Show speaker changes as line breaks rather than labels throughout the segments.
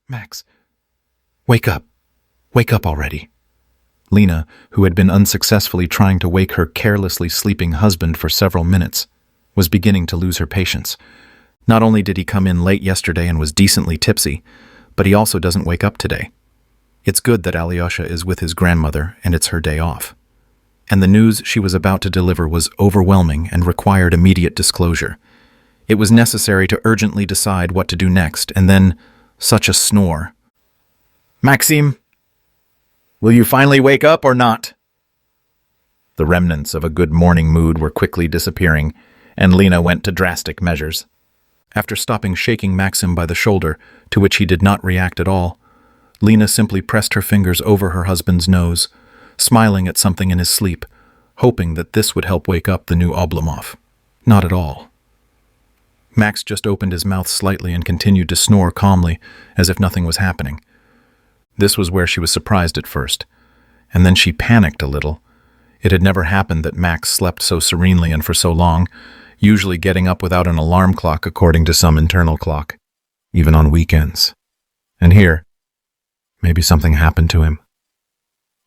Max, wake up. Wake up already." Lena, who had been unsuccessfully trying to wake her carelessly sleeping husband for several minutes, was beginning to lose her patience. Not only did he come in late yesterday and was decently tipsy, but he also doesn't wake up today. It's good that Alyosha is with his grandmother and it's her day off. And the news she was about to deliver was overwhelming and required immediate disclosure. It was necessary to urgently decide what to do next, and then such a snore. "Maxime, will you finally wake up or not?" The remnants of a good morning mood were quickly disappearing, and Lena went to drastic measures. After stopping shaking Maxim by the shoulder, to which he did not react at all, Lena simply pressed her fingers over her husband's nose, smiling at something in his sleep, hoping that this would help wake up the new Oblomov. Not at all. Max just opened his mouth slightly and continued to snore calmly, as if nothing was happening. This was where she was surprised at first, and then she panicked a little. It had never happened that Max slept so serenely and for so long, usually getting up without an alarm clock according to some internal clock, even on weekends. And here, maybe something happened to him.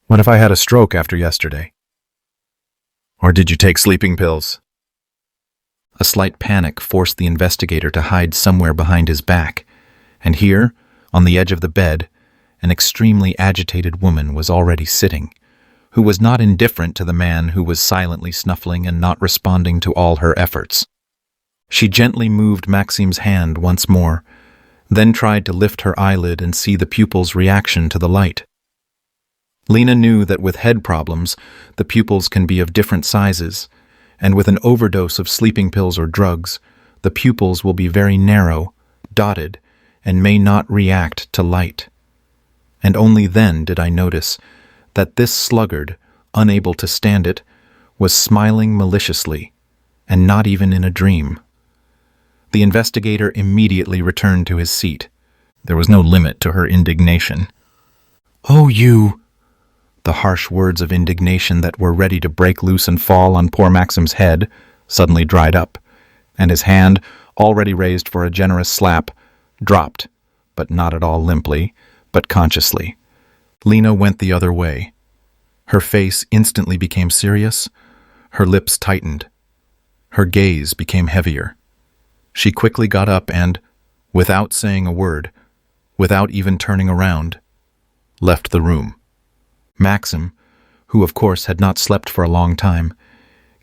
What if I had a stroke after yesterday? Or did you take sleeping pills? A slight panic forced the investigator to hide somewhere behind his back, and here, on the edge of the bed, an extremely agitated woman was already sitting, who was not indifferent to the man who was silently snuffling and not responding to all her efforts. She gently moved Maxime's hand once more, then tried to lift her eyelid and see the pupil's reaction to the light. Lena knew that with head problems, the pupils can be of different sizes, and with an overdose of sleeping pills or drugs, the pupils will be very narrow, dotted, and may not react to light. And only then did I notice that this sluggard, unable to stand it, was smiling maliciously, and not even in a dream. The investigator immediately returned to his seat. There was no limit to her indignation. "Oh, you!" The harsh words of indignation that were ready to break loose and fall on poor Maxim's head suddenly dried up, and his hand, already raised for a generous slap, dropped, but not at all limply, but consciously. Lena went the other way. Her face instantly became serious, her lips tightened. Her gaze became heavier. She quickly got up and, without saying a word, without even turning around, left the room. Maxim, who of course had not slept for a long time,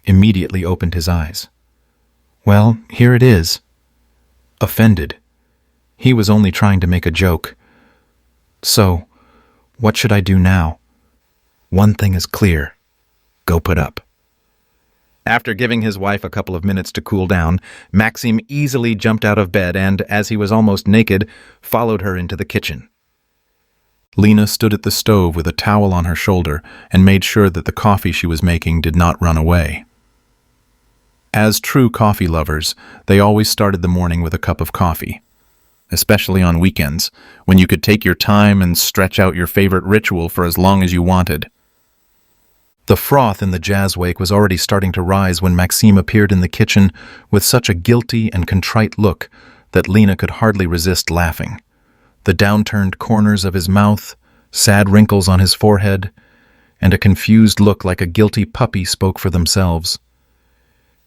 immediately opened his eyes. Well, here it is. Offended. He was only trying to make a joke. So, what should I do now? One thing is clear. Go put up. After giving his wife a couple of minutes to cool down, Maxim easily jumped out of bed and, as he was almost naked, followed her into the kitchen. Lena stood at the stove with a towel on her shoulder and made sure that the coffee she was making did not run away. As true coffee lovers, they always started the morning with a cup of coffee, especially on weekends, when you could take your time and stretch out your favorite ritual for as long as you wanted. The froth in the jazz wake was already starting to rise when Maxime appeared in the kitchen with such a guilty and contrite look that Lena could hardly resist laughing. The downturned corners of his mouth, sad wrinkles on his forehead, and a confused look like a guilty puppy spoke for themselves.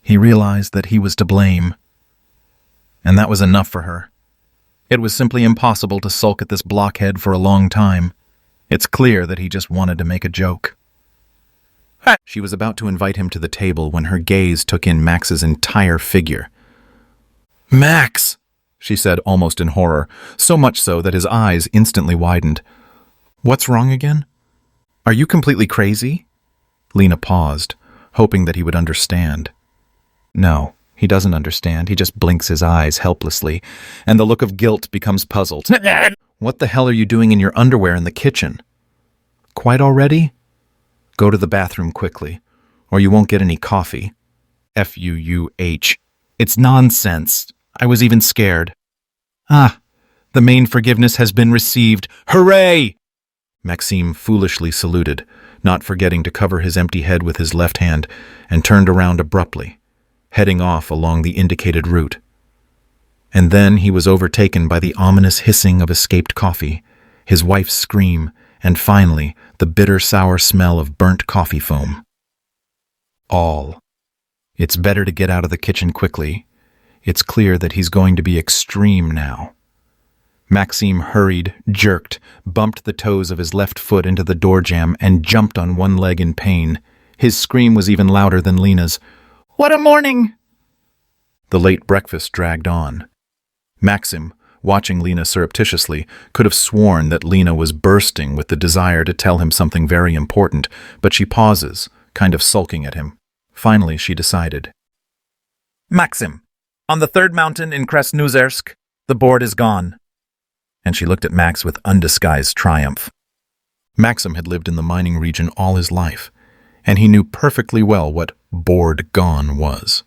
He realized that he was to blame, and that was enough for her. It was simply impossible to sulk at this blockhead for a long time. It's clear that he just wanted to make a joke. She was about to invite him to the table when her gaze took in Max's entire figure. "Max!" she said almost in horror, so much so that his eyes instantly widened. "What's wrong again? Are you completely crazy?" Lena paused, hoping that he would understand. No, he doesn't understand. He just blinks his eyes helplessly, and the look of guilt becomes puzzled. "What the hell are you doing in your underwear in the kitchen? Quite already? Go to the bathroom quickly, or you won't get any coffee. Fuuh. It's nonsense. I was even scared. Ah, the main forgiveness has been received. Hooray!" Maxime foolishly saluted, not forgetting to cover his empty head with his left hand, and turned around abruptly, heading off along the indicated route. And then he was overtaken by the ominous hissing of escaped coffee, his wife's scream, and finally, the bitter, sour smell of burnt coffee foam. All. It's better to get out of the kitchen quickly. It's clear that he's going to be extreme now. Maxime hurried, jerked, bumped the toes of his left foot into the door jamb, and jumped on one leg in pain. His scream was even louder than Lena's. "What a morning!" The late breakfast dragged on. Maxim, watching Lena surreptitiously, could have sworn that Lena was bursting with the desire to tell him something very important, but she pauses, kind of sulking at him. Finally, she decided. "Maxim, on the third mountain in Krasnoyarsk, the board is gone." And she looked at Max with undisguised triumph. Maxim had lived in the mining region all his life, and he knew perfectly well what board gone was.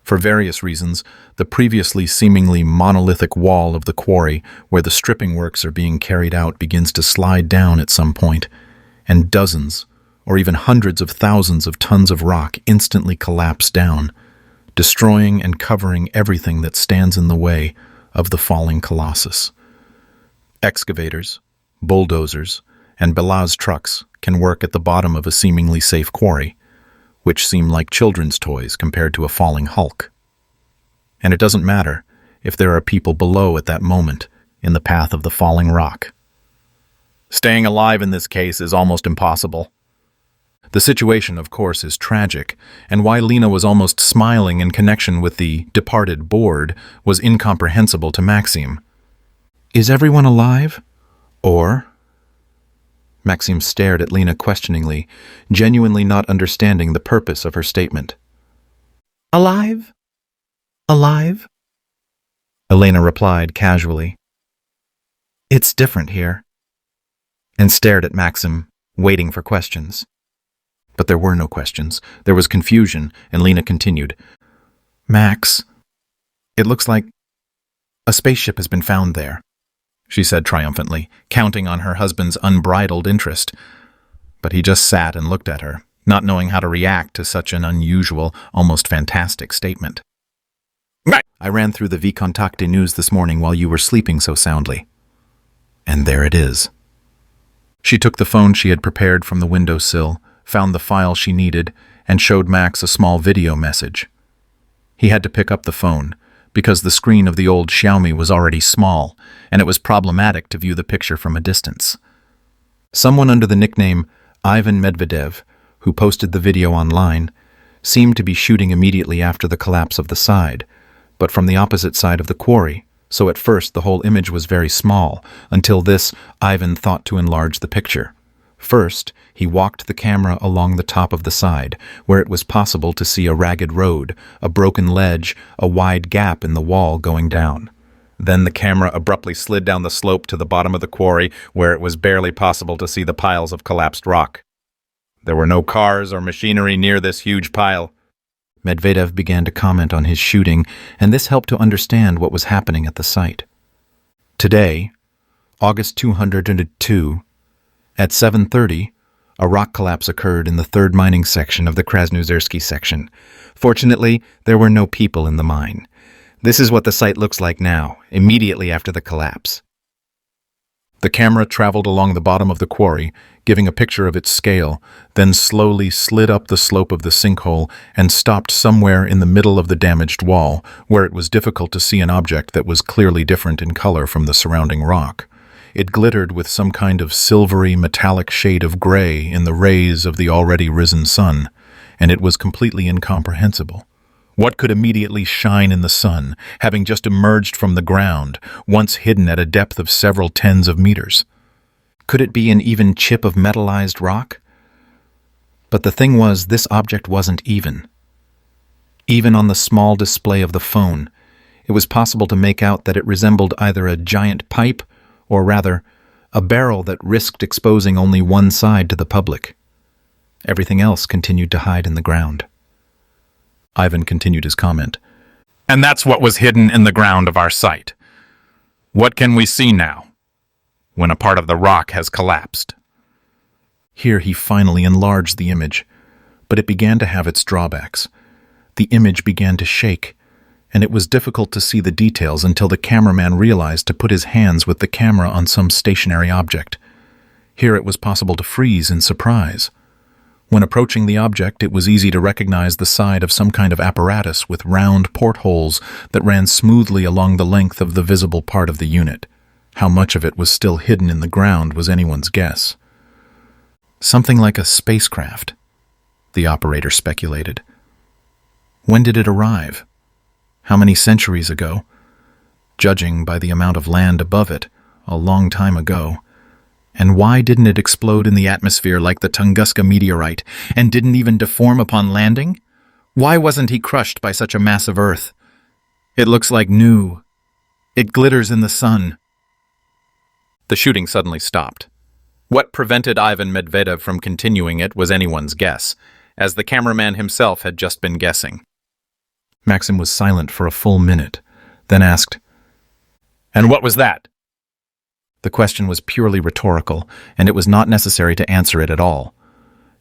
For various reasons, the previously seemingly monolithic wall of the quarry where the stripping works are being carried out begins to slide down at some point, and dozens, or even hundreds of thousands of tons of rock instantly collapse down, destroying and covering everything that stands in the way of the falling colossus. Excavators, bulldozers, and Belaz trucks can work at the bottom of a seemingly safe quarry, which seem like children's toys compared to a falling hulk. And it doesn't matter if there are people below at that moment in the path of the falling rock. Staying alive in this case is almost impossible. The situation, of course, is tragic, and why Lena was almost smiling in connection with the departed board was incomprehensible to Maxime. Is everyone alive? Or... Maxime stared at Lena questioningly, genuinely not understanding the purpose of her statement. Alive? Alive? Elena replied casually. It's different here. And stared at Maxim, waiting for questions. But there were no questions. There was confusion, and Lena continued. Max, it looks like a spaceship has been found there, she said triumphantly, counting on her husband's unbridled interest. But he just sat and looked at her, not knowing how to react to such an unusual, almost fantastic statement. I ran through the Vkontakte news this morning while you were sleeping so soundly. And there it is. She took the phone she had prepared from the windowsill, found the file she needed, and showed Max a small video message. He had to pick up the phone, because the screen of the old Xiaomi was already small, and it was problematic to view the picture from a distance. Someone under the nickname Ivan Medvedev, who posted the video online, seemed to be shooting immediately after the collapse of the side, but from the opposite side of the quarry, so at first the whole image was very small, until this, Ivan thought to enlarge the picture. First, he walked the camera along the top of the side, where it was possible to see a ragged road, a broken ledge, a wide gap in the wall going down. Then the camera abruptly slid down the slope to the bottom of the quarry, where it was barely possible to see the piles of collapsed rock. There were no cars or machinery near this huge pile. Medvedev began to comment on his shooting, and this helped to understand what was happening at the site. Today, August 202, at 7:30, a rock collapse occurred in the third mining section of the Krasnoyarsk section. Fortunately, there were no people in the mine. This is what the site looks like now, immediately after the collapse. The camera traveled along the bottom of the quarry, giving a picture of its scale, then slowly slid up the slope of the sinkhole and stopped somewhere in the middle of the damaged wall, where it was difficult to see an object that was clearly different in color from the surrounding rock. It glittered with some kind of silvery, metallic shade of gray in the rays of the already risen sun, and it was completely incomprehensible. What could immediately shine in the sun, having just emerged from the ground, once hidden at a depth of several tens of meters? Could it be an even chip of metallized rock? But the thing was, this object wasn't even. Even on the small display of the phone, it was possible to make out that it resembled either a giant pipe, or rather, a barrel that risked exposing only one side to the public. Everything else continued to hide in the ground. Ivan continued his comment. And that's what was hidden in the ground of our site. What can we see now, when a part of the rock has collapsed? Here he finally enlarged the image, but it began to have its drawbacks. The image began to shake, and it was difficult to see the details until the cameraman realized to put his hands with the camera on some stationary object. Here it was possible to freeze in surprise. When approaching the object, it was easy to recognize the side of some kind of apparatus with round portholes that ran smoothly along the length of the visible part of the unit. How much of it was still hidden in the ground was anyone's guess. Something like a spacecraft, the operator speculated. When did it arrive? How many centuries ago? Judging by the amount of land above it, a long time ago. And why didn't it explode in the atmosphere like the Tunguska meteorite, and didn't even deform upon landing? Why wasn't he crushed by such a mass of earth? It looks like new. It glitters in the sun. The shooting suddenly stopped. What prevented Ivan Medvedev from continuing it was anyone's guess, as the cameraman himself had just been guessing. Maxim was silent for a full minute, then asked, "And what was that?" The question was purely rhetorical, and it was not necessary to answer it at all.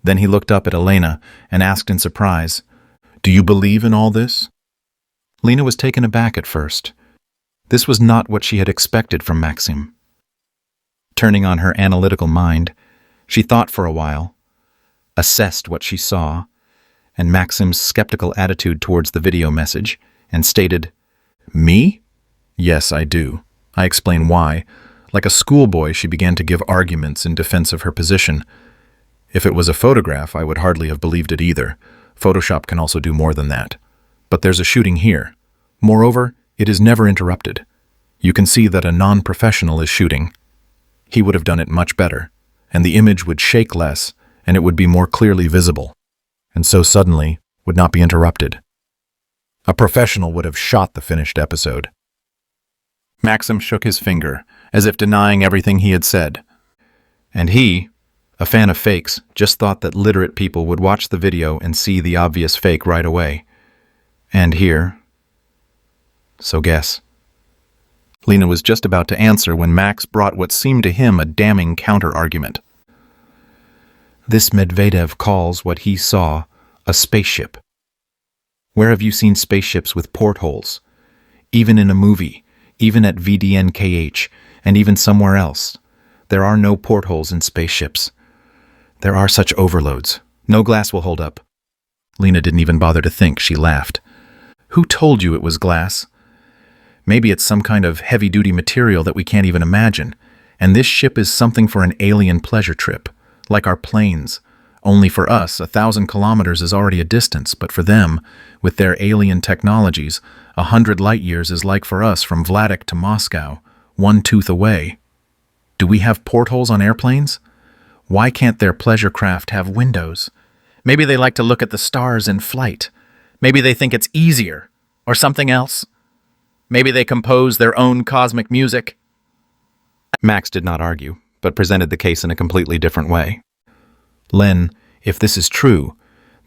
Then he looked up at Elena and asked in surprise, "Do you believe in all this?" Lena was taken aback at first. This was not what she had expected from Maxim. Turning on her analytical mind, she thought for a while, assessed what she saw, and Maxim's skeptical attitude towards the video message, and stated, "Me? Yes, I do. I explain why." Like a schoolboy, she began to give arguments in defense of her position. If it was a photograph, I would hardly have believed it either. Photoshop can also do more than that. But there's a shooting here. Moreover, it is never interrupted. You can see that a non-professional is shooting. He would have done it much better, and the image would shake less, and it would be more clearly visible, and so suddenly would not be interrupted. A professional would have shot the finished episode. Maxim shook his finger, as if denying everything he had said. And he, a fan of fakes, just thought that literate people would watch the video and see the obvious fake right away. And here. So guess. Lena was just about to answer when Max brought what seemed to him a damning counter-argument. This Medvedev calls what he saw a spaceship. Where have you seen spaceships with portholes? Even in a movie, even at VDNKH, and even somewhere else. There are no portholes in spaceships. There are such overloads. No glass will hold up. Lena didn't even bother to think. She laughed. Who told you it was glass? Maybe it's some kind of heavy-duty material that we can't even imagine, and this ship is something for an alien pleasure trip, like our planes. Only for us, 1,000 kilometers is already a distance, but for them, with their alien technologies, 100 light-years is like for us from Vladek to Moscow, one tooth away. Do we have portholes on airplanes? Why can't their pleasure craft have windows? Maybe they like to look at the stars in flight. Maybe they think it's easier, or something else. Maybe they compose their own cosmic music. Max did not argue, but presented the case in a completely different way. Len, if this is true,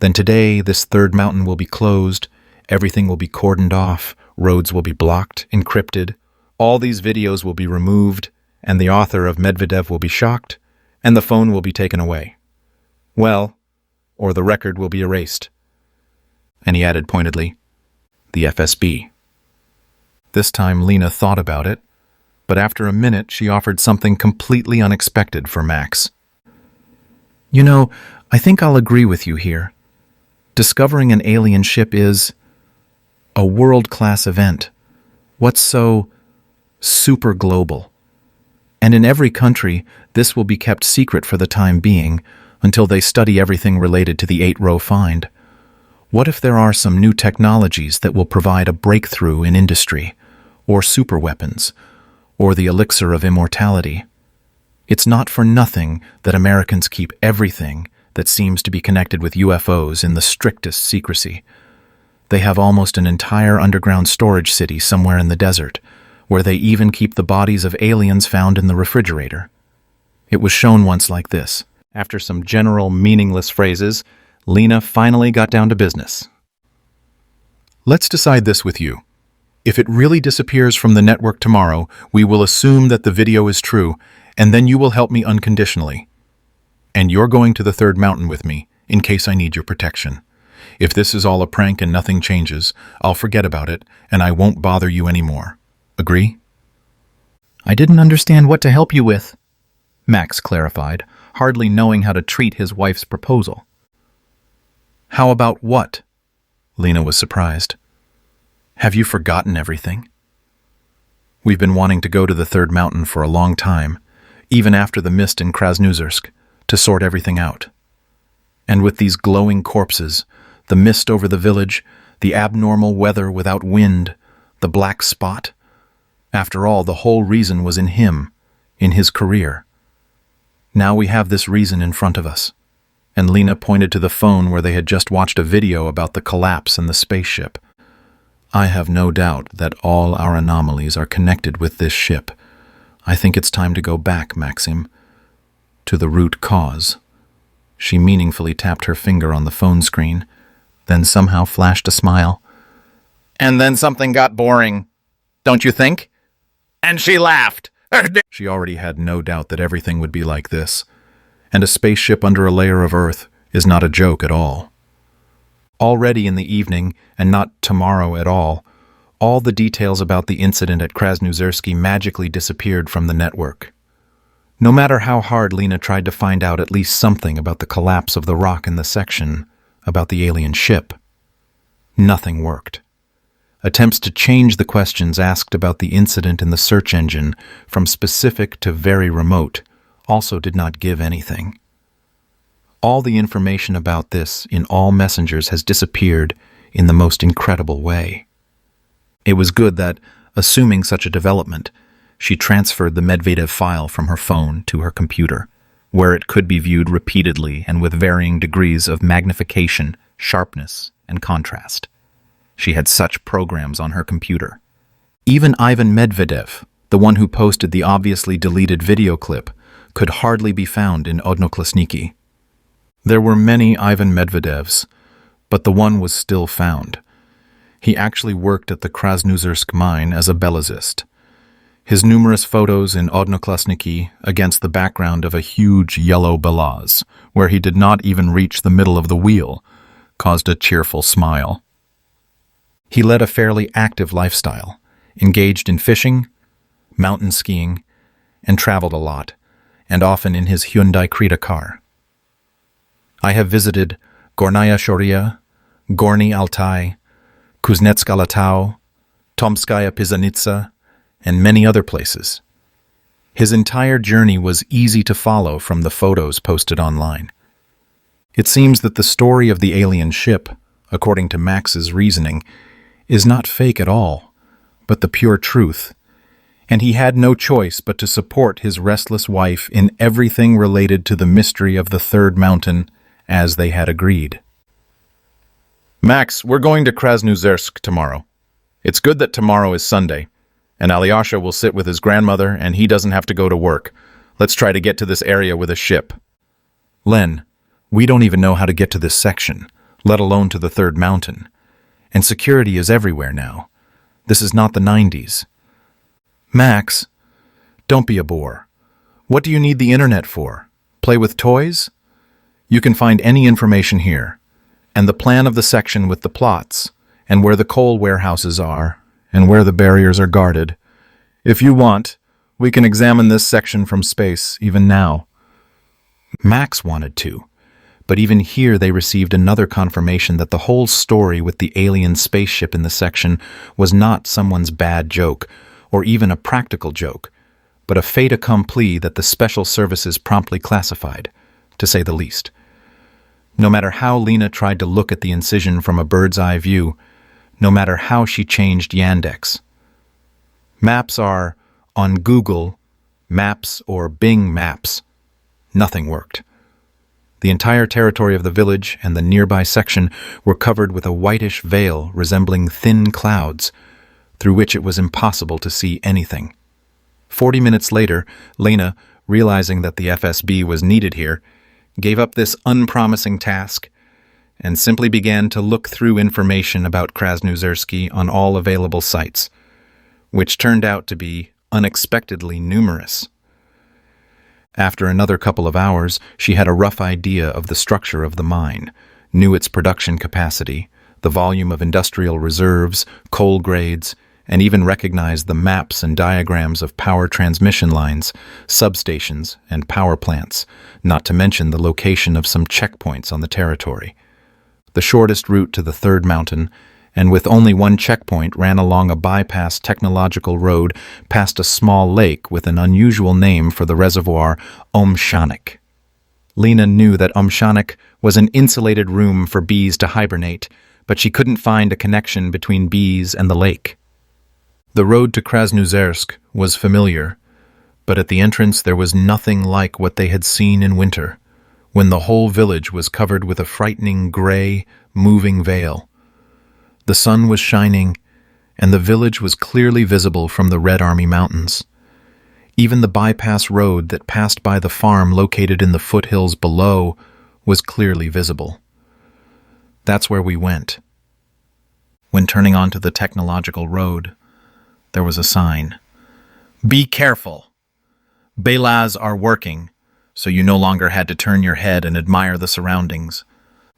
then today this third mountain will be closed, everything will be cordoned off, roads will be blocked, encrypted, all these videos will be removed, and the author of Medvedev will be shocked, and the phone will be taken away. Well, or the record will be erased. And he added pointedly, the FSB. This time Lena thought about it, but after a minute she offered something completely unexpected for Max. You know, I think I'll agree with you here. Discovering an alien ship is a world-class event. What's so super global? And in every country, this will be kept secret for the time being until they study everything related to the 8-row find. What if there are some new technologies that will provide a breakthrough in industry, or superweapons, or the elixir of immortality? It's not for nothing that Americans keep everything that seems to be connected with UFOs in the strictest secrecy. They have almost an entire underground storage city somewhere in the desert, where they even keep the bodies of aliens found in the refrigerator. It was shown once like this. After some general meaningless phrases, Lena finally got down to business. Let's decide this with you. If it really disappears from the network tomorrow, we will assume that the video is true, and then you will help me unconditionally. And you're going to the third mountain with me, in case I need your protection. If this is all a prank and nothing changes, I'll forget about it, and I won't bother you anymore. Agree?
I didn't understand what to help you with, Max clarified, hardly knowing how to treat his wife's proposal.
How about what? Lena was surprised. Have you forgotten everything? We've been wanting to go to the third mountain for a long time, even after the mist in Krasnozersk, to sort everything out. And with these glowing corpses, the mist over the village, the abnormal weather without wind, the black spot. After all, the whole reason was in him, in his career. Now we have this reason in front of us. And Lena pointed to the phone where they had just watched a video about the collapse in the spaceship. I have no doubt that all our anomalies are connected with this ship. I think it's time to go back, Maxim, to the root cause. She meaningfully tapped her finger on the phone screen, then somehow flashed a smile.
And then something got boring, don't you think? And she laughed.
She already had no doubt that everything would be like this, and a spaceship under a layer of Earth is not a joke at all. Already in the evening, and not tomorrow at all the details about the incident at Krasnozersky magically disappeared from the network. No matter how hard Lena tried to find out at least something about the collapse of the rock in the section, about the alien ship, nothing worked. Attempts to change the questions asked about the incident in the search engine from specific to very remote also did not give anything. All the information about this in all messengers has disappeared in the most incredible way. It was good that, assuming such a development, she transferred the Medvedev file from her phone to her computer, where it could be viewed repeatedly and with varying degrees of magnification, sharpness, and contrast. She had such programs on her computer. Even Ivan Medvedev, the one who posted the obviously deleted video clip, could hardly be found in Odnoklasniki. There were many Ivan Medvedevs, but the one was still found. He actually worked at the Krasnozersk mine as a belazist. His numerous photos in Odnoklasniki against the background of a huge yellow belaz, where he did not even reach the middle of the wheel, caused a cheerful smile. He led a fairly active lifestyle, engaged in fishing, mountain skiing, and traveled a lot, and often in his Hyundai Creta car. I have visited Gornaya Shoria, Gorny Altai, Kuznetsk-Alatau, Tomskaya Pizanitsa, and many other places. His entire journey was easy to follow from the photos posted online. It seems that the story of the alien ship, according to Max's reasoning, is not fake at all, but the pure truth, and he had no choice but to support his restless wife in everything related to the mystery of the third mountain, as they had agreed. Max, we're going to Krasnozersk tomorrow. It's good that tomorrow is Sunday, and Alyosha will sit with his grandmother and he doesn't have to go to work. Let's try to get to this area with a ship. Len, we don't even know how to get to this section, let alone to the third mountain. And security is everywhere now. This is not the 90s. Max, don't be a bore. What do you need the internet for? Play with toys? You can find any information here, and the plan of the section with the plots, and where the coal warehouses are, and where the barriers are guarded. If you want, we can examine this section from space, even now. Max wanted to, but even here they received another confirmation that the whole story with the alien spaceship in the section was not someone's bad joke, or even a practical joke, but a fait accompli that the special services promptly classified, to say the least. No matter how Lena tried to look at the incision from a bird's-eye view, no matter how she changed Yandex. Maps are on Google Maps or Bing Maps. Nothing worked. The entire territory of the village and the nearby section were covered with a whitish veil resembling thin clouds, through which it was impossible to see anything. 40 minutes later, Lena, realizing that the FSB was needed here, gave up this unpromising task and simply began to look through information about Krasnozersky on all available sites, which turned out to be unexpectedly numerous. After another couple of hours, she had a rough idea of the structure of the mine, knew its production capacity, the volume of industrial reserves, coal grades, and even recognized the maps and diagrams of power transmission lines, substations, and power plants, not to mention the location of some checkpoints on the territory. The shortest route to the third mountain, and with only one checkpoint, ran along a bypass technological road past a small lake with an unusual name for the reservoir, Omshanik. Lena knew that Omshanik was an insulated room for bees to hibernate, but she couldn't find a connection between bees and the lake. The road to Krasnoyarsk was familiar, but at the entrance there was nothing like what they had seen in winter, when the whole village was covered with a frightening gray, moving veil. The sun was shining, and the village was clearly visible from the Red Army Mountains. Even the bypass road that passed by the farm located in the foothills below was clearly visible. That's where we went. When turning onto the technological road, there was a sign. "Be careful! Belaz are working," so you no longer had to turn your head and admire the surroundings.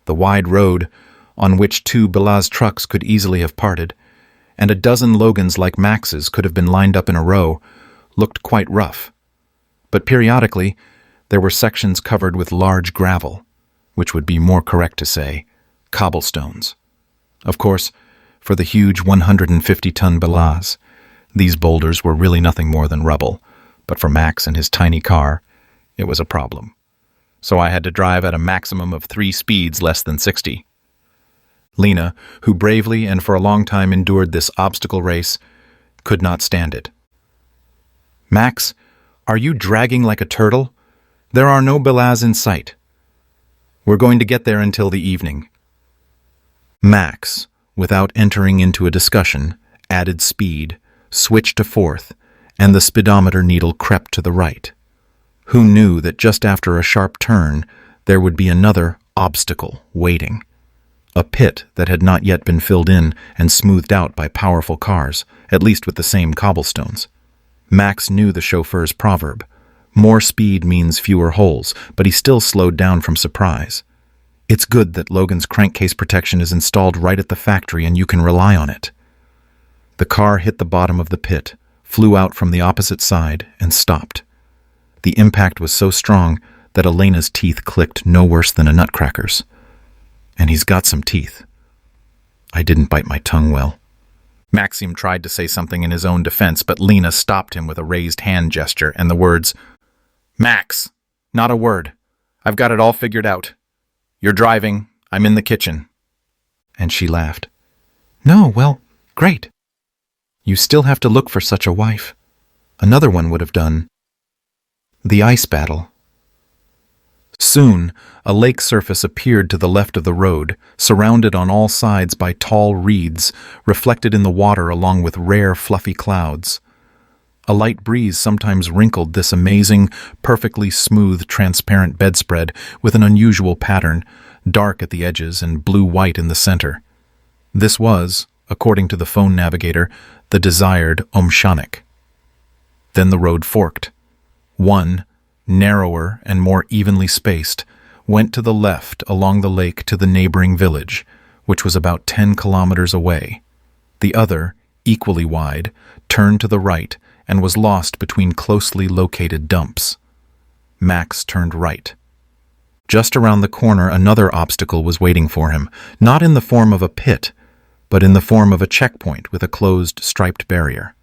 The wide road, on which 2 Belaz trucks could easily have parted, and a dozen Logans like Max's could have been lined up in a row, looked quite rough. But periodically, there were sections covered with large gravel, which would be more correct to say, cobblestones. Of course, for the huge 150-ton Belaz, these boulders were really nothing more than rubble, but for Max and his tiny car, it was a problem. So I had to drive at a maximum of 3 speeds less than 60. Lena, who bravely and for a long time endured this obstacle race, could not stand it. "Max, are you dragging like a turtle? There are no Belaz in sight. We're going to get there until the evening." Max, without entering into a discussion, added speed, switched to fourth, and the speedometer needle crept to the right. Who knew that just after a sharp turn, there would be another obstacle waiting? A pit that had not yet been filled in and smoothed out by powerful cars, at least with the same cobblestones. Max knew the chauffeur's proverb. More speed means fewer holes, but he still slowed down from surprise. It's good that Logan's crankcase protection is installed right at the factory and you can rely on it. The car hit the bottom of the pit, flew out from the opposite side, and stopped. The impact was so strong that Elena's teeth clicked no worse than a nutcracker's. And he's got some teeth. I didn't bite my tongue well. Maxim tried to say something in his own defense, but Lena stopped him with a raised hand gesture and the words, "Max, not a word. I've got it all figured out. You're driving, I'm in the kitchen." And she laughed. "No, well, great. You still have to look for such a wife. Another one would have done." The ice battle. Soon, a lake surface appeared to the left of the road, surrounded on all sides by tall reeds, reflected in the water along with rare fluffy clouds. A light breeze sometimes wrinkled this amazing, perfectly smooth, transparent bedspread with an unusual pattern, dark at the edges and blue-white in the center. This was, according to the phone navigator, the desired Omshanik. Then the road forked. One, narrower and more evenly spaced, went to the left along the lake to the neighboring village, which was about 10 kilometers away. The other, equally wide, turned to the right and was lost between closely located dumps. Max turned right. Just around the corner, another obstacle was waiting for him, not in the form of a pit, but in the form of a checkpoint with a closed striped barrier.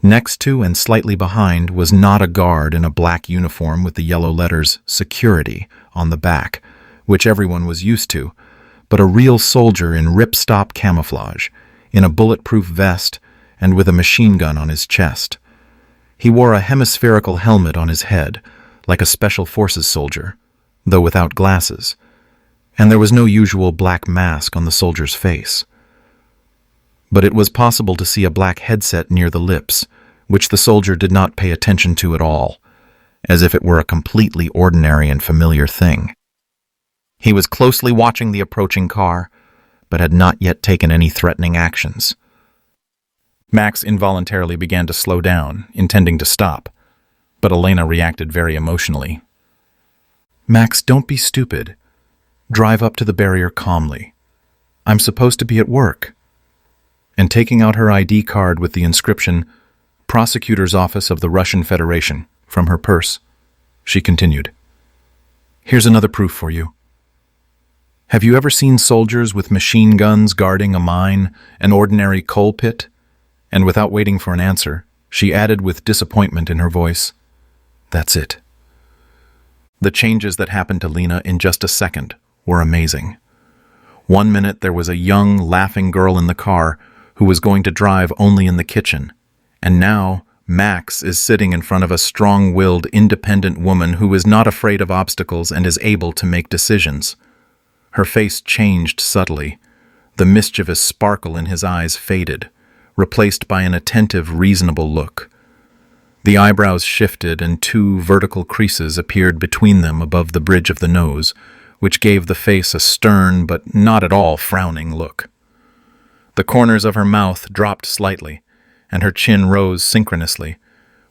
Next to and slightly behind was not a guard in a black uniform with the yellow letters "Security" on the back, which everyone was used to, but a real soldier in ripstop camouflage, in a bulletproof vest and with a machine gun on his chest. He wore a hemispherical helmet on his head, like a special forces soldier, though without glasses, and there was no usual black mask on the soldier's face. But it was possible to see a black headset near the lips, which the soldier did not pay attention to at all, as if it were a completely ordinary and familiar thing. He was closely watching the approaching car, but had not yet taken any threatening actions. Max involuntarily began to slow down, intending to stop, but Elena reacted very emotionally. "Max, don't be stupid. drive up to the barrier calmly. I'm supposed to be at work." And taking out her ID card with the inscription, "Prosecutor's Office of the Russian Federation," from her purse, she continued, "Here's another proof for you. Have you ever seen soldiers with machine guns guarding a mine, an ordinary coal pit?" And without waiting for an answer, she added with disappointment in her voice, "That's it." The changes that happened to Lena in just a second were amazing. 1 minute there was a young, laughing girl in the car who was going to drive only in the kitchen, and now Max is sitting in front of a strong-willed, independent woman who is not afraid of obstacles and is able to make decisions. Her face changed subtly. The mischievous sparkle in his eyes faded, replaced by an attentive, reasonable look. The eyebrows shifted and 2 vertical creases appeared between them above the bridge of the nose, which gave the face a stern but not at all frowning look. The corners of her mouth dropped slightly, and her chin rose synchronously,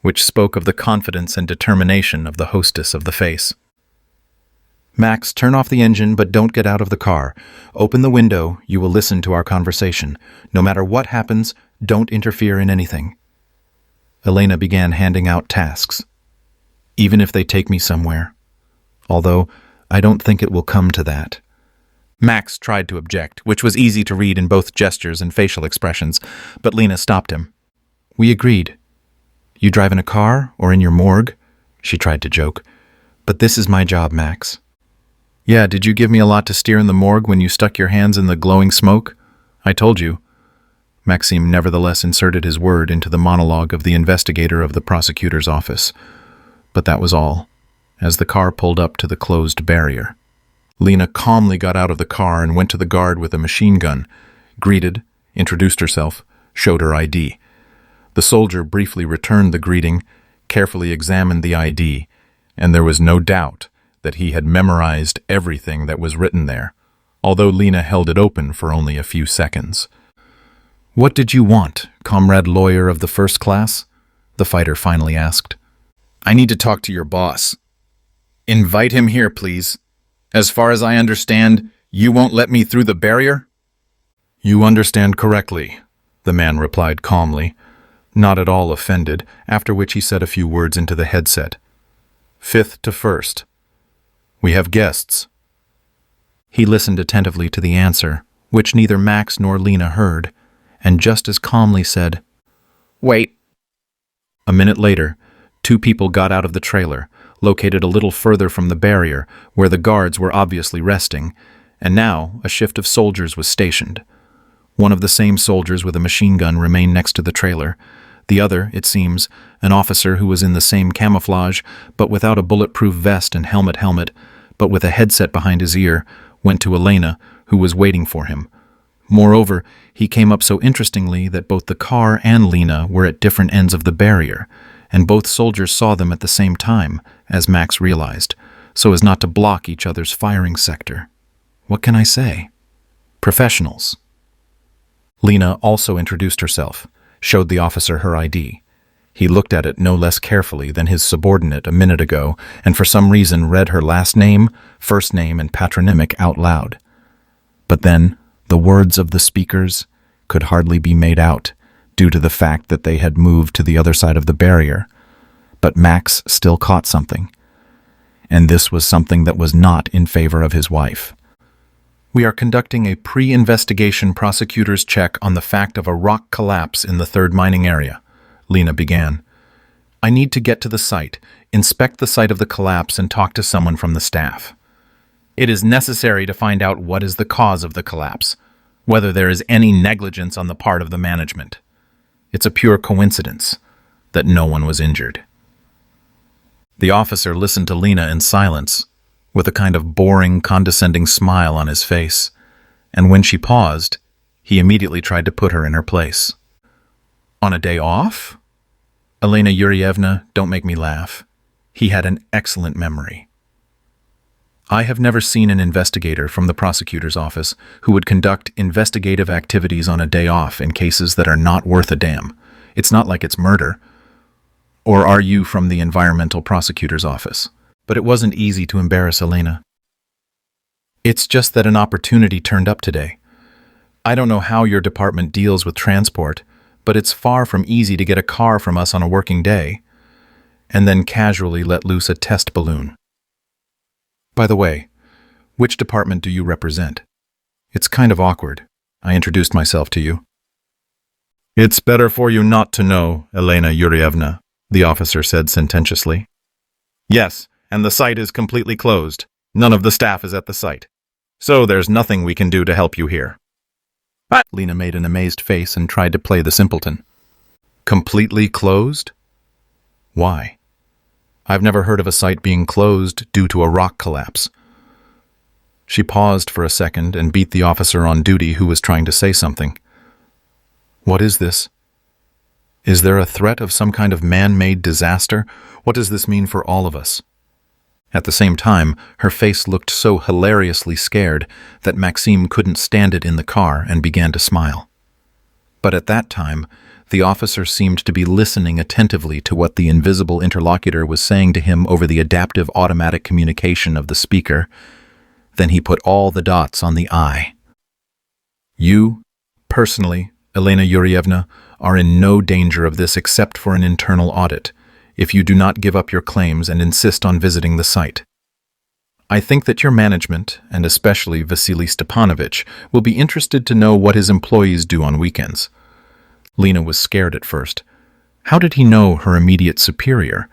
which spoke of the confidence and determination of the hostess of the face. "Max, turn off the engine, but don't get out of the car. Open the window, you will listen to our conversation. No matter what happens, don't interfere in anything." Elena began handing out tasks. "Even if they take me somewhere. Although, I don't think it will come to that." Max tried to object, which was easy to read in both gestures and facial expressions, but Lena stopped him. "We agreed. You drive in a car or in your morgue?" She tried to joke. "But this is my job, Max." "Yeah, did you give me a lot to steer in the morgue when you stuck your hands in the glowing smoke? I told you." Maxime nevertheless inserted his word into the monologue of the investigator of the prosecutor's office. But that was all, as the car pulled up to the closed barrier. Lena calmly got out of the car and went to the guard with a machine gun, greeted, introduced herself, showed her ID. The soldier briefly returned the greeting, carefully examined the ID, and there was no doubt that he had memorized everything that was written there, although Lena held it open for only a few seconds. "What did you want, comrade lawyer of the first class?" the fighter finally asked. "I need to talk to your boss." "Invite him here, please. As far as I understand, you won't let me through the barrier?" "You understand correctly," the man replied calmly, not at all offended, after which he said a few words into the headset. "Fifth to first. We have guests." He listened attentively to the answer, which neither Max nor Lena heard, and just as calmly said, "Wait." A minute later, 2 people got out of the trailer, located a little further from the barrier, where the guards were obviously resting, and now a shift of soldiers was stationed. One of the same soldiers with a machine gun remained next to the trailer. The other, it seems, an officer who was in the same camouflage, but without a bulletproof vest and helmet, but with a headset behind his ear, went to Elena, who was waiting for him. Moreover, he came up so interestingly that both the car and Lena were at different ends of the barrier, and both soldiers saw them at the same time, as Max realized, so as not to block each other's firing sector. What can I say? Professionals. Lena also introduced herself, showed the officer her ID. He looked at it no less carefully than his subordinate a minute ago, and for some reason read her last name, first name, and patronymic out loud. But then, the words of the speakers could hardly be made out, due to the fact that they had moved to the other side of the barrier. But Max still caught something. And this was something that was not in favor of his wife. "We are conducting a pre-investigation prosecutor's check on the fact of a rock collapse in the 3rd mining area," Lena began. "I need to get to the site, inspect the site of the collapse, and talk to someone from the staff. It is necessary to find out what is the cause of the collapse, whether there is any negligence on the part of the management. It's a pure coincidence that no one was injured." The officer listened to Lena in silence, with a kind of boring, condescending smile on his face, and when she paused, he immediately tried to put her in her place. "On a day off?" "Elena Yurievna, don't make me laugh. He had an excellent memory. I have never seen an investigator from the prosecutor's office who would conduct investigative activities on a day off in cases that are not worth a damn. It's not like it's murder. Or are you from the environmental prosecutor's office?" But it wasn't easy to embarrass Elena. It's just that an opportunity turned up today. I don't know how your department deals with transport, but it's far from easy to get a car from us on a working day, and then casually let loose a test balloon. By the way, which department do you represent? It's kind of awkward. I introduced myself to you. It's better for you not to know, Elena Yurievna, the officer said sententiously. Yes, and the site is completely closed. None of the staff is at the site. So there's nothing we can do to help you here. But Lena made an amazed face and tried to play the simpleton. Completely closed? Why? I've never heard of a site being closed due to a rock collapse. She paused for a second and beat the officer on duty who was trying to say something. What is this? Is there a threat of some kind of man-made disaster? What does this mean for all of us? At the same time, her face looked so hilariously scared that Maxime couldn't stand it in the car and began to smile. But at that time, the officer seemed to be listening attentively to what the invisible interlocutor was saying to him over the adaptive automatic communication of the speaker. Then he put all the dots on the I. You, personally, Elena Yurievna, are in no danger of this except for an internal audit, if you do not give up your claims and insist on visiting the site. I think that your management, and especially Vasily Stepanovich, will be interested to know what his employees do on weekends. Lena was scared at first. How did he know her immediate superior?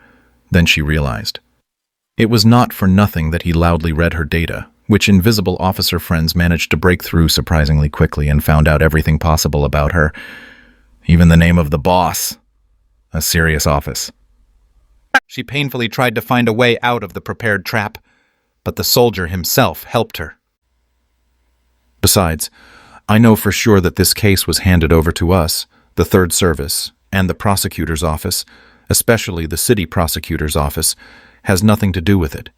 Then she realized. It was not for nothing that he loudly read her data, which invisible officer friends managed to break through surprisingly quickly and found out everything possible about her. Even the name of the boss. A serious office. She painfully tried to find a way out of the prepared trap, but the soldier himself helped her. Besides, I know for sure that this case was handed over to us, the Third Service, and the prosecutor's office, especially the city prosecutor's office, has nothing to do with it.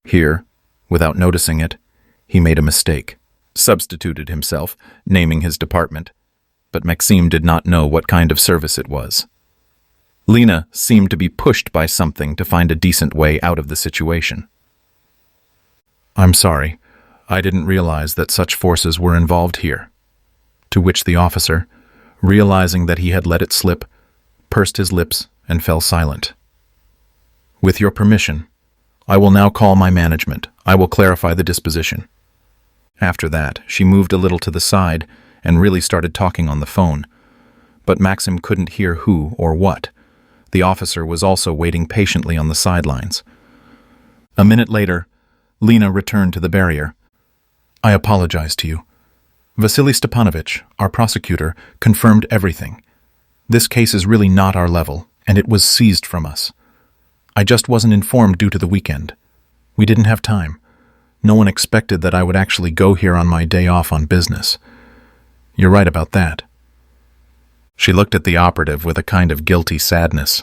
Here, without noticing it, he made a mistake, substituted himself, naming his department, but Maxime did not know what kind of service it was. Lena seemed to be pushed by something to find a decent way out of the situation. I'm sorry, I didn't realize that such forces were involved here. To which the officer, realizing that he had let it slip, pursed his lips and fell silent. With your permission, I will now call my management. I will clarify the disposition. After that, she moved a little to the side and really started talking on the phone. But Maxim couldn't hear who or what. The officer was also waiting patiently on the sidelines. A minute later, Lena returned to the barrier. I apologize to you. Vasily Stepanovich, our prosecutor, confirmed everything. This case is really not our level, and it was seized from us. I just wasn't informed due to the weekend. We didn't have time. No one expected that I would actually go here on my day off on business. You're right about that. She looked at the operative with a kind of guilty sadness.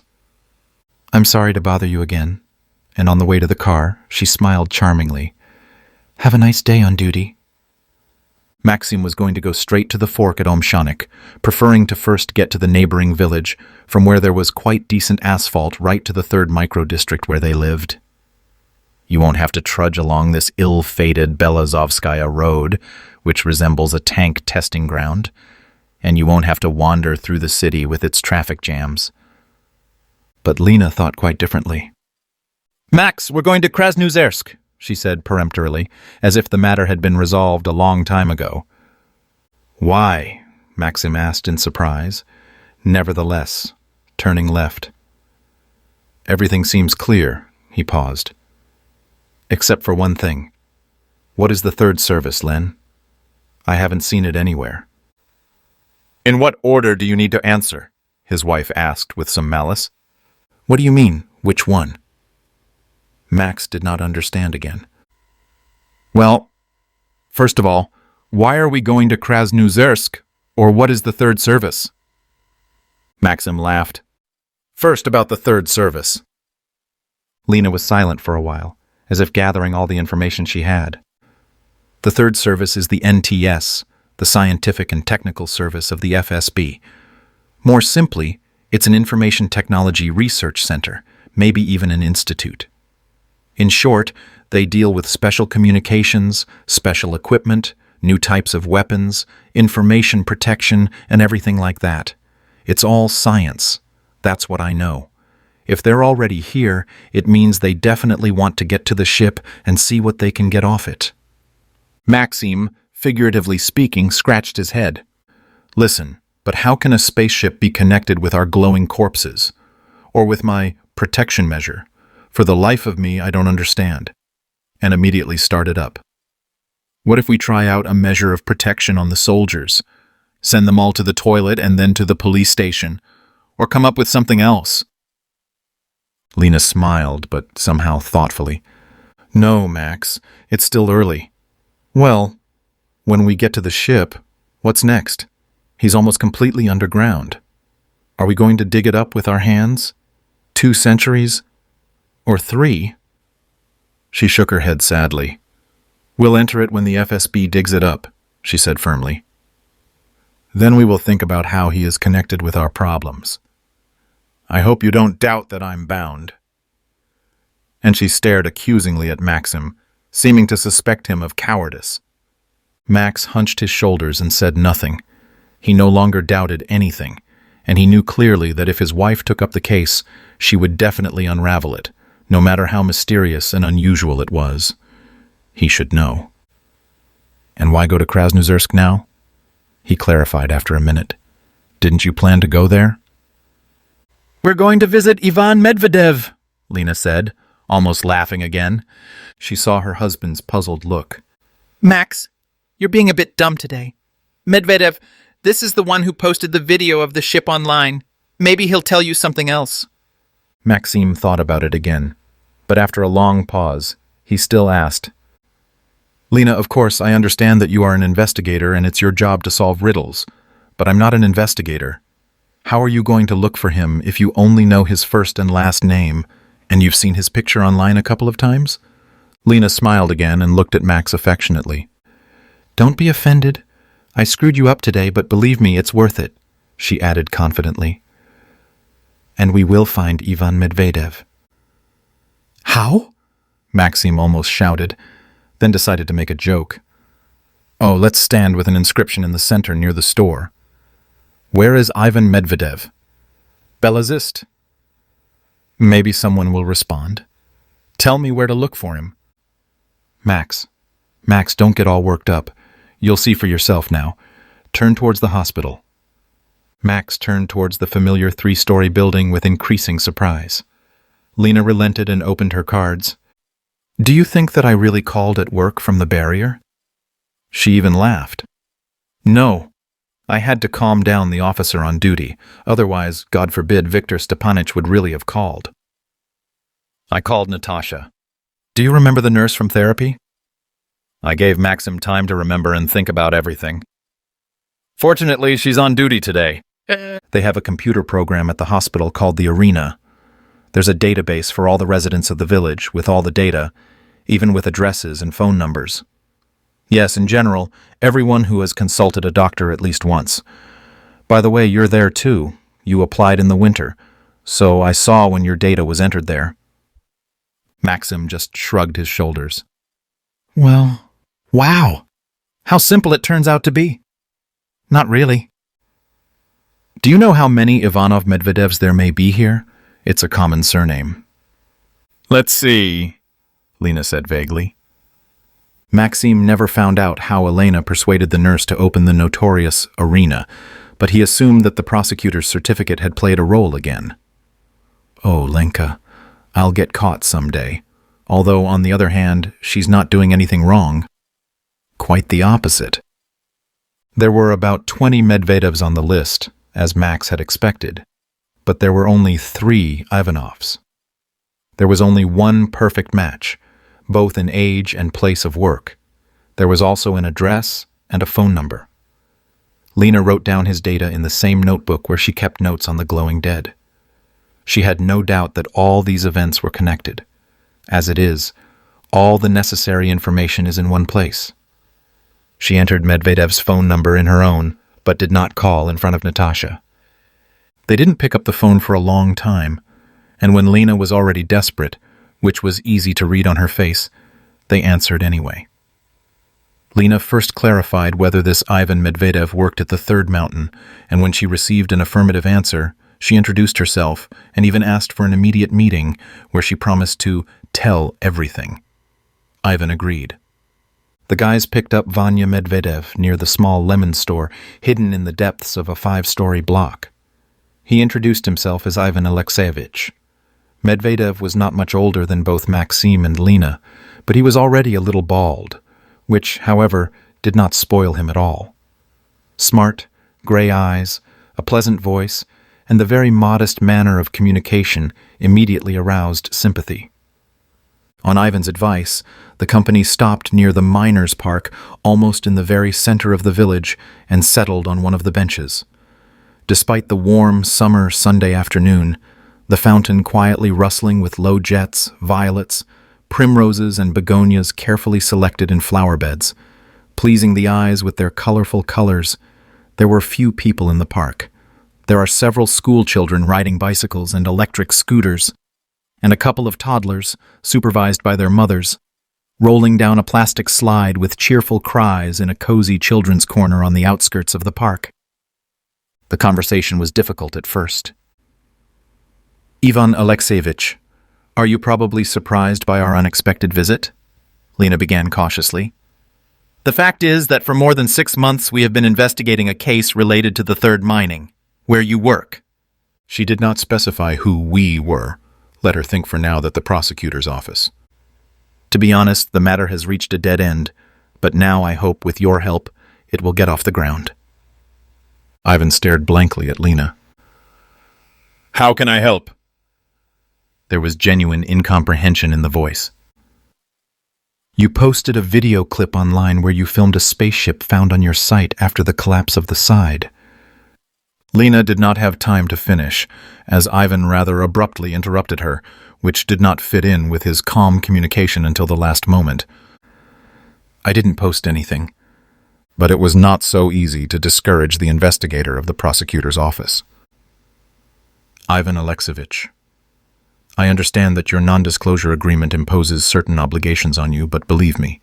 I'm sorry to bother you again. And on the way to the car, she smiled charmingly. Have a nice day on duty. Maxim was going to go straight to the fork at Omshanik, preferring to first get to the neighboring village, from where there was quite decent asphalt right to the third micro-district where they lived. You won't have to trudge along this ill-fated Belazovskaya road, which resembles a tank testing ground, and you won't have to wander through the city with its traffic jams. But Lena thought quite differently. Max, we're going to Krasnoyarsk, she said peremptorily, as if the matter had been resolved a long time ago. Why? Maxim asked in surprise, nevertheless, turning left. Everything seems clear, he paused. Except for one thing. What is the Third Service, Len? I haven't seen it anywhere. In what order do you need to answer? His wife asked with some malice. What do you mean, which one? Max did not understand again. Well, first of all, why are we going to Krasnoyarsk, or what is the Third Service? Maxim laughed. First about the Third Service. Lena was silent for a while, as if gathering all the information she had. The Third Service is the NTS, the Scientific and Technical Service of the FSB. More simply, it's an information technology research center, maybe even an institute. In short, they deal with special communications, special equipment, new types of weapons, information protection, and everything like that. It's all science. That's what I know. If they're already here, it means they definitely want to get to the ship and see what they can get off it. Maxim, figuratively speaking, scratched his head. Listen, but how can a spaceship be connected with our glowing corpses? Or with my protection measure? For the life of me, I don't understand. And immediately started up. What if we try out a measure of protection on the soldiers? Send them all to the toilet and then to the police station? Or come up with something else? Lena smiled, but somehow thoughtfully. No, Max, it's still early. Well, when we get to the ship, what's next? He's almost completely underground. Are we going to dig it up with our hands? 2 centuries? Or 3? She shook her head sadly. We'll enter it when the FSB digs it up, she said firmly. Then we will think about how he is connected with our problems. I hope you don't doubt that I'm bound. And she stared accusingly at Maxim, seeming to suspect him of cowardice. Max hunched his shoulders and said nothing. He no longer doubted anything, and he knew clearly that if his wife took up the case, she would definitely unravel it, no matter how mysterious and unusual it was. He should know. And why go to Krasnozersk now? He clarified after a minute. Didn't you plan to go there? We're going to visit Ivan Medvedev, Lena said, almost laughing again. She saw her husband's puzzled look.
Max, you're being a bit dumb today. Medvedev, this is the one who posted the video of the ship online. Maybe he'll tell you something else.
Maxim thought about it again, but after a long pause, he still asked, Lena, of course, I understand that you are an investigator and it's your job to solve riddles, but I'm not an investigator. How are you going to look for him if you only know his first and last name, and you've seen his picture online a couple of times? Lena smiled again and looked at Max affectionately. Don't be offended. I screwed you up today, but believe me, it's worth it, she added confidently. And we will find Ivan Medvedev. How? Maxim almost shouted, then decided to make a joke. Oh, let's stand with an inscription in the center near the store. Where is Ivan Medvedev? Belazist. Maybe someone will respond. Tell me where to look for him. Max, don't get all worked up. You'll see for yourself now. Turn towards the hospital. Max turned towards the familiar 3-story building with increasing surprise. Lena relented and opened her cards. Do you think that I really called at work from the barrier? She even laughed. No. I had to calm down the officer on duty. Otherwise, God forbid, Viktor Stepanich would really have called. I called Natasha. Do you remember the nurse from therapy? I gave Maxim time to remember and think about everything. Fortunately, she's on duty today. They have a computer program at the hospital called the Arena. There's a database for all the residents of the village with all the data, even with addresses and phone numbers. Yes, in general, everyone who has consulted a doctor at least once. By the way, you're there too. You applied in the winter, so I saw when your data was entered there. Maxim just shrugged his shoulders. Well, wow! How simple it turns out to be. Not really. Do you know how many Ivanov Medvedevs there may be here? It's a common surname. Let's see, Lena said vaguely. Maxim never found out how Elena persuaded the nurse to open the notorious Arena, but he assumed that the prosecutor's certificate had played a role again. Oh, Lenka, I'll get caught someday. Although, on the other hand, she's not doing anything wrong. Quite the opposite. There were about 20 Medvedevs on the list, as Max had expected, but there were only 3 Ivanovs. There was only one perfect match, both in age and place of work. There was also an address and a phone number. Lena wrote down his data in the same notebook where she kept notes on the glowing dead. She had no doubt that all these events were connected. As it is, all the necessary information is in one place. She entered Medvedev's phone number in her own, but did not call in front of Natasha. They didn't pick up the phone for a long time, and when Lena was already desperate, which was easy to read on her face. They answered anyway. Lena first clarified whether this Ivan Medvedev worked at the third mountain, and when she received an affirmative answer, she introduced herself and even asked for an immediate meeting where she promised to tell everything. Ivan agreed. The guys picked up Vanya Medvedev near the small lemon store hidden in the depths of a 5-story block. He introduced himself as Ivan Alexeyevich. Medvedev was not much older than both Maxim and Lena, but he was already a little bald, which, however, did not spoil him at all. Smart, gray eyes, a pleasant voice, and the very modest manner of communication immediately aroused sympathy. On Ivan's advice, the company stopped near the Miners' Park, almost in the very center of the village, and settled on one of the benches. Despite the warm summer Sunday afternoon, the fountain quietly rustling with low jets, violets, primroses, and begonias carefully selected in flower beds, pleasing the eyes with their colorful colors, there were few people in the park. There are several school children riding bicycles and electric scooters, and a couple of toddlers, supervised by their mothers, rolling down a plastic slide with cheerful cries in a cozy children's corner on the outskirts of the park. The conversation was difficult at first. "Ivan Alexeyevich, are you probably surprised by our unexpected visit?" Lena began cautiously.
The fact is that for more than 6 months we have been investigating a case related to the third mining, where you work.
She did not specify who we were. Let her think for now that the prosecutor's office.
To be honest, the matter has reached a dead end, but now I hope with your help it will get off the ground.
Ivan stared blankly at Lena. "How can I help?"
There was genuine incomprehension in the voice. "You posted a video clip online where you filmed a spaceship found on your site after the collapse of the side."
Lena did not have time to finish, as Ivan rather abruptly interrupted her, which did not fit in with his calm communication until the last moment.
"I didn't post anything."
But it was not so easy to discourage the investigator of the prosecutor's office.
"Ivan Alexeyevich, I understand that your non-disclosure agreement imposes certain obligations on you, but believe me,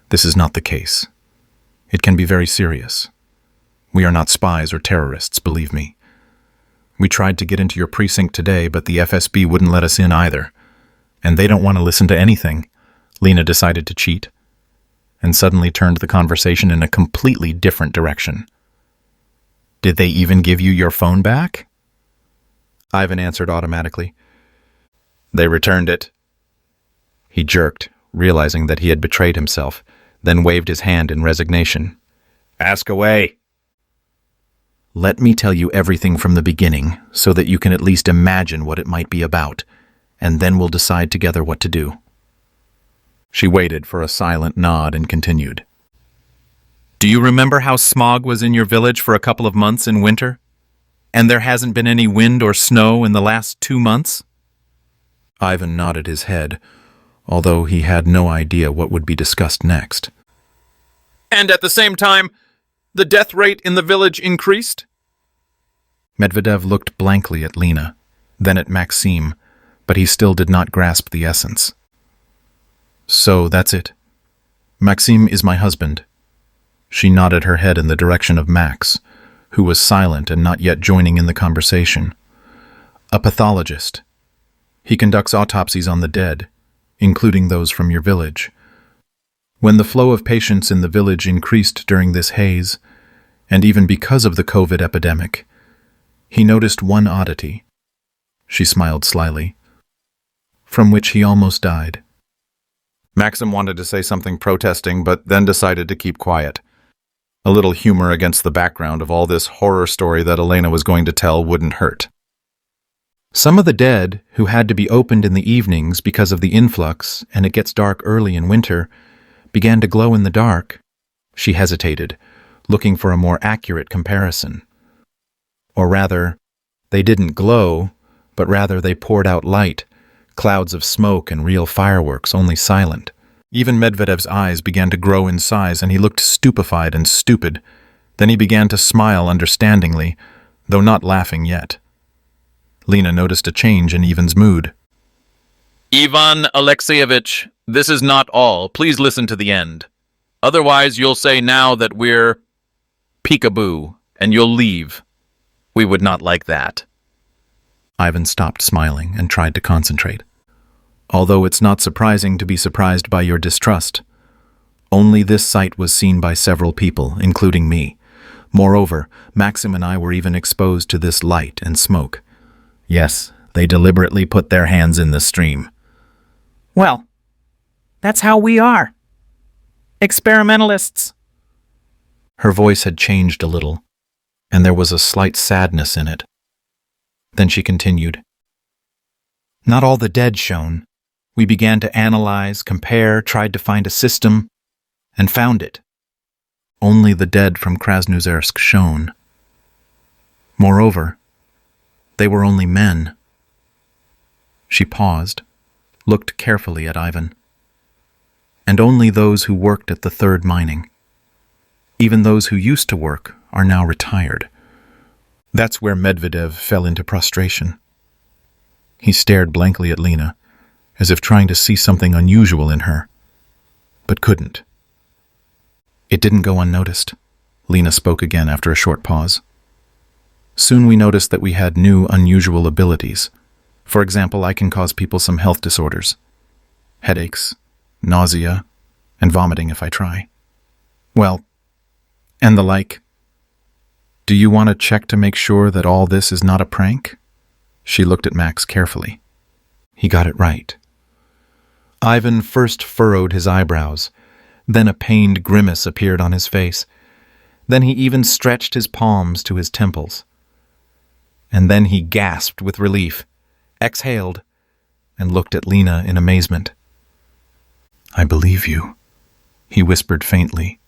this is not the case. It can be very serious. We are not spies or terrorists, believe me. We tried to get into your precinct today, but the FSB wouldn't let us in either. And they don't want to listen to anything." Lena decided to cheat, and suddenly turned the conversation in a completely different direction. "Did they even give you your phone back?" Ivan answered automatically. "They returned it." He jerked, realizing that he had betrayed himself, then waved his hand in resignation.
"Ask away."
"Let me tell you everything from the beginning, so that you can at least imagine what it might be about, and then we'll decide together what to do."
She waited for a silent nod and continued.
Do you remember how smog was in your village for a couple of months in winter? And there hasn't been any wind or snow in the last 2 months?
Ivan nodded his head, although he had no idea what would be discussed next.
And at the same time, the death rate in the village increased?
Medvedev looked blankly at Lena, then at Maxim, but he still did not grasp the essence. "So that's it. Maxim is my husband." She nodded her head in the direction of Max, who was silent and not yet joining in the conversation. "A pathologist. He conducts autopsies on the dead, including those from your village. When the flow of patients in the village increased during this haze, and even because of the COVID epidemic, he noticed one oddity." She smiled slyly. "From which he almost died."
Maxim wanted to say something protesting, but then decided to keep quiet. A little humor against the background of all this horror story that Elena was going to tell wouldn't hurt.
"Some of the dead, who had to be opened in the evenings because of the influx, and it gets dark early in winter, began to glow in the dark." She hesitated, looking for a more accurate comparison. "Or rather, they didn't glow, but rather they poured out light, clouds of smoke and real fireworks, only silent." Even Medvedev's eyes began to grow in size, and he looked stupefied and stupid. Then he began to smile understandingly, though not laughing yet. Lena noticed a change in Ivan's mood. Ivan Alexeyevich, this is not all. Please listen to the end. Otherwise, you'll say now that we're peekaboo, and you'll leave. We would not like that.
Ivan stopped smiling and tried to concentrate. Although it's not surprising to be surprised by your distrust. Only this sight was seen by several people, including me. Moreover, Maxim and I were even exposed to this light and smoke. Yes, they deliberately put their hands in the stream.
Well, that's how we are. Experimentalists.
Her voice had changed a little, and there was a slight sadness in it. Then she continued. Not all the dead shone. We began to analyze, compare, tried to find a system, and found it. Only the dead from Krasnoyarsk shone. Moreover, they were only men. She paused, looked carefully at Ivan. And only those who worked at the third mining. Even those who used to work are now retired. That's where Medvedev fell into prostration. He stared blankly at Lena, as if trying to see something unusual in her, but couldn't. It didn't go unnoticed. Lena spoke again after a short pause. Soon we noticed that we had new, unusual abilities. For example, I can cause people some health disorders. Headaches, nausea, and vomiting if I try. Well, and the like. Do you want to check to make sure that all this is not a prank? She looked at Max carefully. He got it right. Ivan first furrowed his eyebrows. Then a pained grimace appeared on his face. Then he even stretched his palms to his temples. And then he gasped with relief, exhaled, and looked at Lena in amazement. I believe you, he whispered faintly.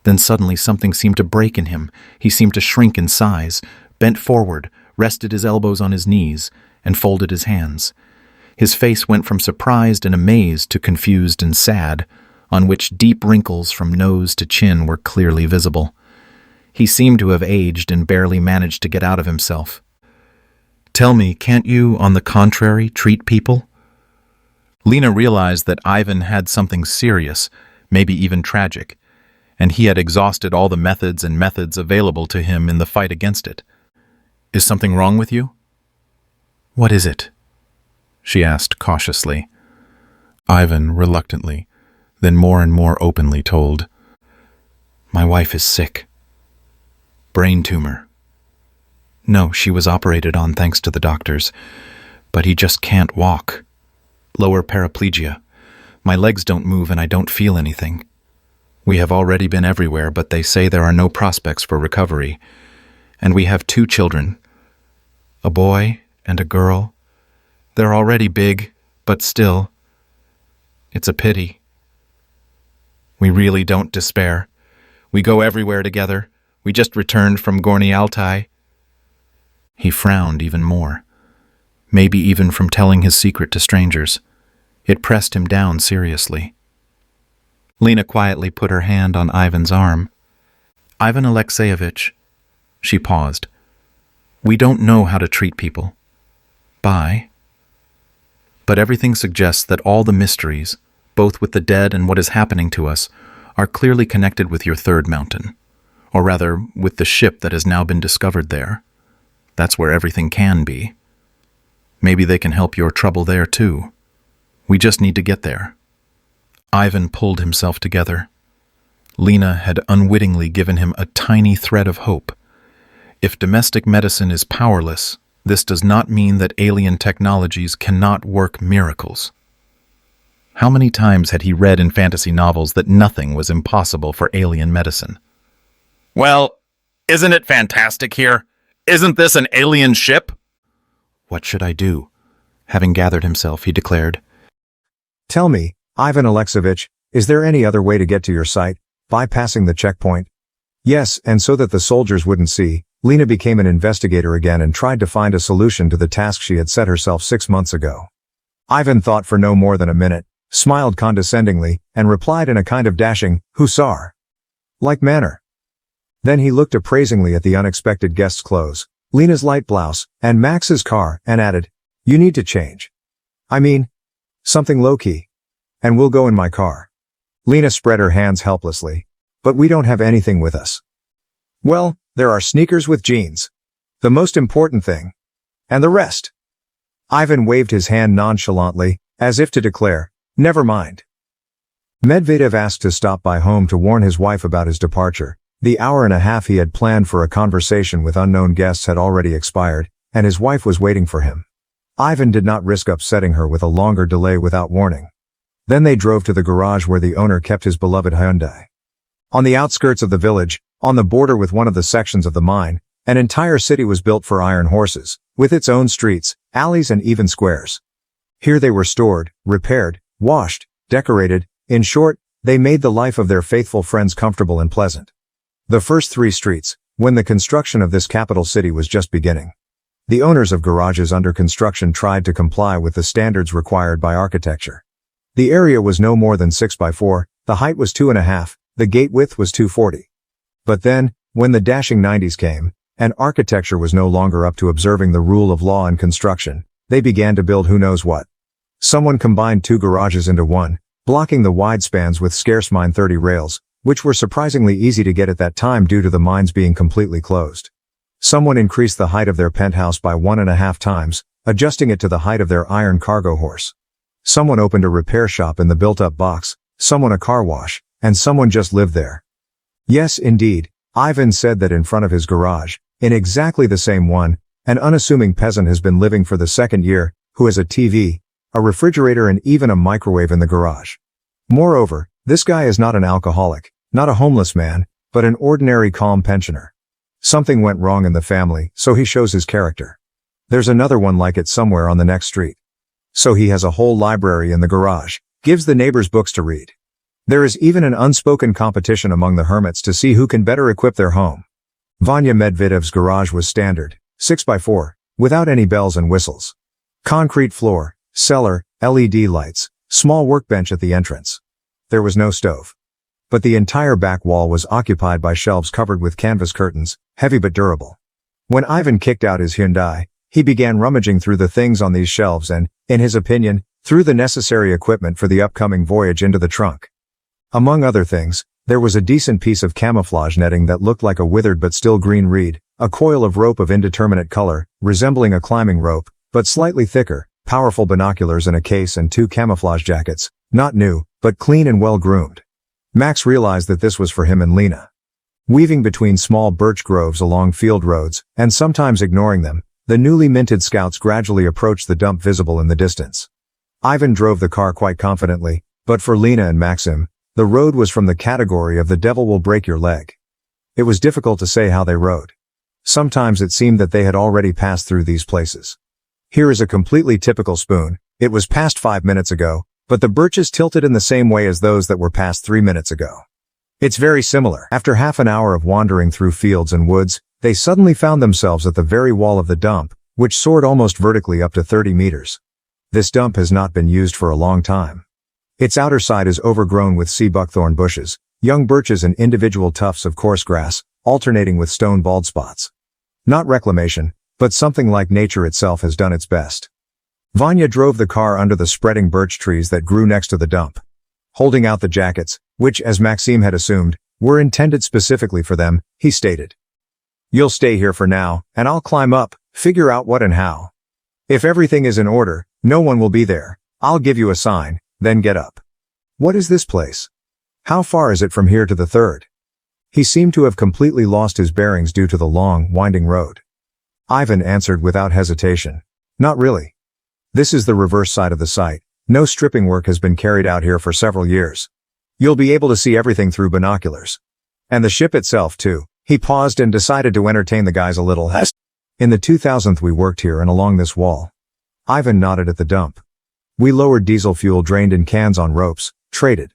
Then suddenly something seemed to break in him. He seemed to shrink in size, bent forward, rested his elbows on his knees, and folded his hands. His face went from surprised and amazed to confused and sad, on which deep wrinkles from nose to chin were clearly visible. He seemed to have aged and barely managed to get out of himself. Tell me, can't you, on the contrary, treat people? Lena realized that Ivan had something serious, maybe even tragic, and he had exhausted all the methods available to him in the fight against it. Is something wrong with you? What is it? She asked cautiously. Ivan, reluctantly, then more and more openly told, My wife is sick. Brain tumor. No, she was operated on thanks to the doctors, but he just can't walk. Lower paraplegia. My legs don't move and I don't feel anything. We have already been everywhere, but they say there are no prospects for recovery. And we have 2 children, a boy and a girl. They're already big, but still, it's a pity. We really don't despair. We go everywhere together. We just returned from Gorny Altai. He frowned even more, maybe even from telling his secret to strangers. It pressed him down seriously. Lena quietly put her hand on Ivan's arm. Ivan Alexeyevich, she paused. We don't know how to treat people. Bye. But everything suggests that all the mysteries, both with the dead and what is happening to us, are clearly connected with your third mountain, or rather, with the ship that has now been discovered there. That's where everything can be. Maybe they can help your trouble there too. We just need to get there. Ivan pulled himself together. Lena had unwittingly given him a tiny thread of hope. If domestic medicine is powerless, this does not mean that alien technologies cannot work miracles. How many times had he read in fantasy novels that nothing was impossible for alien medicine?
Well, isn't it fantastic here? Isn't this an alien ship?
What should I do? Having gathered himself, he declared.
Tell me, Ivan Alexeyevich, is there any other way to get to your site, bypassing the checkpoint? Yes, and so that the soldiers wouldn't see, Lena became an investigator again and tried to find a solution to the task she had set herself 6 months ago. Ivan thought for no more than a minute, smiled condescendingly, and replied in a kind of dashing, hussar like manner. Then he looked appraisingly at the unexpected guest's clothes, Lena's light blouse, and Max's car, and added, You need to change. I mean, Something low-key. And we'll go in my car. Lena spread her hands helplessly. But we don't have anything with us. Well, there are sneakers with jeans. The most important thing. And the rest. Ivan waved his hand nonchalantly, as if to declare, never mind. Medvedev asked to stop by home to warn his wife about his departure. The hour and a half he had planned for a conversation with unknown guests had already expired, and his wife was waiting for him. Ivan did not risk upsetting her with a longer delay without warning. Then they drove to the garage where the owner kept his beloved Hyundai. On the outskirts of the village, on the border with one of the sections of the mine, an entire city was built for iron horses, with its own streets, alleys and even squares. Here they were stored, repaired, washed, decorated. In short, they made the life of their faithful friends comfortable and pleasant. The first 3 streets, when the construction of this capital city was just beginning. The owners of garages under construction tried to comply with the standards required by architecture. The area was no more than 6 by 4, the height was 2.5, the gate width was 240. But then, when the dashing 90s came, and architecture was no longer up to observing the rule of law in construction, they began to build who knows what. Someone combined 2 garages into one, blocking the wide spans with scarce mine 30 rails, which were surprisingly easy to get at that time due to the mines being completely closed. Someone increased the height of their penthouse by 1.5 times, adjusting it to the height of their iron cargo horse. Someone opened a repair shop in the built-up box, someone a car wash, and someone just lived there. Yes, indeed, Ivan said that in front of his garage, in exactly the same one, an unassuming peasant has been living for the 2nd year, who has a TV, a refrigerator and even a microwave in the garage. Moreover, this guy is not an alcoholic, not a homeless man, but an ordinary calm pensioner. Something went wrong in the family, so he shows his character. There's another one like it somewhere on the next street. So he has a whole library in the garage, gives the neighbors books to read. There is even an unspoken competition among the hermits to see who can better equip their home. Vanya Medvedev's garage was standard, 6 by 4, without any bells and whistles. Concrete floor, cellar, LED lights, small workbench at the entrance. There was no stove. But the entire back wall was occupied by shelves covered with canvas curtains, heavy but durable. When Ivan kicked out his Hyundai, he began rummaging through the things on these shelves and, in his opinion, threw the necessary equipment for the upcoming voyage into the trunk. Among other things, there was a decent piece of camouflage netting that looked like a withered but still green reed, a coil of rope of indeterminate color, resembling a climbing rope, but slightly thicker, powerful binoculars in a case and 2 camouflage jackets, not new, but clean and well-groomed. Max realized that this was for him and Lena. Weaving between small birch groves along field roads, and sometimes ignoring them, the newly minted scouts gradually approached the dump visible in the distance. Ivan drove the car quite confidently, but for Lena and Maxim, the road was from the category of the devil will break your leg. It was difficult to say how they rode. Sometimes it seemed that they had already passed through these places. Here is a completely typical spoon. It was passed 5 minutes ago, but the birches tilted in the same way as those that were passed 3 minutes ago. It's very similar. After half an hour of wandering through fields and woods, they suddenly found themselves at the very wall of the dump, which soared almost vertically up to 30 meters. This dump has not been used for a long time. Its outer side is overgrown with sea buckthorn bushes, young birches and individual tufts of coarse grass, alternating with stone bald spots. Not reclamation, but something like nature itself has done its best. Vanya drove the car under the spreading birch trees that grew next to the dump. Holding out the jackets, which, as Maxime had assumed, were intended specifically for them, he stated, "You'll stay here for now, and I'll climb up, figure out what and how. If everything is in order, no one will be there. I'll give you a sign, then get up." What is this place? How far is it from here to the 3rd? He seemed to have completely lost his bearings due to the long, winding road. Ivan answered without hesitation, "Not really. This is the reverse side of the site. No stripping work has been carried out here for several years. You'll be able to see everything through binoculars. And the ship itself, too." He paused and decided to entertain the guys a little. "In the 2000th we worked here and along this wall." Ivan nodded at the dump. "We lowered diesel fuel drained in cans on ropes, traded."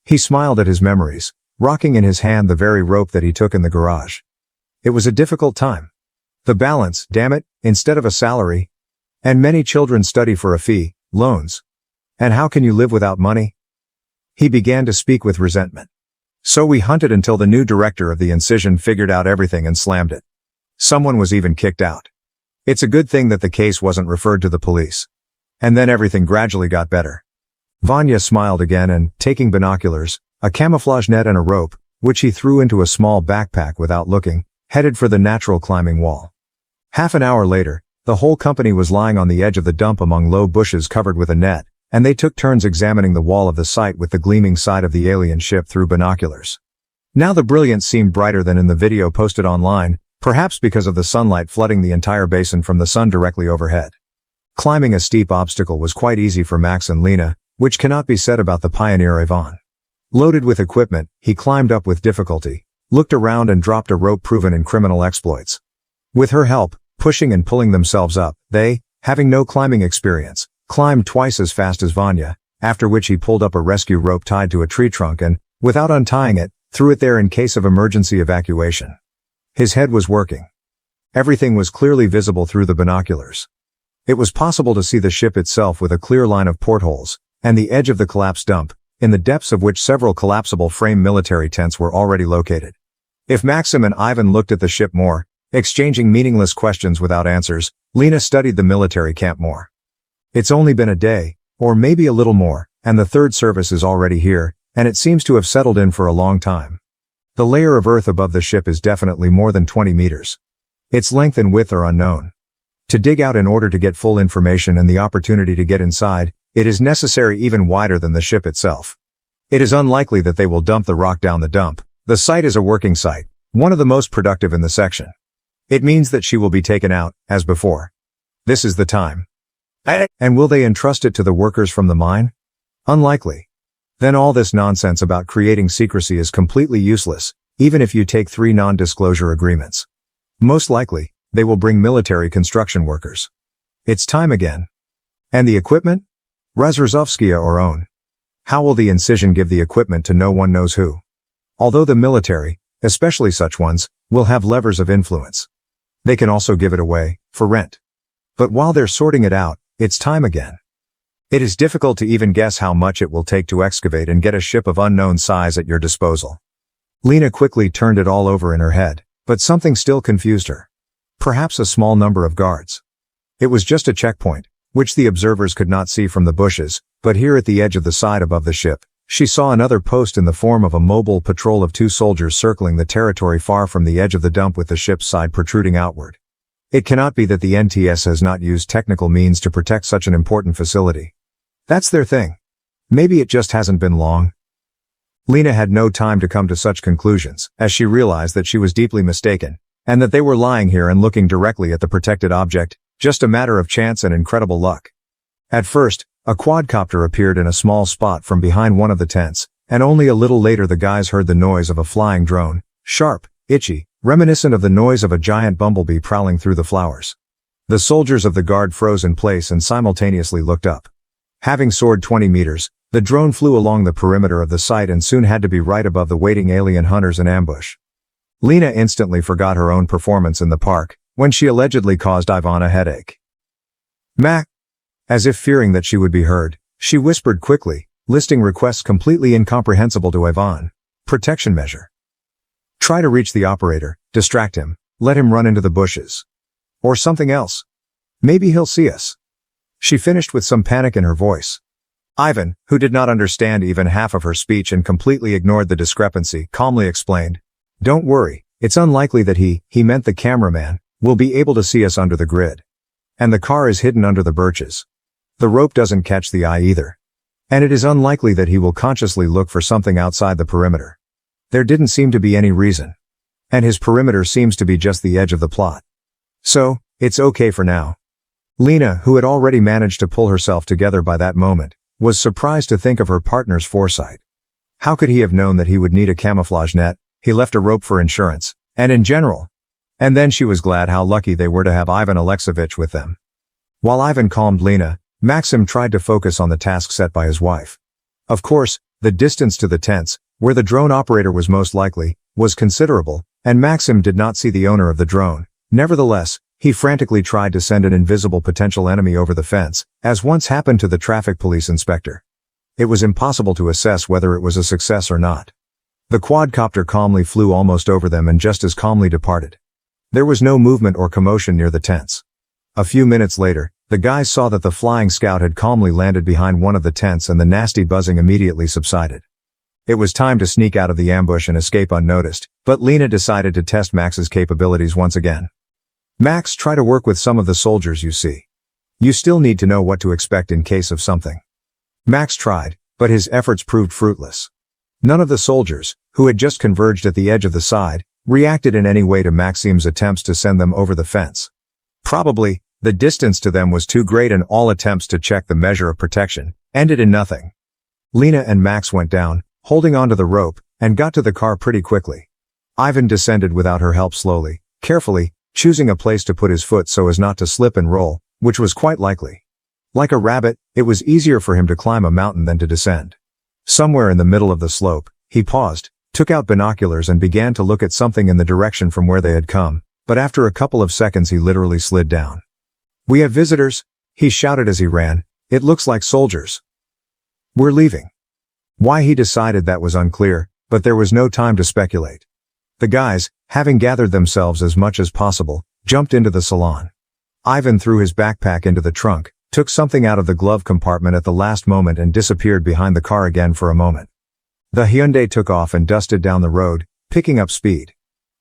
He smiled at his memories, rocking in his hand the very rope that he took in the garage. It was a difficult time. The balance, damn it, instead of a salary. And many children study for a fee, loans. And how can you live without money? He began to speak with resentment. So we hunted until the new director of the incision figured out everything and slammed it. Someone was even kicked out. It's a good thing that the case wasn't referred to the police. And then everything gradually got better. Vanya smiled again and, taking binoculars, a camouflage net and a rope, which he threw into a small backpack without looking, headed for the natural climbing wall. Half an hour later, the whole company was lying on the edge of the dump among low bushes covered with a net, and they took turns examining the wall of the site with the gleaming side of the alien ship through binoculars. Now the brilliance seemed brighter than in the video posted online, perhaps because of the sunlight flooding the entire basin from the sun directly overhead. Climbing a steep obstacle was quite easy for Max and Lena, which cannot be said about the pioneer Ivan. Loaded with equipment, he climbed up with difficulty, looked around and dropped a rope proven in criminal exploits. With her help, pushing and pulling themselves up, they, having no climbing experience, climbed twice as fast as Vanya, after which he pulled up a rescue rope tied to a tree trunk and, without untying it, threw it there in case of emergency evacuation. His head was working. Everything was clearly visible through the binoculars. It was possible to see the ship itself with a clear line of portholes, and the edge of the collapsed dump, in the depths of which several collapsible frame military tents were already located. If Maxim and Ivan looked at the ship more, exchanging meaningless questions without answers, Lena studied the military camp more. It's only been a day, or maybe a little more, and the third service is already here, and it seems to have settled in for a long time. The layer of earth above the ship is definitely more than 20 meters. Its length and width are unknown. To dig out in order to get full information and the opportunity to get inside, it is necessary even wider than the ship itself. It is unlikely that they will dump the rock down the dump. The site is a working site, one of the most productive in the section. It means that she will be taken out, as before. This is the time. And will they entrust it to the workers from the mine? Unlikely. Then all this nonsense about creating secrecy is completely useless, even if you take 3 non-disclosure agreements. Most likely, they will bring military construction workers. It's time again. And the equipment? Razrazovskaya or own. How will the incision give the equipment to no one knows who? Although the military, especially such ones, will have levers of influence. They can also give it away, for rent. But while they're sorting it out, it's time again. It is difficult to even guess how much it will take to excavate and get a ship of unknown size at your disposal. Lena quickly turned it all over in her head, but something still confused her. Perhaps a small number of guards. It was just a checkpoint, which the observers could not see from the bushes, but here at the edge of the side above the ship, she saw another post in the form of a mobile patrol of 2 soldiers circling the territory far from the edge of the dump with the ship's side protruding outward. It cannot be that the NTS has not used technical means to protect such an important facility. That's their thing. Maybe it just hasn't been long. Lena had no time to come to such conclusions, as she realized that she was deeply mistaken, and that they were lying here and looking directly at the protected object, just a matter of chance and incredible luck. At first, a quadcopter appeared in a small spot from behind one of the tents, and only a little later the guys heard the noise of a flying drone, sharp, itchy, reminiscent of the noise of a giant bumblebee prowling through the flowers. The soldiers of the guard froze in place and simultaneously looked up. Having soared 20 meters, the drone flew along the perimeter of the site and soon had to be right above the waiting alien hunters in ambush. Lena instantly forgot her own performance in the park, when she allegedly caused Ivan a headache. Mac. As if fearing that she would be heard, she whispered quickly, listing requests completely incomprehensible to Ivan. Protection measure. Try to reach the operator, distract him, let him run into the bushes. Or something else. Maybe he'll see us. She finished with some panic in her voice. Ivan, who did not understand even half of her speech and completely ignored the discrepancy, calmly explained. Don't worry, it's unlikely that he meant the cameraman, will be able to see us under the grid. And the car is hidden under the birches. The rope doesn't catch the eye either. And it is unlikely that he will consciously look for something outside the perimeter. There didn't seem to be any reason. And his perimeter seems to be just the edge of the plot. So, it's okay for now. Lena, who had already managed to pull herself together by that moment, was surprised to think of her partner's foresight. How could he have known that he would need a camouflage net? He left a rope for insurance, and in general. And then she was glad how lucky they were to have Ivan Alexeyevich with them. While Ivan calmed Lena, Maxim tried to focus on the task set by his wife. Of course, the distance to the tents, where the drone operator was most likely, was considerable, and Maxim did not see the owner of the drone. Nevertheless, he frantically tried to send an invisible potential enemy over the fence, as once happened to the traffic police inspector. It was impossible to assess whether it was a success or not. The quadcopter calmly flew almost over them and just as calmly departed. There was no movement or commotion near the tents. A few minutes later, The guys saw that the flying scout had calmly landed behind one of the tents and the nasty buzzing immediately subsided. It was time to sneak out of the ambush and escape unnoticed, but Lena decided to test Max's capabilities once again. Max, try to work with some of the soldiers you see. You still need to know what to expect in case of something. Max tried, but his efforts proved fruitless. None of the soldiers, who had just converged at the edge of the side, reacted in any way to Maxim's attempts to send them over the fence. Probably, the distance to them was too great and all attempts to check the measure of protection ended in nothing. Lena and Max went down, holding onto the rope, and got to the car pretty quickly. Ivan descended without her help slowly, carefully, choosing a place to put his foot so as not to slip and roll, which was quite likely. Like a rabbit, it was easier for him to climb a mountain than to descend. Somewhere in the middle of the slope, he paused, took out binoculars and began to look at something in the direction from where they had come, but after a couple of seconds he literally slid down. "We have visitors," he shouted as he ran. "It looks like soldiers. We're leaving." Why he decided that was unclear, but there was no time to speculate. The guys, having gathered themselves as much as possible, jumped into the salon. Ivan threw his backpack into the trunk, took something out of the glove compartment at the last moment and disappeared behind the car again for a moment. The Hyundai took off and dusted down the road, picking up speed.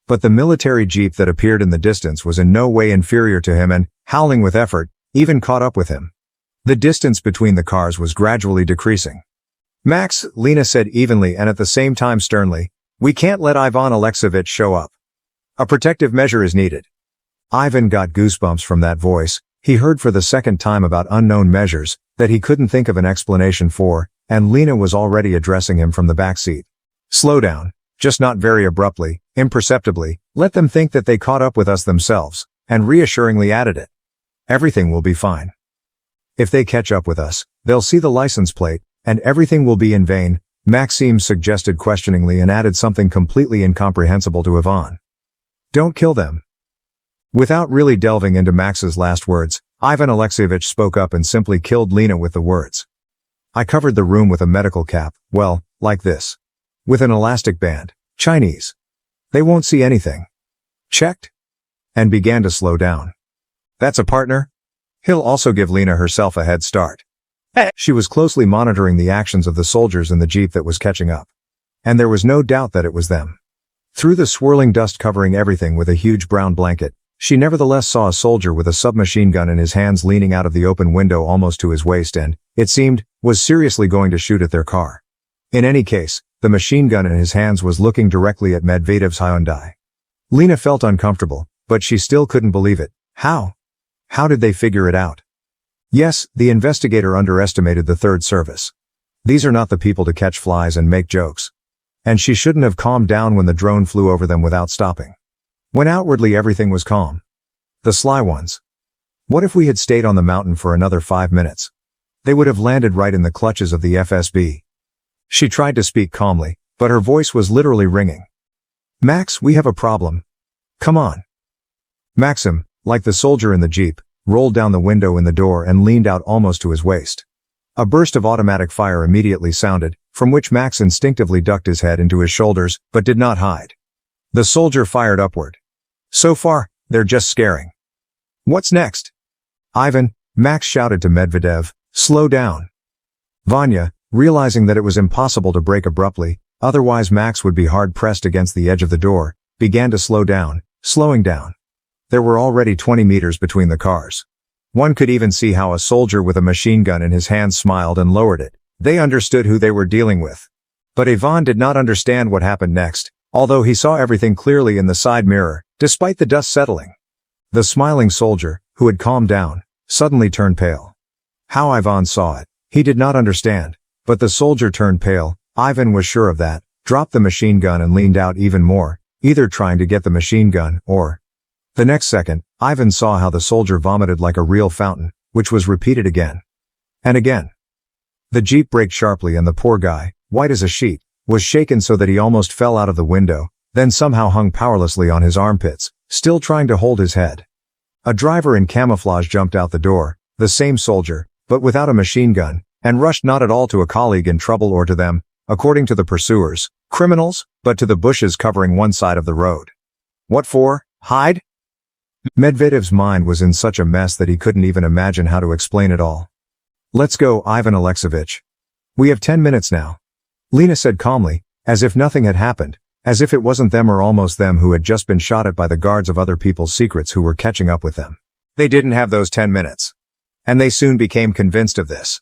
But the military jeep that appeared in the distance was in no way inferior to him and, howling with effort, even caught up with him. The distance between the cars was gradually decreasing. "Max," Lena said evenly and at the same time sternly, "we can't let Ivan Alexeyevich show up. A protective measure is needed." Ivan got goosebumps from that voice. He heard for the second time about unknown measures that he couldn't think of an explanation for, and Lena was already addressing him from the back seat. "Slow down, just not very abruptly, imperceptibly, let them think that they caught up with us themselves," and reassuringly added it. "Everything will be fine. If they catch up with us, they'll see the license plate, and everything will be in vain," Maxime suggested questioningly and added something completely incomprehensible to Ivan. "Don't kill them." Without really delving into Max's last words, Ivan Alexeyevich spoke up and simply killed Lena with the words. "I covered the room with a medical cap, well, like this. With an elastic band. Chinese. They won't see anything. Checked?" And began to slow down. "That's a partner? He'll also give Lena herself a head start." She was closely monitoring the actions of the soldiers in the jeep that was catching up. And there was no doubt that it was them. Through the swirling dust covering everything with a huge brown blanket, she nevertheless saw a soldier with a submachine gun in his hands leaning out of the open window almost to his waist and, it seemed, was seriously going to shoot at their car. In any case, the machine gun in his hands was looking directly at Medvedev's Hyundai. Lena felt uncomfortable, but she still couldn't believe it. How? How did they figure it out? Yes, the investigator underestimated the third service. These are not the people to catch flies and make jokes. And she shouldn't have calmed down when the drone flew over them without stopping. When outwardly everything was calm. The sly ones. What if we had stayed on the mountain for another 5 minutes? They would have landed right in the clutches of the FSB. She tried to speak calmly, but her voice was literally ringing. "Max, we have a problem. Come on." Maxim, like the soldier in the jeep, rolled down the window in the door and leaned out almost to his waist. A burst of automatic fire immediately sounded, from which Max instinctively ducked his head into his shoulders, but did not hide. The soldier fired upward. "So far, they're just scaring. What's next?" "Ivan," Max shouted to Medvedev, "slow down." Vanya, realizing that it was impossible to break abruptly, otherwise Max would be hard-pressed against the edge of the door, began to slow down, slowing down. There were already 20 meters between the cars. One could even see how a soldier with a machine gun in his hand smiled and lowered it. They understood who they were dealing with. But Ivan did not understand what happened next, although he saw everything clearly in the side mirror, despite the dust settling. The smiling soldier, who had calmed down, suddenly turned pale. How Ivan saw it, he did not understand, but the soldier turned pale, Ivan was sure of that, dropped the machine gun and leaned out even more, either trying to get the machine gun or... The next second, Ivan saw how the soldier vomited like a real fountain, which was repeated again. And again. The jeep braked sharply and the poor guy, white as a sheet, was shaken so that he almost fell out of the window, then somehow hung powerlessly on his armpits, still trying to hold his head. A driver in camouflage jumped out the door, the same soldier, but without a machine gun, and rushed not at all to a colleague in trouble or to them, according to the pursuers, criminals, but to the bushes covering one side of the road. What for? Hide? Medvedev's mind was in such a mess that he couldn't even imagine how to explain it all. Let's go, Ivan Alexeyevich. We have 10 minutes now. Lena said calmly, as if nothing had happened, as if it wasn't them or almost them who had just been shot at by the guards of other people's secrets who were catching up with them. They didn't have those 10 minutes. And they soon became convinced of this.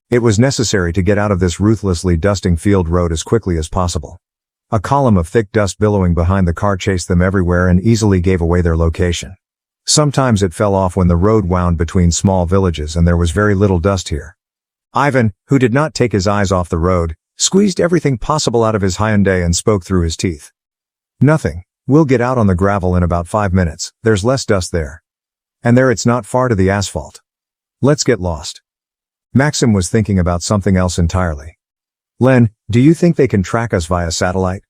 It was necessary to get out of this ruthlessly dusting field road as quickly as possible. A column of thick dust billowing behind the car chased them everywhere and easily gave away their location. Sometimes it fell off when the road wound between small villages and there was very little dust here. Ivan, who did not take his eyes off the road, squeezed everything possible out of his Hyundai and spoke through his teeth. Nothing. We'll get out on the gravel in about 5 minutes. There's less dust there. And there it's not far to the asphalt. Let's get lost. Maxim was thinking about something else entirely. Len, do you think they can track us via satellite?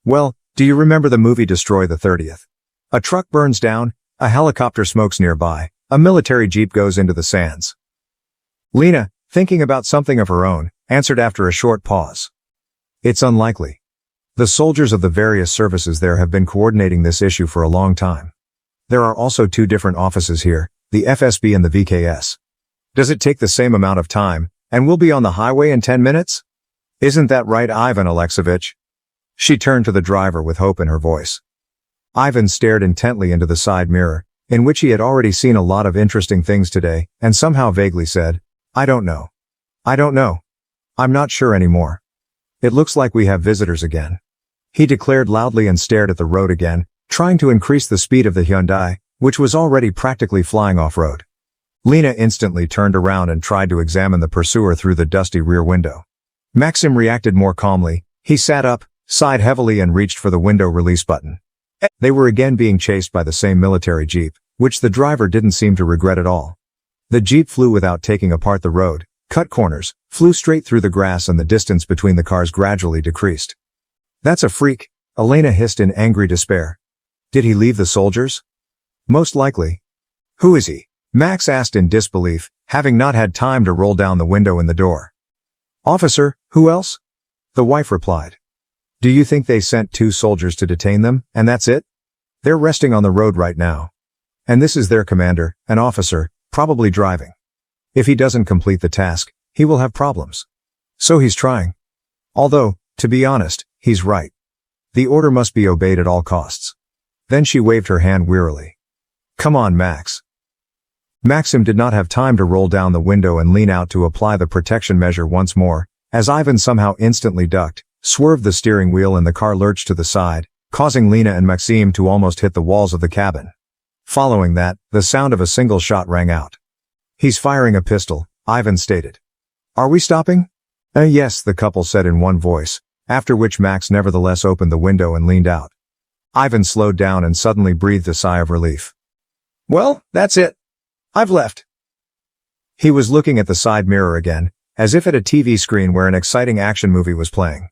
Well, do you remember the movie Destroy the 30th? A truck burns down, a helicopter smokes nearby, a military jeep goes into the sands. Lena, thinking about something of her own, answered after a short pause. It's unlikely. The soldiers of the various services there have been coordinating this issue for a long time. There are also 2 different offices here, the FSB and the VKS. Does it take the same amount of time, and we'll be on the highway in 10 minutes? Isn't that right, Ivan Alexeyevich? She turned to the driver with hope in her voice. Ivan stared intently into the side mirror, in which he had already seen a lot of interesting things today, and somehow vaguely said, I don't know. I don't know. I'm not sure anymore. It looks like we have visitors again. He declared loudly and stared at the road again, trying to increase the speed of the Hyundai, which was already practically flying off-road. Lena instantly turned around and tried to examine the pursuer through the dusty rear window. Maxim reacted more calmly. He sat up, sighed heavily and reached for the window release button. They were again being chased by the same military jeep, which the driver didn't seem to regret at all. The jeep flew without taking apart the road, cut corners, flew straight through the grass and the distance between the cars gradually decreased. That's a freak, Elena hissed in angry despair. Did he leave the soldiers? Most likely. Who is he? Max asked in disbelief, having not had time to roll down the window in the door. Officer, who else? The wife replied. Do you think they sent 2 soldiers to detain them, and that's it? They're resting on the road right now. And this is their commander, an officer, probably driving. If he doesn't complete the task, he will have problems. So he's trying. Although, to be honest, he's right. The order must be obeyed at all costs. Then she waved her hand wearily. Come on, Max. Maxim did not have time to roll down the window and lean out to apply the protection measure once more, as Ivan somehow instantly ducked, swerved the steering wheel and the car lurched to the side, causing Lena and Maxim to almost hit the walls of the cabin. Following that, the sound of a single shot rang out. He's firing a pistol, Ivan stated. Are we stopping? Yes, the couple said in one voice, after which Max nevertheless opened the window and leaned out. Ivan slowed down and suddenly breathed a sigh of relief. Well, that's it. I've left. He was looking at the side mirror again, as if at a TV screen where an exciting action movie was playing.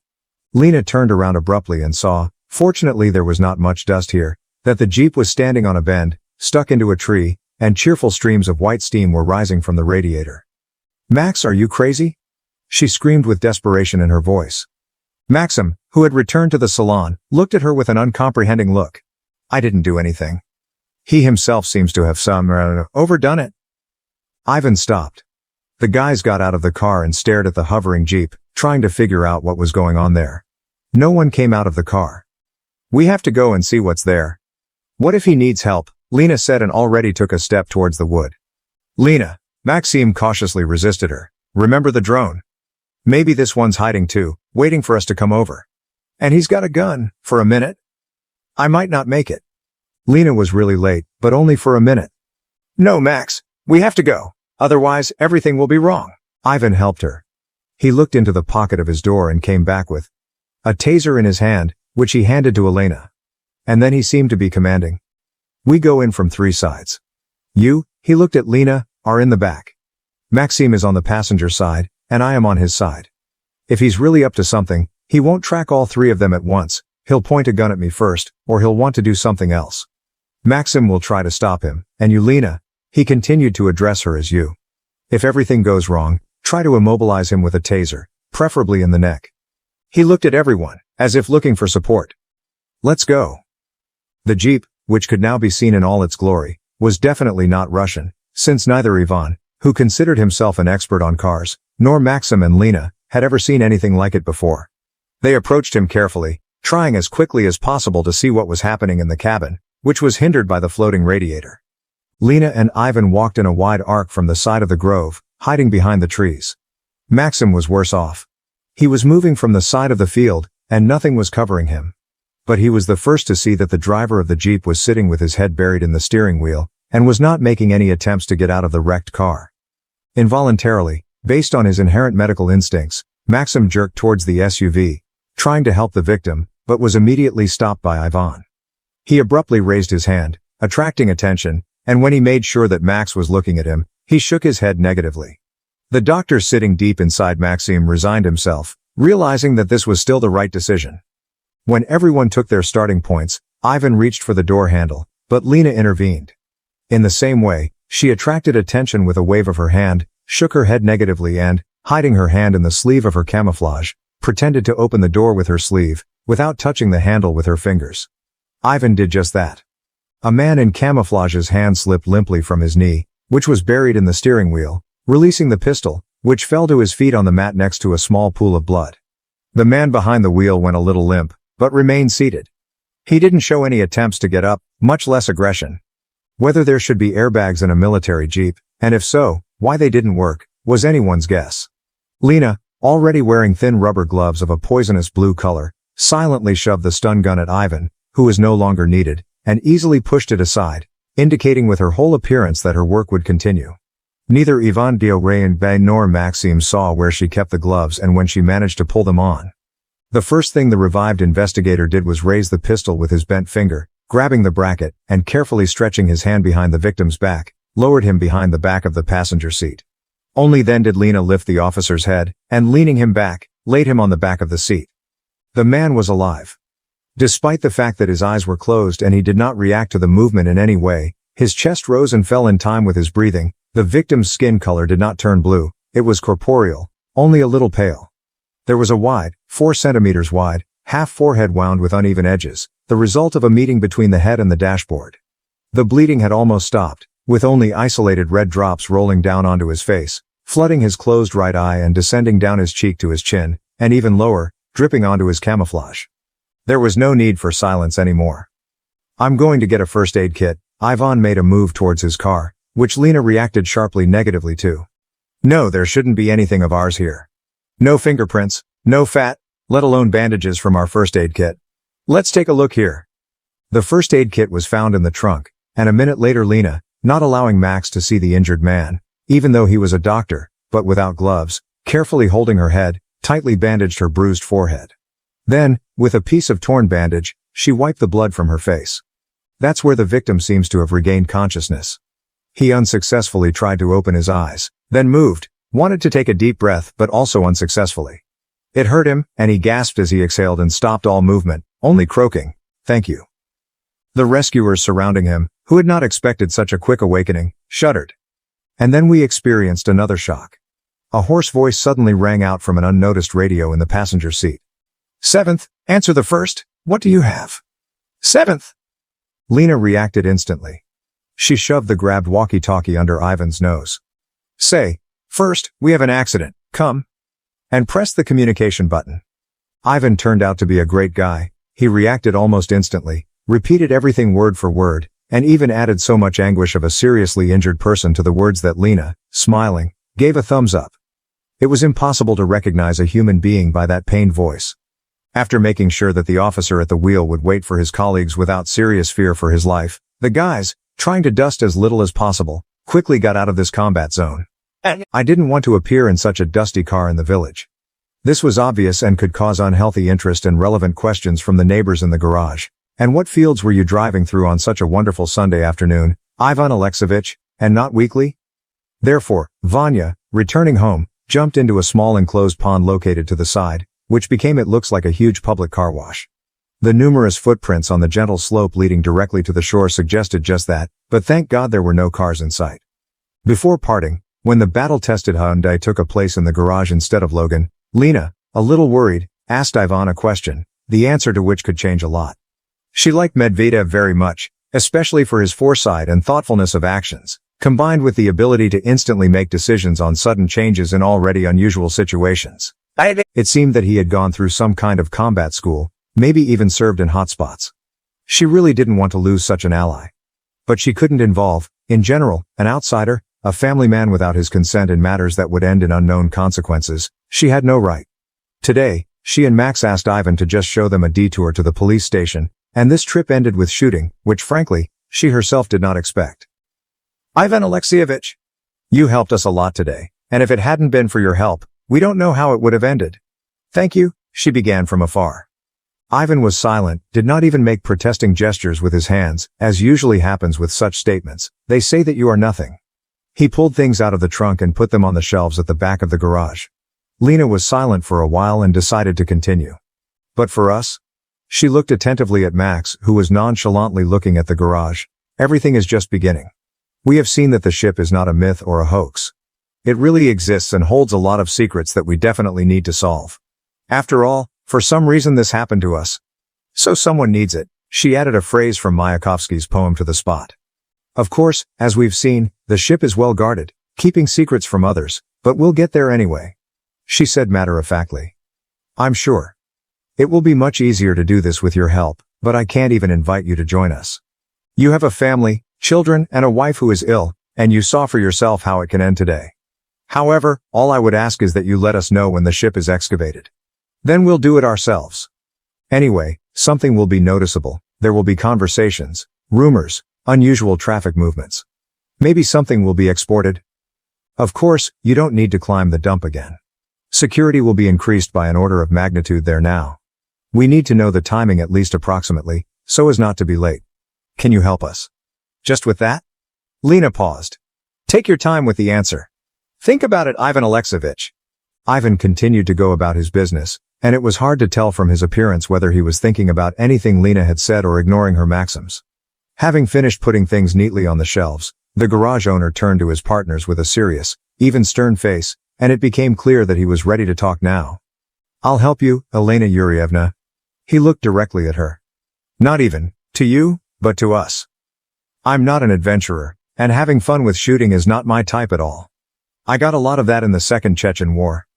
Lena turned around abruptly and saw, fortunately there was not much dust here, that the jeep was standing on a bend, stuck into a tree, and cheerful streams of white steam were rising from the radiator. Max, are you crazy? She screamed with desperation in her voice. Maxim, who had returned to the salon, looked at her with an uncomprehending look. I didn't do anything. He himself seems to have overdone it. Ivan stopped. The guys got out of the car and stared at the hovering jeep, trying to figure out what was going on there. No one came out of the car. We have to go and see what's there. What if he needs help? Lena said and already took a step towards the wood. Lena, Maxim cautiously resisted her. Remember the drone? Maybe this one's hiding too, waiting for us to come over. And he's got a gun, for a minute. I might not make it. Lena was really late, but only for a minute. No, Max, we have to go. Otherwise, everything will be wrong. Ivan helped her. He looked into the pocket of his door and came back with a taser in his hand, which he handed to Elena. And then he seemed to be commanding. We go in from 3 sides. You, he looked at Lena, are in the back. Maxim is on the passenger side, and I am on his side. If he's really up to something, he won't track all 3 of them at once. He'll point a gun at me first, or he'll want to do something else. Maxim will try to stop him, and you, Lena, he continued to address her as you. If everything goes wrong, try to immobilize him with a taser, preferably in the neck. He looked at everyone, as if looking for support. Let's go. The jeep, which could now be seen in all its glory, was definitely not Russian, since neither Ivan, who considered himself an expert on cars, nor Maxim and Lena, had ever seen anything like it before. They approached him carefully, trying as quickly as possible to see what was happening in the cabin, which was hindered by the floating radiator. Lena and Ivan walked in a wide arc from the side of the grove, hiding behind the trees. Maxim was worse off. He was moving from the side of the field, and nothing was covering him. But he was the first to see that the driver of the Jeep was sitting with his head buried in the steering wheel, and was not making any attempts to get out of the wrecked car. Involuntarily, based on his inherent medical instincts, Maxim jerked towards the SUV, trying to help the victim, but was immediately stopped by Ivan. He abruptly raised his hand, attracting attention, and when he made sure that Max was looking at him, he shook his head negatively. The doctor sitting deep inside Maxim resigned himself, realizing that this was still the right decision. When everyone took their starting points, Ivan reached for the door handle, but Lena intervened. In the same way, she attracted attention with a wave of her hand, shook her head negatively and, hiding her hand in the sleeve of her camouflage, pretended to open the door with her sleeve, without touching the handle with her fingers. Ivan did just that. A man in camouflage's hand slipped limply from his knee, which was buried in the steering wheel, releasing the pistol, which fell to his feet on the mat next to a small pool of blood. The man behind the wheel went a little limp, but remained seated. He didn't show any attempts to get up, much less aggression. Whether there should be airbags in a military jeep, and if so, why they didn't work, was anyone's guess. Lena, already wearing thin rubber gloves of a poisonous blue color, silently shoved the stun gun at Ivan, who was no longer needed, and easily pushed it aside, indicating with her whole appearance that her work would continue. Neither Ivan Diorayan nor Maxim saw where she kept the gloves and when she managed to pull them on. The first thing the revived investigator did was raise the pistol with his bent finger, grabbing the bracket, and carefully stretching his hand behind the victim's back, lowered him behind the back of the passenger seat. Only then did Lena lift the officer's head, and leaning him back, laid him on the back of the seat. The man was alive. Despite the fact that his eyes were closed and he did not react to the movement in any way, his chest rose and fell in time with his breathing. The victim's skin color did not turn blue, it was corporeal, only a little pale. There was a wide, 4 centimeters wide, half forehead wound with uneven edges, the result of a meeting between the head and the dashboard. The bleeding had almost stopped, with only isolated red drops rolling down onto his face, flooding his closed right eye and descending down his cheek to his chin, and even lower, dripping onto his camouflage. There was no need for silence anymore. "I'm going to get a first aid kit." Ivan made a move towards his car, which Lena reacted sharply negatively to. "No, there shouldn't be anything of ours here. No fingerprints, no fat, let alone bandages from our first aid kit. Let's take a look here." The first aid kit was found in the trunk, and a minute later Lena, not allowing Max to see the injured man, even though he was a doctor, but without gloves, carefully holding her head, tightly bandaged her bruised forehead. Then, with a piece of torn bandage, she wiped the blood from her face. That's where the victim seems to have regained consciousness. He unsuccessfully tried to open his eyes, then moved, wanted to take a deep breath but also unsuccessfully. It hurt him, and he gasped as he exhaled and stopped all movement, only croaking, "Thank you." The rescuers surrounding him, who had not expected such a quick awakening, shuddered. And then we experienced another shock. A hoarse voice suddenly rang out from an unnoticed radio in the passenger seat. "Seventh, answer the first, what do you have?" "Seventh." Lena reacted instantly. She shoved the grabbed walkie-talkie under Ivan's nose. "Say, first, we have an accident, come." And pressed the communication button. Ivan turned out to be a great guy. He reacted almost instantly, repeated everything word for word, and even added so much anguish of a seriously injured person to the words that Lena, smiling, gave a thumbs up. It was impossible to recognize a human being by that pained voice. After making sure that the officer at the wheel would wait for his colleagues without serious fear for his life, the guys, trying to dust as little as possible, quickly got out of this combat zone. I didn't want to appear in such a dusty car in the village. This was obvious and could cause unhealthy interest and relevant questions from the neighbors in the garage. "And what fields were you driving through on such a wonderful Sunday afternoon, Ivan Alexeyevich, and not weekly?" Therefore, Vanya, returning home, jumped into a small enclosed pond located to the side, which became it looks like a huge public car wash. The numerous footprints on the gentle slope leading directly to the shore suggested just that, but thank God there were no cars in sight. Before parting, when the battle-tested Hyundai took a place in the garage instead of Logan, Lena, a little worried, asked Ivan a question, the answer to which could change a lot. She liked Medvedev very much, especially for his foresight and thoughtfulness of actions, combined with the ability to instantly make decisions on sudden changes in already unusual situations. It seemed that he had gone through some kind of combat school, maybe even served in hotspots. She really didn't want to lose such an ally. But she couldn't involve, in general, an outsider, a family man without his consent in matters that would end in unknown consequences. She had no right. Today, she and Max asked Ivan to just show them a detour to the police station, and this trip ended with shooting, which frankly, she herself did not expect. Ivan Alexeyevich, you helped us a lot today, and if it hadn't been for your help, we don't know how it would have ended. Thank you, she began from afar. Ivan was silent, did not even make protesting gestures with his hands, as usually happens with such statements. They say that you are nothing. He pulled things out of the trunk and put them on the shelves at the back of the garage. Lena was silent for a while and decided to continue. But for us? She looked attentively at Max, who was nonchalantly looking at the garage. Everything is just beginning. We have seen that the ship is not a myth or a hoax. It really exists and holds a lot of secrets that we definitely need to solve. After all, for some reason this happened to us. So someone needs it. She added a phrase from Mayakovsky's poem to the spot. Of course, as we've seen, the ship is well guarded, keeping secrets from others, but we'll get there anyway. She said matter-of-factly. I'm sure. It will be much easier to do this with your help, but I can't even invite you to join us. You have a family, children, and a wife who is ill, and you saw for yourself how it can end today. However, all I would ask is that you let us know when the ship is excavated. Then we'll do it ourselves. Anyway, something will be noticeable. There will be conversations, rumors, unusual traffic movements. Maybe something will be exported. Of course, you don't need to climb the dump again. Security will be increased by an order of magnitude there now. We need to know the timing at least approximately, so as not to be late. Can you help us? Just with that? Lena paused. Take your time with the answer. Think about it, Ivan Alexeyevich. Ivan continued to go about his business, and it was hard to tell from his appearance whether he was thinking about anything Lena had said or ignoring her maxims. Having finished putting things neatly on the shelves, the garage owner turned to his partners with a serious, even stern face, and it became clear that he was ready to talk now. I'll help you, Elena Yurievna. He looked directly at her. Not even, to you, but to us. I'm not an adventurer, and having fun with shooting is not my type at all. I got a lot of that in the Second Chechen War.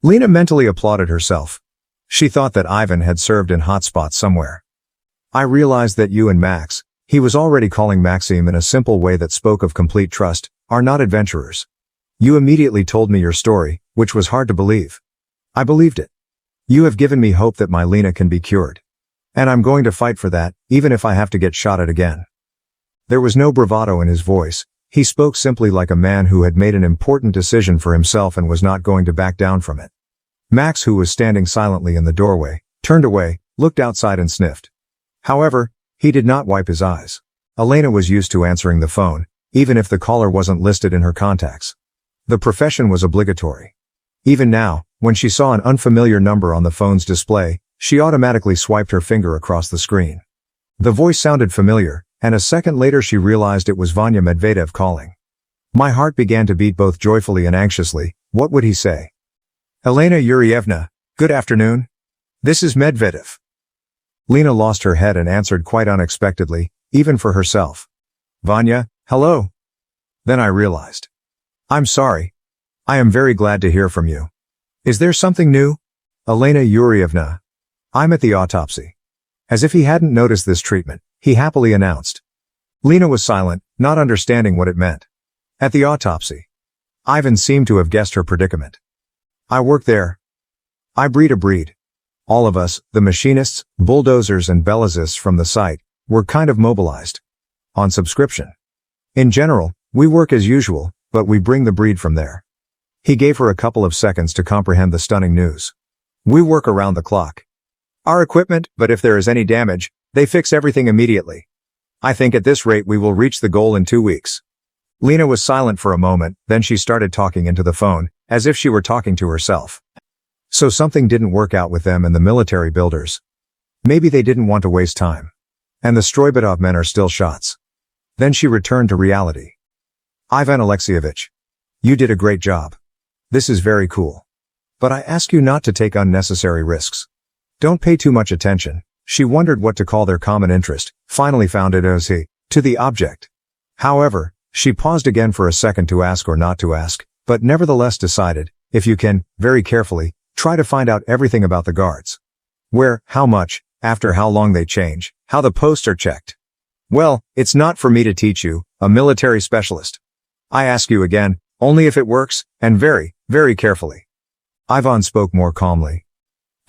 Lena mentally applauded herself. She thought that Ivan had served in hotspots somewhere. I realized that you and Max, he was already calling Maxim in a simple way that spoke of complete trust, are not adventurers. You immediately told me your story, which was hard to believe. I believed it. You have given me hope that my Lena can be cured. And I'm going to fight for that, even if I have to get shot at again. There was no bravado in his voice. He spoke simply like a man who had made an important decision for himself and was not going to back down from it. Max, who was standing silently in the doorway, turned away, looked outside and sniffed. However, he did not wipe his eyes. Elena was used to answering the phone, even if the caller wasn't listed in her contacts. The profession was obligatory. Even now, when she saw an unfamiliar number on the phone's display, she automatically swiped her finger across the screen. The voice sounded familiar, and a second later she realized it was Vanya Medvedev calling. My heart began to beat both joyfully and anxiously. What would he say? Elena Yurievna, good afternoon. This is Medvedev. Lena lost her head and answered quite unexpectedly, even for herself. Vanya, hello. Then I realized. I'm sorry. I am very glad to hear from you. Is there something new? Elena Yurievna. I'm at the autopsy. As if he hadn't noticed this treatment, he happily announced. Lena was silent, not understanding what it meant. At the autopsy. Ivan seemed to have guessed her predicament. I work there. I breed a breed. All of us, the machinists, bulldozers and belazists from the site, were kind of mobilized. On subscription. In general, we work as usual, but we bring the breed from there. He gave her a couple of seconds to comprehend the stunning news. We work around the clock. Our equipment, but if there is any damage, they fix everything immediately. I think at this rate we will reach the goal in 2 weeks. Lena was silent for a moment, then she started talking into the phone, as if she were talking to herself. So something didn't work out with them and the military builders. Maybe they didn't want to waste time. And the Stroibadov men are still shots. Then she returned to reality. Ivan Alexeyevich. You did a great job. This is very cool. But I ask you not to take unnecessary risks. Don't pay too much attention. She wondered what to call their common interest, Finally found it as he, to the object. However, she paused again for a second to ask or not to ask, but nevertheless decided, if you can, very carefully, try to find out everything about the guards. Where, how much, after how long they change, how the posts are checked. Well, it's not for me to teach you, a military specialist. I ask you again, only if it works, and very, very carefully. Ivan spoke more calmly.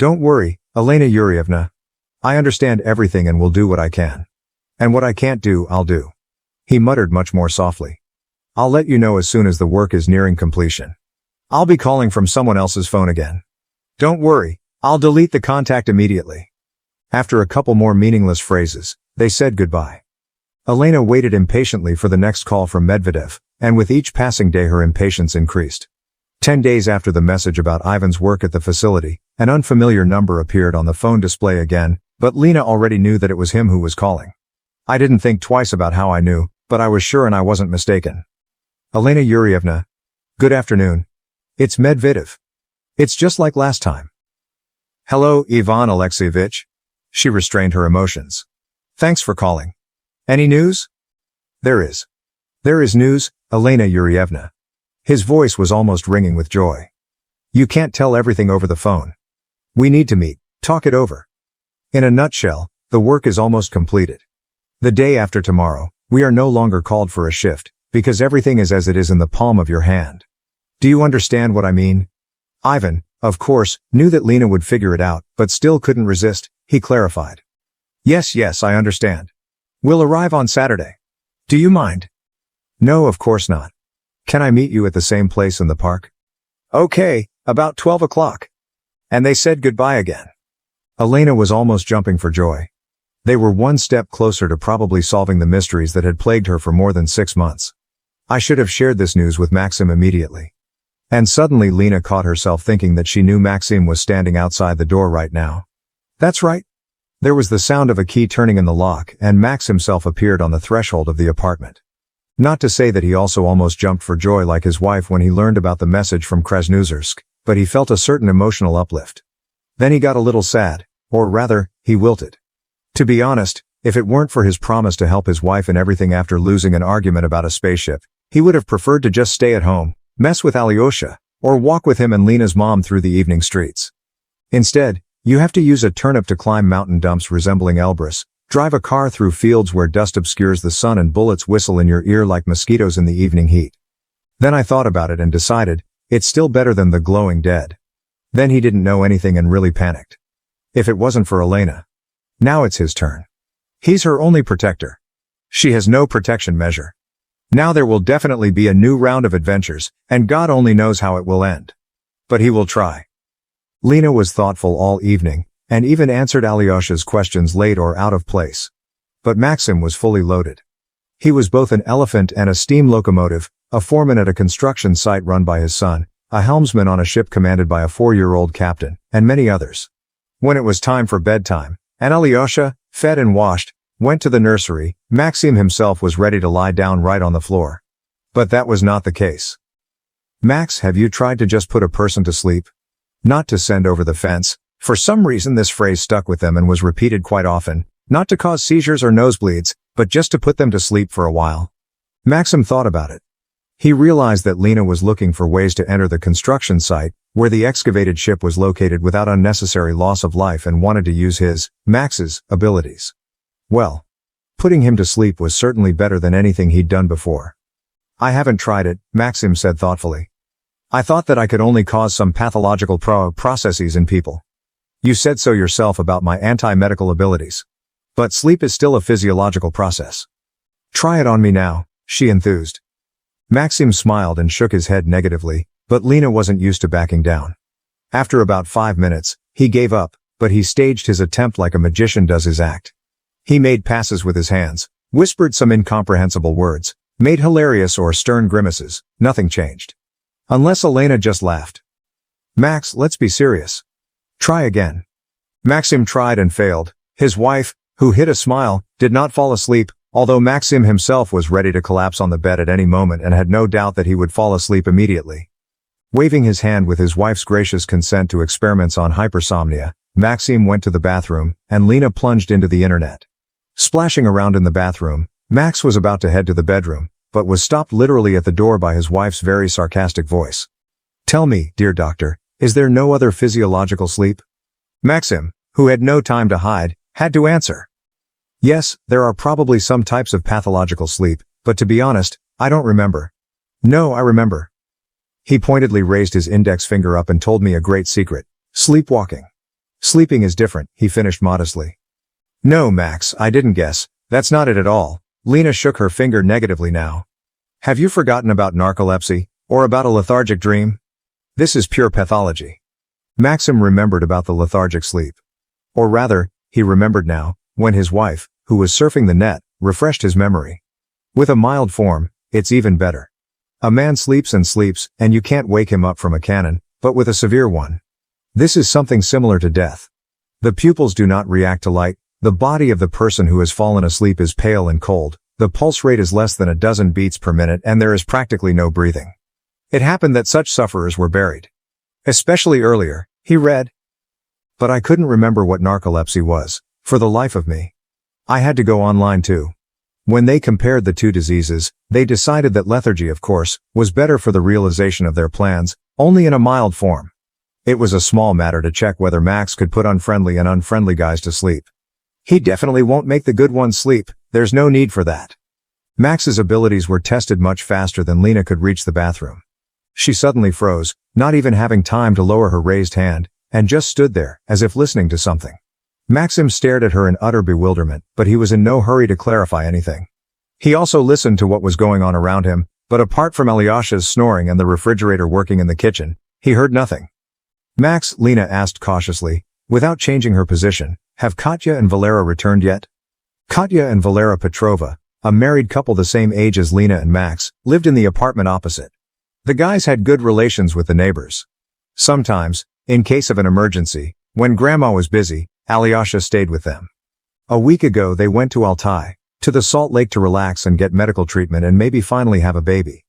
Don't worry, Elena Yurievna. I understand everything and will do what I can. And what I can't do, I'll do. He muttered much more softly. I'll let you know as soon as the work is nearing completion. I'll be calling from someone else's phone again. Don't worry, I'll delete the contact immediately. After a couple more meaningless phrases, they said goodbye. Elena waited impatiently for the next call from Medvedev, and with each passing day her impatience increased. 10 days after the message about Ivan's work at the facility, an unfamiliar number appeared on the phone display again, but Lena already knew that it was him who was calling. I didn't think twice about how I knew, but I was sure and I wasn't mistaken. Elena Yurievna. Good afternoon. It's Medvedev. It's just like last time. Hello, Ivan Alexeyevich. She restrained her emotions. Thanks for calling. Any news? There is. There is news, Elena Yurievna. His voice was almost ringing with joy. You can't tell everything over the phone. We need to meet, talk it over. In a nutshell, the work is almost completed. The day after tomorrow, we are no longer called for a shift, because everything is as it is in the palm of your hand. Do you understand what I mean? Ivan, of course, knew that Lena would figure it out, but still couldn't resist, he clarified. Yes, I understand. We'll arrive on Saturday. Do you mind? No, of course not. Can I meet you at the same place in the park? Okay, about 12 o'clock. And they said goodbye again. Elena was almost jumping for joy. They were one step closer to probably solving the mysteries that had plagued her for more than 6 months. I should have shared this news with Maxim immediately. And suddenly Lena caught herself thinking that she knew Maxim was standing outside the door right now. That's right. There was the sound of a key turning in the lock, and Max himself appeared on the threshold of the apartment. Not to say that he also almost jumped for joy like his wife when he learned about the message from Krasnozersk, but he felt a certain emotional uplift. Then he got a little sad, or rather, he wilted. To be honest, if it weren't for his promise to help his wife in everything after losing an argument about a spaceship, he would have preferred to just stay at home, mess with Alyosha, or walk with him and Lena's mom through the evening streets. Instead, you have to use a turnip to climb mountain dumps resembling Elbrus, drive a car through fields where dust obscures the sun and bullets whistle in your ear like mosquitoes in the evening heat. Then I thought about it and decided, it's still better than the glowing dead. Then he didn't know anything and really panicked. If it wasn't for Elena. Now it's his turn. He's her only protector. She has no protection measure. Now there will definitely be a new round of adventures, and God only knows how it will end. But he will try. Lena was thoughtful all evening, and even answered Alyosha's questions late or out of place. But Maxim was fully loaded. He was both an elephant and a steam locomotive, a foreman at a construction site run by his son, a helmsman on a ship commanded by a 4-year-old captain, and many others. When it was time for bedtime, and Alyosha, fed and washed, went to the nursery, Maxim himself was ready to lie down right on the floor. But that was not the case. Max, have you tried to just put a person to sleep? Not to send over the fence. For some reason this phrase stuck with them and was repeated quite often, not to cause seizures or nosebleeds, but just to put them to sleep for a while. Maxim thought about it. He realized that Lena was looking for ways to enter the construction site, where the excavated ship was located without unnecessary loss of life and wanted to use his, Max's, abilities. Well, putting him to sleep was certainly better than anything he'd done before. I haven't tried it, Maxim said thoughtfully. I thought that I could only cause some pathological processes in people. You said so yourself about my anti-medical abilities. But sleep is still a physiological process. Try it on me now, she enthused. Maxim smiled and shook his head negatively, but Lena wasn't used to backing down. After about 5 minutes, he gave up, but he staged his attempt like a magician does his act. He made passes with his hands, whispered some incomprehensible words, made hilarious or stern grimaces, nothing changed. Unless Elena just laughed. Max, let's be serious. Try again. Maxim tried and failed. His wife, who hid a smile, did not fall asleep, although Maxim himself was ready to collapse on the bed at any moment and had no doubt that he would fall asleep immediately. Waving his hand with his wife's gracious consent to experiments on hypersomnia, Maxim went to the bathroom, and Lena plunged into the internet. Splashing around in the bathroom, Max was about to head to the bedroom, but was stopped literally at the door by his wife's very sarcastic voice. "Tell me, dear doctor, is there no other physiological sleep?" Maxim, who had no time to hide, had to answer. "Yes, there are probably some types of pathological sleep, but to be honest, I don't remember." "No, I remember." He pointedly raised his index finger up and told me a great secret. "Sleepwalking. Sleeping is different," he finished modestly. "No, Max, I didn't guess. That's not it at all." Lena shook her finger negatively now. "Have you forgotten about narcolepsy, or about a lethargic dream? This is pure pathology." Maxim remembered about the lethargic sleep. Or rather, he remembered now, when his wife, who was surfing the net, refreshed his memory. With a mild form, it's even better. A man sleeps, and you can't wake him up from a cannon, but with a severe one. This is something similar to death. The pupils do not react to light, the body of the person who has fallen asleep is pale and cold, the pulse rate is less than a dozen beats per minute and there is practically no breathing. It happened that such sufferers were buried. Especially earlier, he read. But I couldn't remember what narcolepsy was, for the life of me. I had to go online too. When they compared the two diseases, they decided that lethargy, of course, was better for the realization of their plans, only in a mild form. It was a small matter to check whether Max could put unfriendly and unfriendly guys to sleep. He definitely won't make the good ones sleep, there's no need for that. Max's abilities were tested much faster than Lena could reach the bathroom. She suddenly froze, not even having time to lower her raised hand, and just stood there, as if listening to something. Maxim stared at her in utter bewilderment, but he was in no hurry to clarify anything. He also listened to what was going on around him, but apart from Alyosha's snoring and the refrigerator working in the kitchen, he heard nothing. "Max," Lena asked cautiously, without changing her position, "have Katya and Valera returned yet?" Katya and Valera Petrova, a married couple the same age as Lena and Max, lived in the apartment opposite. The guys had good relations with the neighbors. Sometimes, in case of an emergency, when Grandma was busy, Alyosha stayed with them. A week ago they went to Altai, to the Salt Lake to relax and get medical treatment and maybe finally have a baby.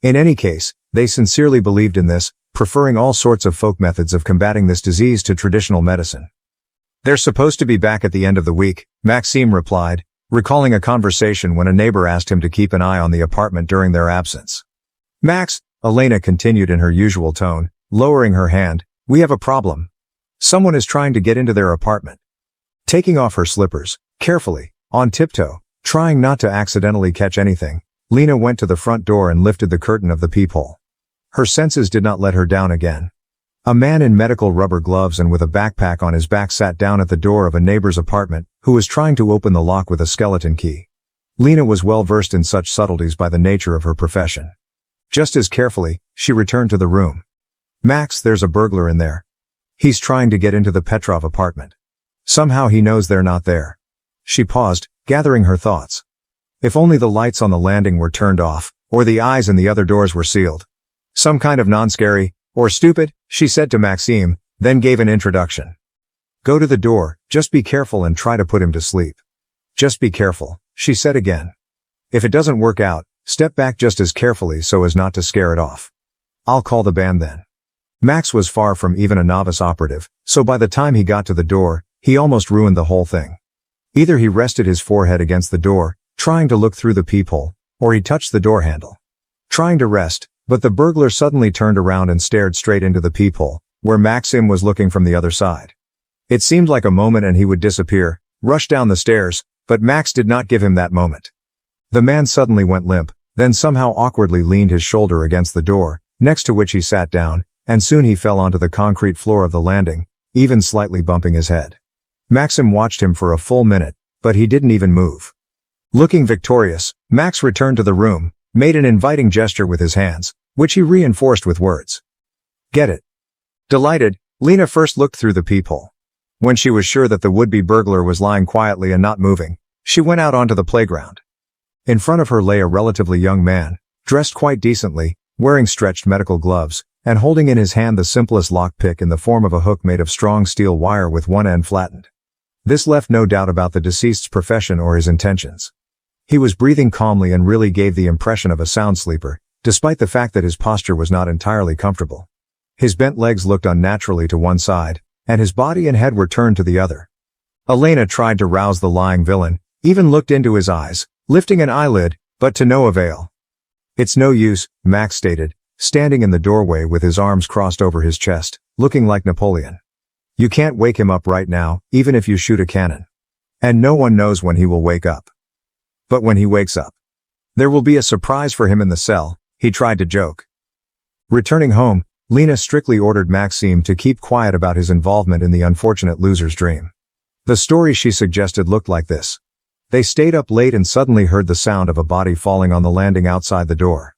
In any case, they sincerely believed in this, preferring all sorts of folk methods of combating this disease to traditional medicine. "They're supposed to be back at the end of the week," Maxime replied, recalling a conversation when a neighbor asked him to keep an eye on the apartment during their absence. "Max," Elena continued in her usual tone, lowering her hand, "we have a problem. Someone is trying to get into their apartment." Taking off her slippers, carefully, on tiptoe, trying not to accidentally catch anything, Lena went to the front door and lifted the curtain of the peephole. Her senses did not let her down again. A man in medical rubber gloves and with a backpack on his back sat down at the door of a neighbor's apartment, who was trying to open the lock with a skeleton key. Lena was well versed in such subtleties by the nature of her profession. Just as carefully, she returned to the room. "Max, there's a burglar in there. He's trying to get into the Petrov apartment. Somehow he knows they're not there." She paused, gathering her thoughts. If only the lights on the landing were turned off, or the eyes in the other doors were sealed. "Some kind of non-scary, or stupid," she said to Maxime, then gave an introduction. "Go to the door, just be careful and try to put him to sleep." "Just be careful," she said again. "If it doesn't work out, step back just as carefully so as not to scare it off. I'll call the band then." Max was far from even a novice operative, so by the time he got to the door, he almost ruined the whole thing. Either he rested his forehead against the door, trying to look through the peephole, or he touched the door handle. Trying to rest, but the burglar suddenly turned around and stared straight into the peephole, where Maxim was looking from the other side. It seemed like a moment and he would disappear, rush down the stairs, but Max did not give him that moment. The man suddenly went limp, then somehow awkwardly leaned his shoulder against the door, next to which he sat down, and soon he fell onto the concrete floor of the landing, even slightly bumping his head. Maxim watched him for a full minute, but he didn't even move. Looking victorious, Max returned to the room, made an inviting gesture with his hands, which he reinforced with words. "Get it." Delighted, Lena first looked through the peephole. When she was sure that the would-be burglar was lying quietly and not moving, she went out onto the playground. In front of her lay a relatively young man, dressed quite decently, wearing stretched medical gloves, and holding in his hand the simplest lockpick in the form of a hook made of strong steel wire with one end flattened. This left no doubt about the deceased's profession or his intentions. He was breathing calmly and really gave the impression of a sound sleeper, despite the fact that his posture was not entirely comfortable. His bent legs looked unnaturally to one side, and his body and head were turned to the other. Elena tried to rouse the lying villain, Even looked into his eyes, lifting an eyelid, but to no avail. "It's no use," Max stated, standing in the doorway with his arms crossed over his chest, looking like Napoleon. "You can't wake him up right now, even if you shoot a cannon. And no one knows when he will wake up. But when he wakes up, there will be a surprise for him in the cell," he tried to joke. Returning home, Lena strictly ordered Maxime to keep quiet about his involvement in the unfortunate loser's dream. The story she suggested looked like this. They stayed up late and suddenly heard the sound of a body falling on the landing outside the door.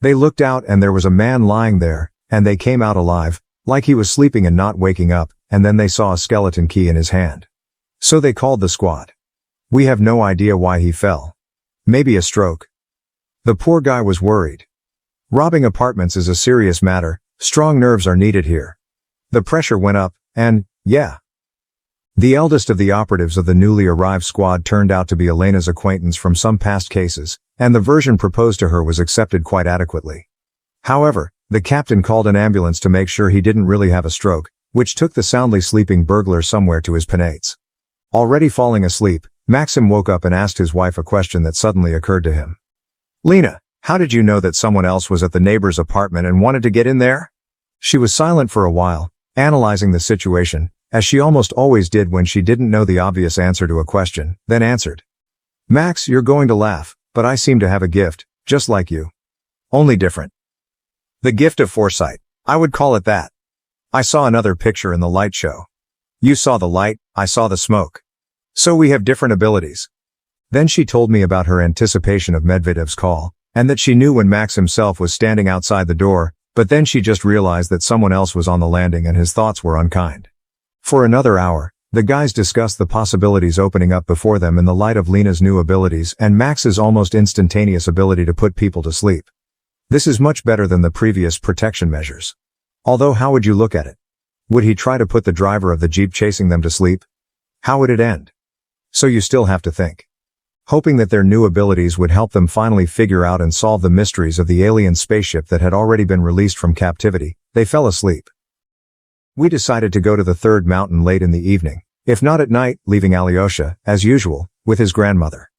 They looked out and there was a man lying there, and they came out alive, like he was sleeping and not waking up, and then they saw a skeleton key in his hand. So they called the squad. "We have no idea why he fell. Maybe a stroke." The poor guy was worried. Robbing apartments is a serious matter, strong nerves are needed here. The pressure went up, and, yeah. The eldest of the operatives of the newly arrived squad turned out to be Elena's acquaintance from some past cases, and the version proposed to her was accepted quite adequately. However, the captain called an ambulance to make sure he didn't really have a stroke, which took the soundly sleeping burglar somewhere to his penates. Already falling asleep, Maxim woke up and asked his wife a question that suddenly occurred to him. "Lena, how did you know that someone else was at the neighbor's apartment and wanted to get in there?" She was silent for a while, analyzing the situation, as she almost always did when she didn't know the obvious answer to a question, then answered. "Max, you're going to laugh, but I seem to have a gift, just like you. Only different. The gift of foresight, I would call it that. I saw another picture in the light show. You saw the light, I saw the smoke. So we have different abilities." Then she told me about her anticipation of Medvedev's call, and that she knew when Max himself was standing outside the door, but then she just realized that someone else was on the landing and his thoughts were unkind. For another hour, the guys discussed the possibilities opening up before them in the light of Lena's new abilities and Max's almost instantaneous ability to put people to sleep. This is much better than the previous protection measures. Although how would you look at it? Would he try to put the driver of the Jeep chasing them to sleep? How would it end? So you still have to think. Hoping that their new abilities would help them finally figure out and solve the mysteries of the alien spaceship that had already been released from captivity, they fell asleep. We decided to go to the third mountain late in the evening, if not at night, leaving Alyosha, as usual, with his grandmother.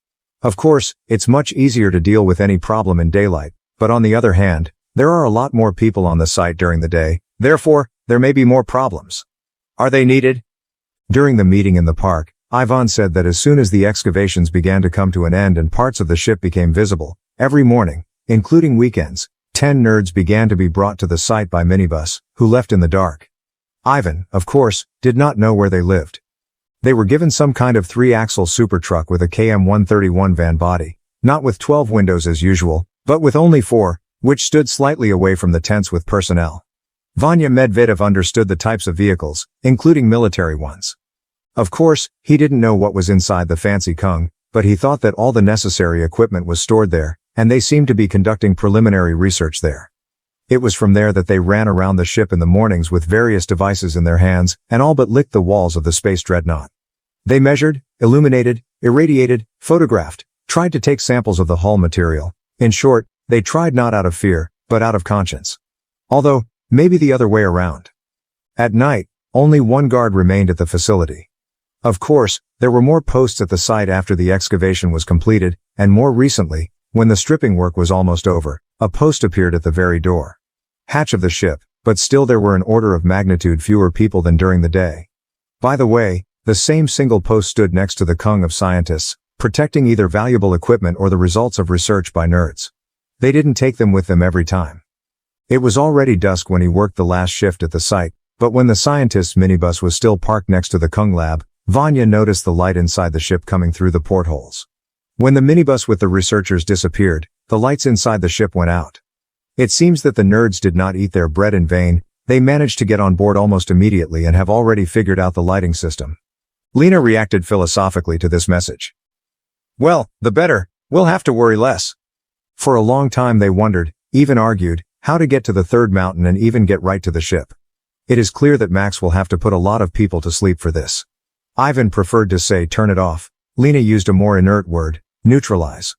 Of course, it's much easier to deal with any problem in daylight, but on the other hand, there are a lot more people on the site during the day, therefore, there may be more problems. Are they needed? During the meeting in the park, Ivan said that as soon as the excavations began to come to an end and parts of the ship became visible, every morning, including weekends, 10 nerds began to be brought to the site by minibus, who left in the dark. Ivan, of course, did not know where they lived. They were given some kind of 3-axle super truck with a KM-131 van body, not with 12 windows as usual, but with only 4, which stood slightly away from the tents with personnel. Vanya Medvedev understood the types of vehicles, including military ones. Of course, he didn't know what was inside the fancy Kung, but he thought that all the necessary equipment was stored there, and they seemed to be conducting preliminary research there. It was from there that they ran around the ship in the mornings with various devices in their hands, and all but licked the walls of the space dreadnought. They measured, illuminated, irradiated, photographed, tried to take samples of the hull material. In short, they tried not out of fear, but out of conscience. Although, maybe the other way around. At night, only one guard remained at the facility. Of course, there were more posts at the site after the excavation was completed, and more recently, when the stripping work was almost over, a post appeared at the very door. Hatch of the ship, but still there were an order of magnitude fewer people than during the day. By the way, the same single post stood next to the Kung of scientists, protecting either valuable equipment or the results of research by nerds. They didn't take them with them every time. It was already dusk when he worked the last shift at the site, but when the scientist's minibus was still parked next to the Kung lab, Vanya noticed the light inside the ship coming through the portholes. When the minibus with the researchers disappeared, the lights inside the ship went out. It seems that the nerds did not eat their bread in vain, they managed to get on board almost immediately and have already figured out the lighting system. Lena reacted philosophically to this message. Well, the better, we'll have to worry less. For a long time they wondered, even argued, how to get to the third mountain and even get right to the ship. It is clear that Max will have to put a lot of people to sleep for this. Ivan preferred to say turn it off. Lena used a more inert word, neutralize.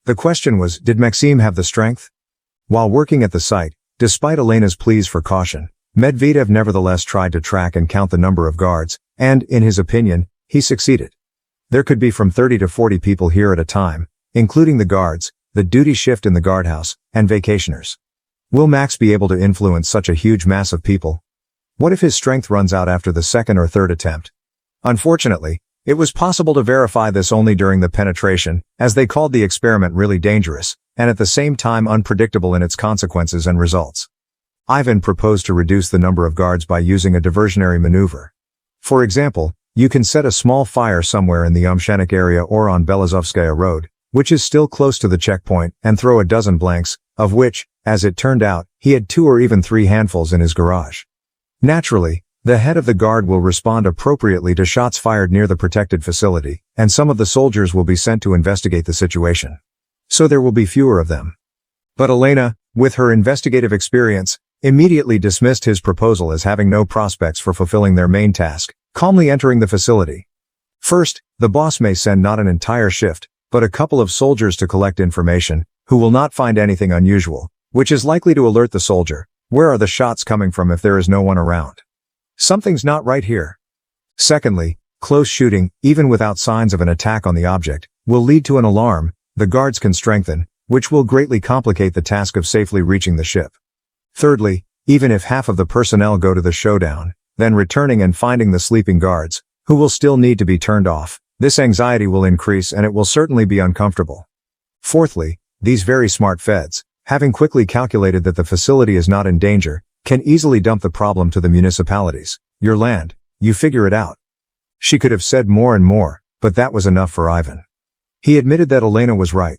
The question was, did Maxime have the strength? While working at the site, despite Elena's pleas for caution, Medvedev nevertheless tried to track and count the number of guards, and, in his opinion, he succeeded. There could be from 30 to 40 people here at a time, including the guards, the duty shift in the guardhouse, and vacationers. Will Max be able to influence such a huge mass of people? What if his strength runs out after the second or third attempt? Unfortunately, it was possible to verify this only during the penetration, as they called the experiment really dangerous, and at the same time unpredictable in its consequences and results. Ivan proposed to reduce the number of guards by using a diversionary maneuver. For example, you can set a small fire somewhere in the Umshenik area or on Belazovskaya Road, which is still close to the checkpoint, and throw a dozen blanks, of which, as it turned out, he had 2 or even 3 handfuls in his garage. Naturally, the head of the guard will respond appropriately to shots fired near the protected facility, and some of the soldiers will be sent to investigate the situation. So there will be fewer of them. But Elena, with her investigative experience, immediately dismissed his proposal as having no prospects for fulfilling their main task, calmly entering the facility. First, the boss may send not an entire shift, but a couple of soldiers to collect information, who will not find anything unusual, which is likely to alert the soldier. Where are the shots coming from if there is no one around? Something's not right here. Secondly, close shooting, even without signs of an attack on the object, will lead to an alarm the guards can strengthen, which will greatly complicate the task of safely reaching the ship. Thirdly, even if half of the personnel go to the showdown, then returning and finding the sleeping guards, who will still need to be turned off, this anxiety will increase and it will certainly be uncomfortable. Fourthly, these very smart feds, having quickly calculated that the facility is not in danger, can easily dump the problem to the municipalities. Your land, you figure it out. She could have said more and more, but that was enough for Ivan. He admitted that Elena was right.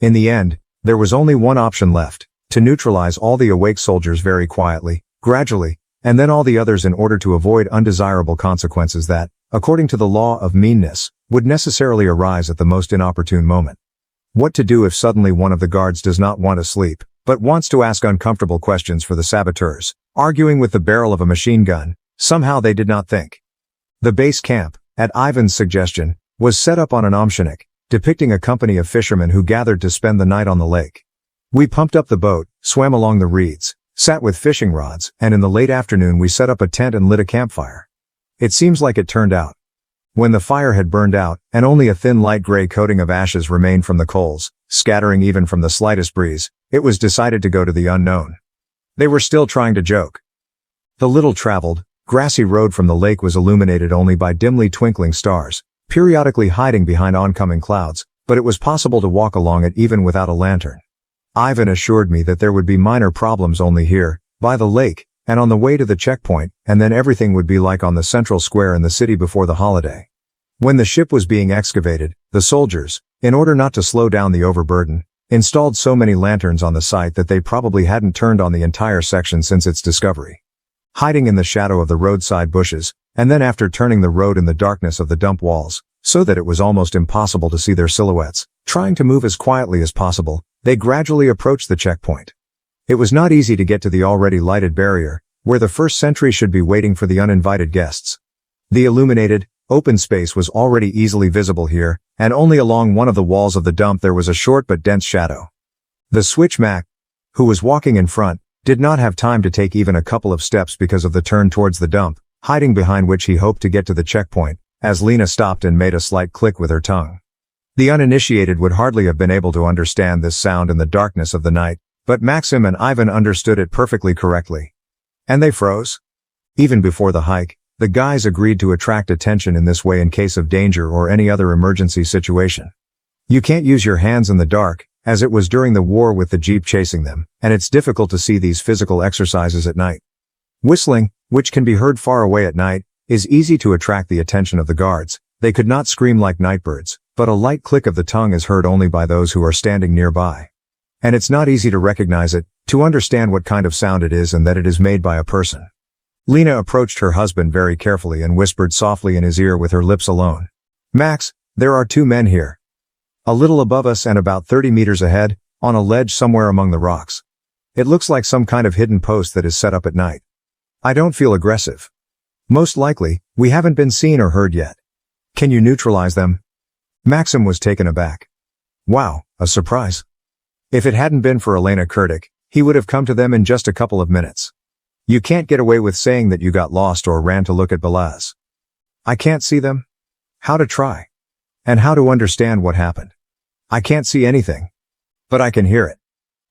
In the end, there was only one option left, to neutralize all the awake soldiers very quietly, gradually, and then all the others in order to avoid undesirable consequences that, according to the law of meanness, would necessarily arise at the most inopportune moment. What to do if suddenly one of the guards does not want to sleep, but wants to ask uncomfortable questions for the saboteurs, arguing with the barrel of a machine gun? Somehow they did not think. The base camp, at Ivan's suggestion, was set up on an Umshenik, depicting a company of fishermen who gathered to spend the night on the lake. We pumped up the boat, swam along the reeds, sat with fishing rods, and in the late afternoon we set up a tent and lit a campfire. It seems like it turned out. When the fire had burned out, and only a thin light gray coating of ashes remained from the coals, scattering even from the slightest breeze, it was decided to go to the unknown. They were still trying to joke. The little traveled, grassy road from the lake was illuminated only by dimly twinkling stars, periodically hiding behind oncoming clouds, but it was possible to walk along it even without a lantern. Ivan assured me that there would be minor problems only here, by the lake, and on the way to the checkpoint, and then everything would be like on the central square in the city before the holiday. When the ship was being excavated, the soldiers, in order not to slow down the overburden, installed so many lanterns on the site that they probably hadn't turned on the entire section since its discovery. Hiding in the shadow of the roadside bushes, and then after turning the road in the darkness of the dump walls, so that it was almost impossible to see their silhouettes, trying to move as quietly as possible, they gradually approached the checkpoint. It was not easy to get to the already lighted barrier, where the first sentry should be waiting for the uninvited guests. The illuminated, open space was already easily visible here, and only along one of the walls of the dump there was a short but dense shadow. The switchman, who was walking in front, did not have time to take even a couple of steps because of the turn towards the dump, hiding behind which he hoped to get to the checkpoint, as Lena stopped and made a slight click with her tongue. The uninitiated would hardly have been able to understand this sound in the darkness of the night, but Maxim and Ivan understood it perfectly correctly. And they froze. Even before the hike, the guys agreed to attract attention in this way in case of danger or any other emergency situation. You can't use your hands in the dark, as it was during the war with the jeep chasing them, and it's difficult to see these physical exercises at night. Whistling, which can be heard far away at night, is easy to attract the attention of the guards. They could not scream like nightbirds, but a light click of the tongue is heard only by those who are standing nearby. And it's not easy to recognize it, to understand what kind of sound it is and that it is made by a person. Lena approached her husband very carefully and whispered softly in his ear with her lips alone. Max, there are 2 men here. A little above us and about 30 meters ahead, on a ledge somewhere among the rocks. It looks like some kind of hidden post that is set up at night. I don't feel aggressive. Most likely, we haven't been seen or heard yet. Can you neutralize them? Maxim was taken aback. Wow, a surprise. If it hadn't been for Elena Kurdik, he would have come to them in just a couple of minutes. You can't get away with saying that you got lost or ran to look at Balaz. I can't see them. How to try? and how to understand what happened. I can't see anything, but I can hear it.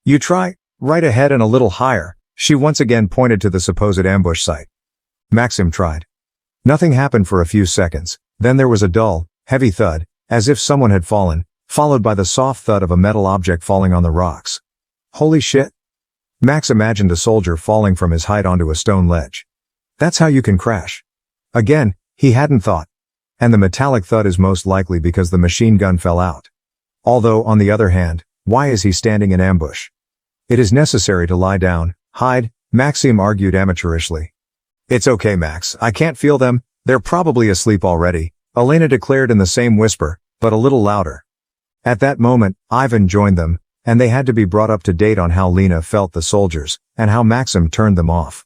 You try, right ahead and a little higher. She once again pointed to the supposed ambush site. Maxim tried. Nothing happened for a few seconds, then there was a dull, heavy thud, as if someone had fallen, followed by the soft thud of a metal object falling on the rocks. Holy shit! Max imagined a soldier falling from his height onto a stone ledge. That's how you can crash. Again, he hadn't thought. And the metallic thud is most likely because the machine gun fell out. Although, on the other hand, why is he standing in ambush? It is necessary to lie down, hide, Maxim argued amateurishly. It's okay, Max, I can't feel them, they're probably asleep already, Elena declared in the same whisper, but a little louder. At that moment, Ivan joined them, and they had to be brought up to date on how Lena felt the soldiers, and how Maxim turned them off.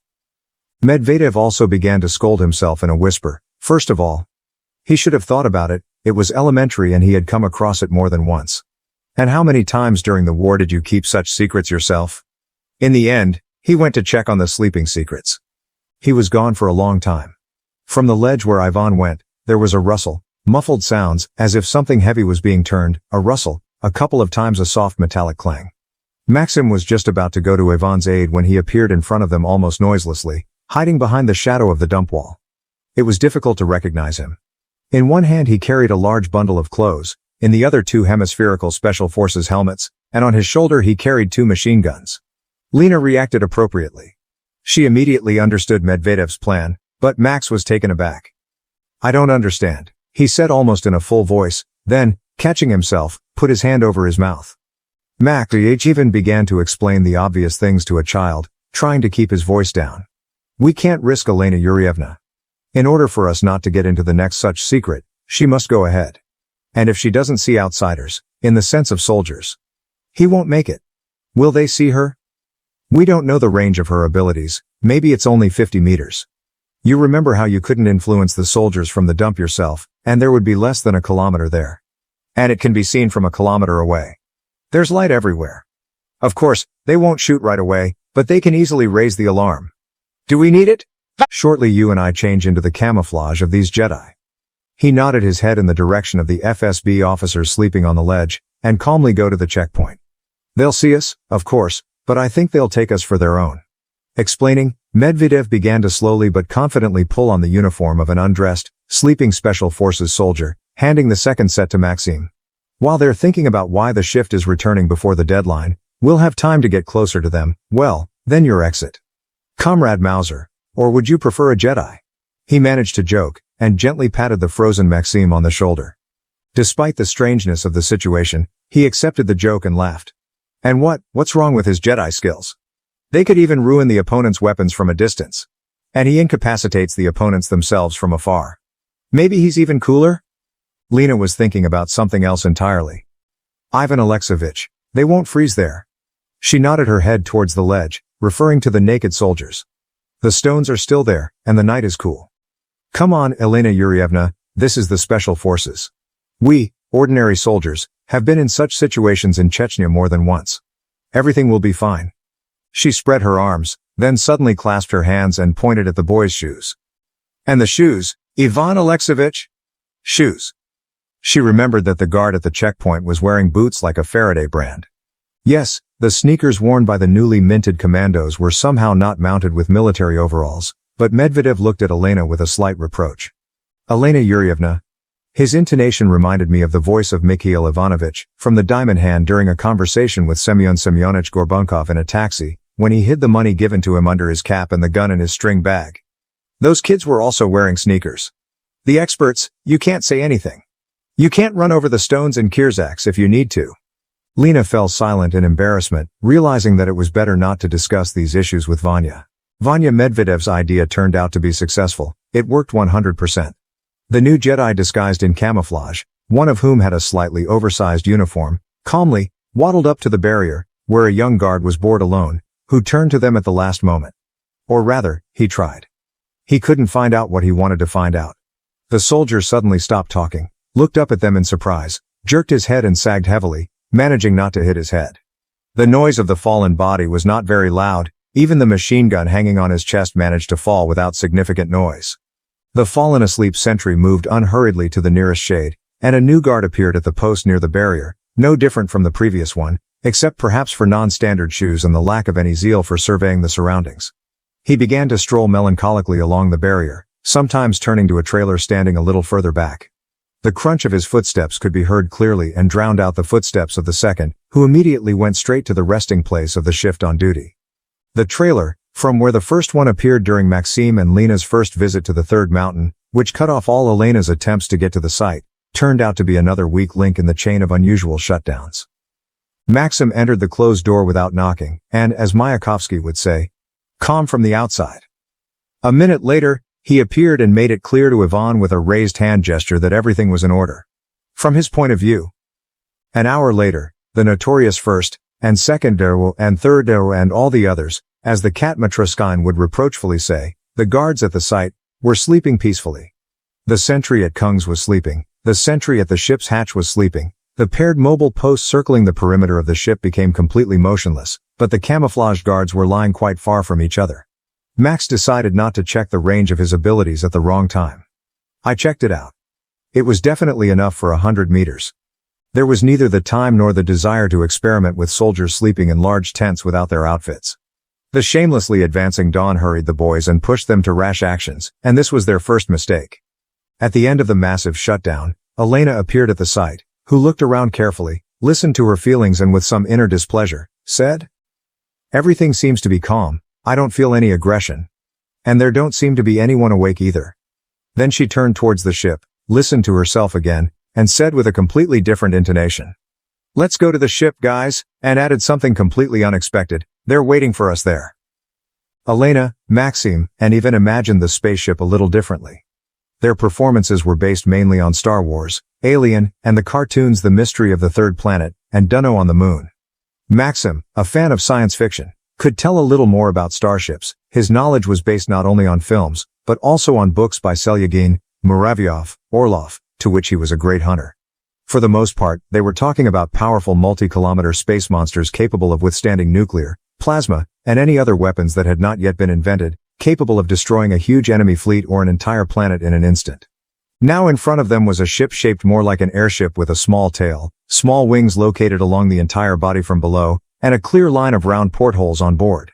Medvedev also began to scold himself in a whisper. First of all, he should have thought about it, it was elementary and he had come across it more than once. And how many times during the war did you keep such secrets yourself? In the end, he went to check on the sleeping secrets. He was gone for a long time. From the ledge where Ivan went, there was a rustle, muffled sounds, as if something heavy was being turned, a rustle, a couple of times a soft metallic clang. Maxim was just about to go to Ivan's aid when he appeared in front of them almost noiselessly, hiding behind the shadow of the dump wall. It was difficult to recognize him. In one hand he carried a large bundle of clothes, in the other two hemispherical Special Forces helmets, and on his shoulder he carried two machine guns. Lena reacted appropriately. She immediately understood Medvedev's plan, but Max was taken aback. I don't understand, he said almost in a full voice, then, catching himself, put his hand over his mouth. Max even began to explain the obvious things to a child, trying to keep his voice down. We can't risk Elena Yurievna. In order for us not to get into the next such secret, she must go ahead. And if she doesn't see outsiders, in the sense of soldiers, he won't make it. Will they see her? We don't know the range of her abilities, maybe it's only 50 meters. You remember how you couldn't influence the soldiers from the dump yourself, and there would be less than a kilometer there. And it can be seen from a kilometer away. There's light everywhere. Of course, they won't shoot right away, but they can easily raise the alarm. Do we need it? Shortly you and I change into the camouflage of these Jedi. He nodded his head in the direction of the FSB officers sleeping on the ledge, and calmly go to the checkpoint. They'll see us, of course, but I think they'll take us for their own. Explaining, Medvedev began to slowly but confidently pull on the uniform of an undressed, sleeping Special Forces soldier, handing the second set to Maxim. While they're thinking about why the shift is returning before the deadline, we'll have time to get closer to them, well, then your exit. Comrade Mauser, or would you prefer a Jedi? He managed to joke, and gently patted the frozen Maxim on the shoulder. Despite the strangeness of the situation, he accepted the joke and laughed. And what's wrong with his Jedi skills? They could even ruin the opponent's weapons from a distance. And he incapacitates the opponents themselves from afar. Maybe he's even cooler? Lena was thinking about something else entirely. Ivan Alexeyevich, they won't freeze there. She nodded her head towards the ledge, referring to the naked soldiers. The stones are still there, and the night is cool. Come on, Elena Yurievna, this is the Special Forces. We, ordinary soldiers, have been in such situations in Chechnya more than once. Everything will be fine. She spread her arms, then suddenly clasped her hands and pointed at the boy's shoes. And the shoes, Ivan Alexeyevich? Shoes. She remembered that the guard at the checkpoint was wearing boots like a Faraday brand. Yes, the sneakers worn by the newly minted commandos were somehow not mounted with military overalls, but Medvedev looked at Elena with a slight reproach. Elena Yurievna. His intonation reminded me of the voice of Mikhail Ivanovich, from the Diamond Hand during a conversation with Semyon Semyonich Gorbunkov in a taxi, when he hid the money given to him under his cap and the gun in his string bag. Those kids were also wearing sneakers. The experts, you can't say anything. You can't run over the stones in Kirzaks if you need to. Lena fell silent in embarrassment, realizing that it was better not to discuss these issues with Vanya. Vanya Medvedev's idea turned out to be successful. It worked 100%. The new Jedi disguised in camouflage, one of whom had a slightly oversized uniform, calmly waddled up to the barrier, where a young guard was bored alone, who turned to them at the last moment. Or rather, he tried. He couldn't find out what he wanted to find out. The soldier suddenly stopped talking, looked up at them in surprise, jerked his head and sagged heavily, managing not to hit his head. The noise of the fallen body was not very loud, even the machine gun hanging on his chest managed to fall without significant noise. The fallen asleep sentry moved unhurriedly to the nearest shade, and a new guard appeared at the post near the barrier, no different from the previous one, except perhaps for non-standard shoes and the lack of any zeal for surveying the surroundings. He began to stroll melancholically along the barrier, sometimes turning to a trailer standing a little further back. The crunch of his footsteps could be heard clearly and drowned out the footsteps of the second, who immediately went straight to the resting place of the shift on duty. The trailer, from where the first one appeared during Maxime and Lena's first visit to the third mountain, which cut off all Elena's attempts to get to the site, turned out to be another weak link in the chain of unusual shutdowns. Maxim entered the closed door without knocking, and, as Mayakovsky would say, calm from the outside. A minute later, he appeared and made it clear to Ivan with a raised hand gesture that everything was in order. From his point of view. An hour later, the notorious first, and second Darrow and third Darrow and all the others, as the cat Matroskine would reproachfully say, the guards at the site, were sleeping peacefully. The sentry at Kung's was sleeping, the sentry at the ship's hatch was sleeping, the paired mobile posts circling the perimeter of the ship became completely motionless, but the camouflaged guards were lying quite far from each other. Max decided not to check the range of his abilities at the wrong time. I checked it out. It was definitely enough for 100 meters. There was neither the time nor the desire to experiment with soldiers sleeping in large tents without their outfits. The shamelessly advancing dawn hurried the boys and pushed them to rash actions, and this was their first mistake. At the end of the massive shutdown, Elena appeared at the site, who looked around carefully, listened to her feelings and with some inner displeasure, said, "Everything seems to be calm. I don't feel any aggression. And there don't seem to be anyone awake either." Then she turned towards the ship, listened to herself again, and said with a completely different intonation, "Let's go to the ship, guys," and added something completely unexpected, "They're waiting for us there." Elena, Maxime, and even imagined the spaceship a little differently. Their performances were based mainly on Star Wars, Alien, and the cartoons The Mystery of the Third Planet, and Dunno on the Moon. Maxim, a fan of science fiction, could tell a little more about starships. His knowledge was based not only on films, but also on books by Selyagin, Muravyov, Orlov, to which he was a great hunter. For the most part, they were talking about powerful multi-kilometer space monsters capable of withstanding nuclear, plasma, and any other weapons that had not yet been invented, capable of destroying a huge enemy fleet or an entire planet in an instant. Now in front of them was a ship shaped more like an airship with a small tail, small wings located along the entire body from below, and a clear line of round portholes on board.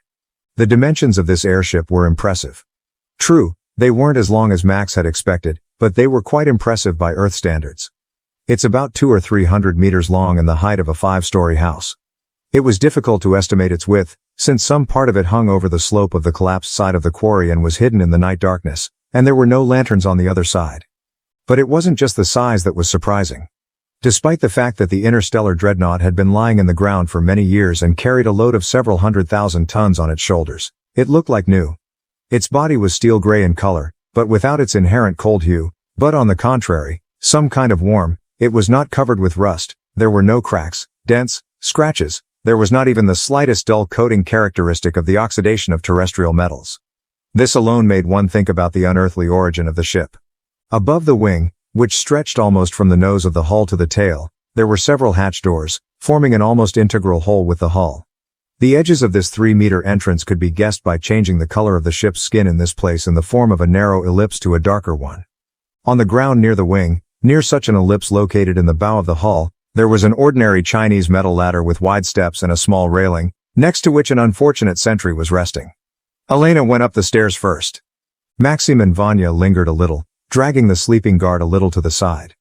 The dimensions of this airship were impressive. True, they weren't as long as Max had expected, but they were quite impressive by Earth standards. It's about 200 or 300 meters long and the height of a 5-story house. It was difficult to estimate its width, since some part of it hung over the slope of the collapsed side of the quarry and was hidden in the night darkness, and there were no lanterns on the other side. But it wasn't just the size that was surprising. Despite the fact that the interstellar dreadnought had been lying in the ground for many years and carried a load of several 100,000 tons on its shoulders, it looked like new. Its body was steel gray in color, but without its inherent cold hue, but on the contrary, some kind of warm. It was not covered with rust, there were no cracks, dents, scratches, there was not even the slightest dull coating characteristic of the oxidation of terrestrial metals. This alone made one think about the unearthly origin of the ship. Above the wing, which stretched almost from the nose of the hull to the tail, there were several hatch doors, forming an almost integral whole with the hull. The edges of this 3-meter entrance could be guessed by changing the color of the ship's skin in this place in the form of a narrow ellipse to a darker one. On the ground near the wing, near such an ellipse located in the bow of the hull, there was an ordinary Chinese metal ladder with wide steps and a small railing, next to which an unfortunate sentry was resting. Elena went up the stairs first. Maxim and Vanya lingered a little, dragging the sleeping guard a little to the side.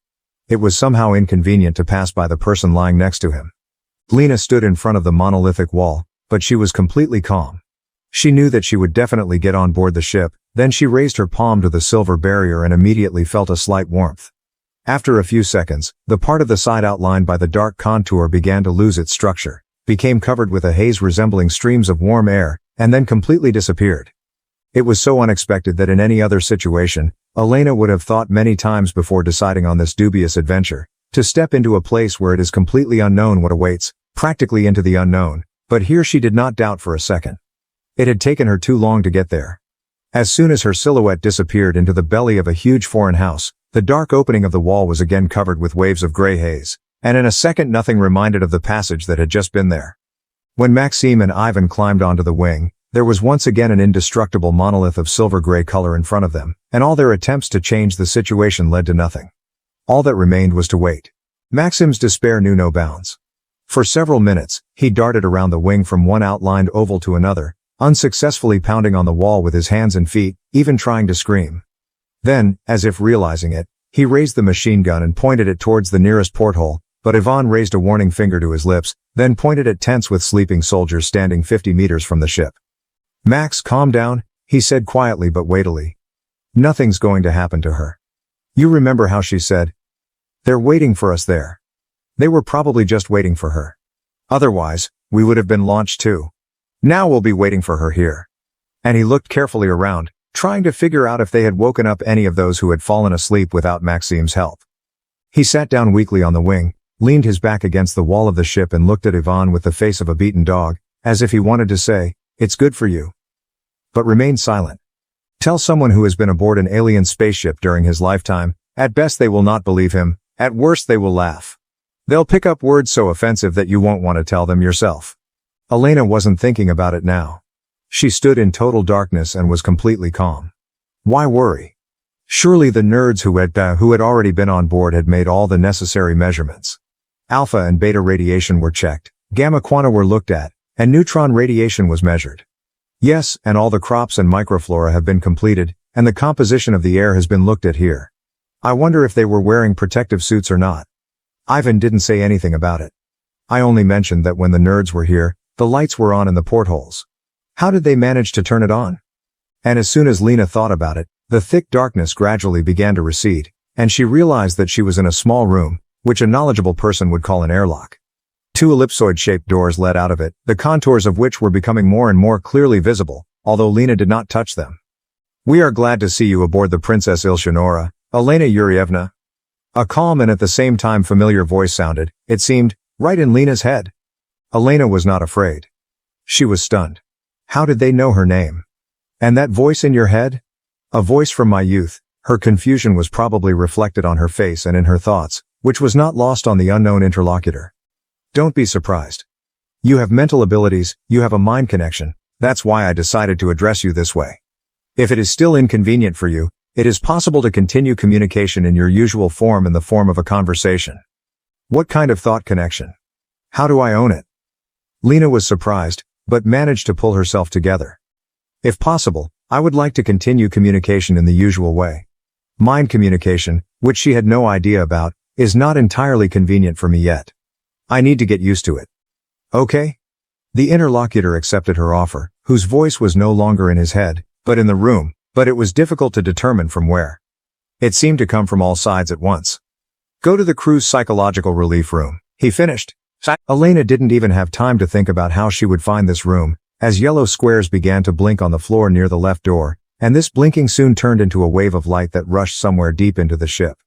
It was somehow inconvenient to pass by the person lying next to him. Lena stood in front of the monolithic wall, but she was completely calm. She knew that she would definitely get on board the ship, then she raised her palm to the silver barrier and immediately felt a slight warmth. After a few seconds, the part of the side outlined by the dark contour began to lose its structure, became covered with a haze resembling streams of warm air, and then completely disappeared. It was so unexpected that in any other situation, Elena would have thought many times before deciding on this dubious adventure, to step into a place where it is completely unknown what awaits, practically into the unknown, but here she did not doubt for a second. It had taken her too long to get there. As soon as her silhouette disappeared into the belly of a huge foreign house, the dark opening of the wall was again covered with waves of gray haze, and in a second nothing reminded of the passage that had just been there. When Maxime and Ivan climbed onto the wing, there was once again an indestructible monolith of silver gray color in front of them, and all their attempts to change the situation led to nothing. All that remained was to wait. Maxim's despair knew no bounds. For several minutes, he darted around the wing from one outlined oval to another, unsuccessfully pounding on the wall with his hands and feet, even trying to scream. Then, as if realizing it, he raised the machine gun and pointed it towards the nearest porthole, but Ivan raised a warning finger to his lips, then pointed at tents with sleeping soldiers standing 50 meters from the ship. "Max, calm down," he said quietly but weightily. "Nothing's going to happen to her. You remember how she said, 'They're waiting for us there.' They were probably just waiting for her. Otherwise, we would have been launched too. Now we'll be waiting for her here." And he looked carefully around, trying to figure out if they had woken up any of those who had fallen asleep without Maxim's help. He sat down weakly on the wing, leaned his back against the wall of the ship and looked at Ivan with the face of a beaten dog, as if he wanted to say, "It's good for you." But remained silent. Tell someone who has been aboard an alien spaceship during his lifetime, at best they will not believe him, at worst they will laugh. They'll pick up words so offensive that you won't want to tell them yourself. Elena wasn't thinking about it now. She stood in total darkness and was completely calm. Why worry? Surely the nerds who had already been on board had made all the necessary measurements. Alpha and beta radiation were checked, gamma quanta were looked at, and neutron radiation was measured. Yes, and all the crops and microflora have been completed, and the composition of the air has been looked at here. I wonder if they were wearing protective suits or not. Ivan didn't say anything about it. I only mentioned that when the nerds were here, the lights were on in the portholes. How did they manage to turn it on? And as soon as Lena thought about it, the thick darkness gradually began to recede, and she realized that she was in a small room, which a knowledgeable person would call an airlock. Two ellipsoid-shaped doors led out of it, the contours of which were becoming more and more clearly visible, although Lena did not touch them. "We are glad to see you aboard the Princess Ilshanora, Elena Yurievna." A calm and at the same time familiar voice sounded, it seemed, right in Lena's head. Elena was not afraid. She was stunned. How did they know her name? And that voice in your head? A voice from my youth. Her confusion was probably reflected on her face and in her thoughts, which was not lost on the unknown interlocutor. "Don't be surprised. You have mental abilities, you have a mind connection, that's why I decided to address you this way. If it is still inconvenient for you, it is possible to continue communication in your usual form in the form of a conversation." What kind of thought connection? How do I own it? Lena was surprised, but managed to pull herself together. "If possible, I would like to continue communication in the usual way. Mind communication, which she had no idea about, is not entirely convenient for me yet. I need to get used to it." "Okay?" The interlocutor accepted her offer, whose voice was no longer in his head, but in the room, but it was difficult to determine from where. It seemed to come from all sides at once. "Go to the crew's psychological relief room," he finished. Elena didn't even have time to think about how she would find this room, as yellow squares began to blink on the floor near the left door, and this blinking soon turned into a wave of light that rushed somewhere deep into the ship.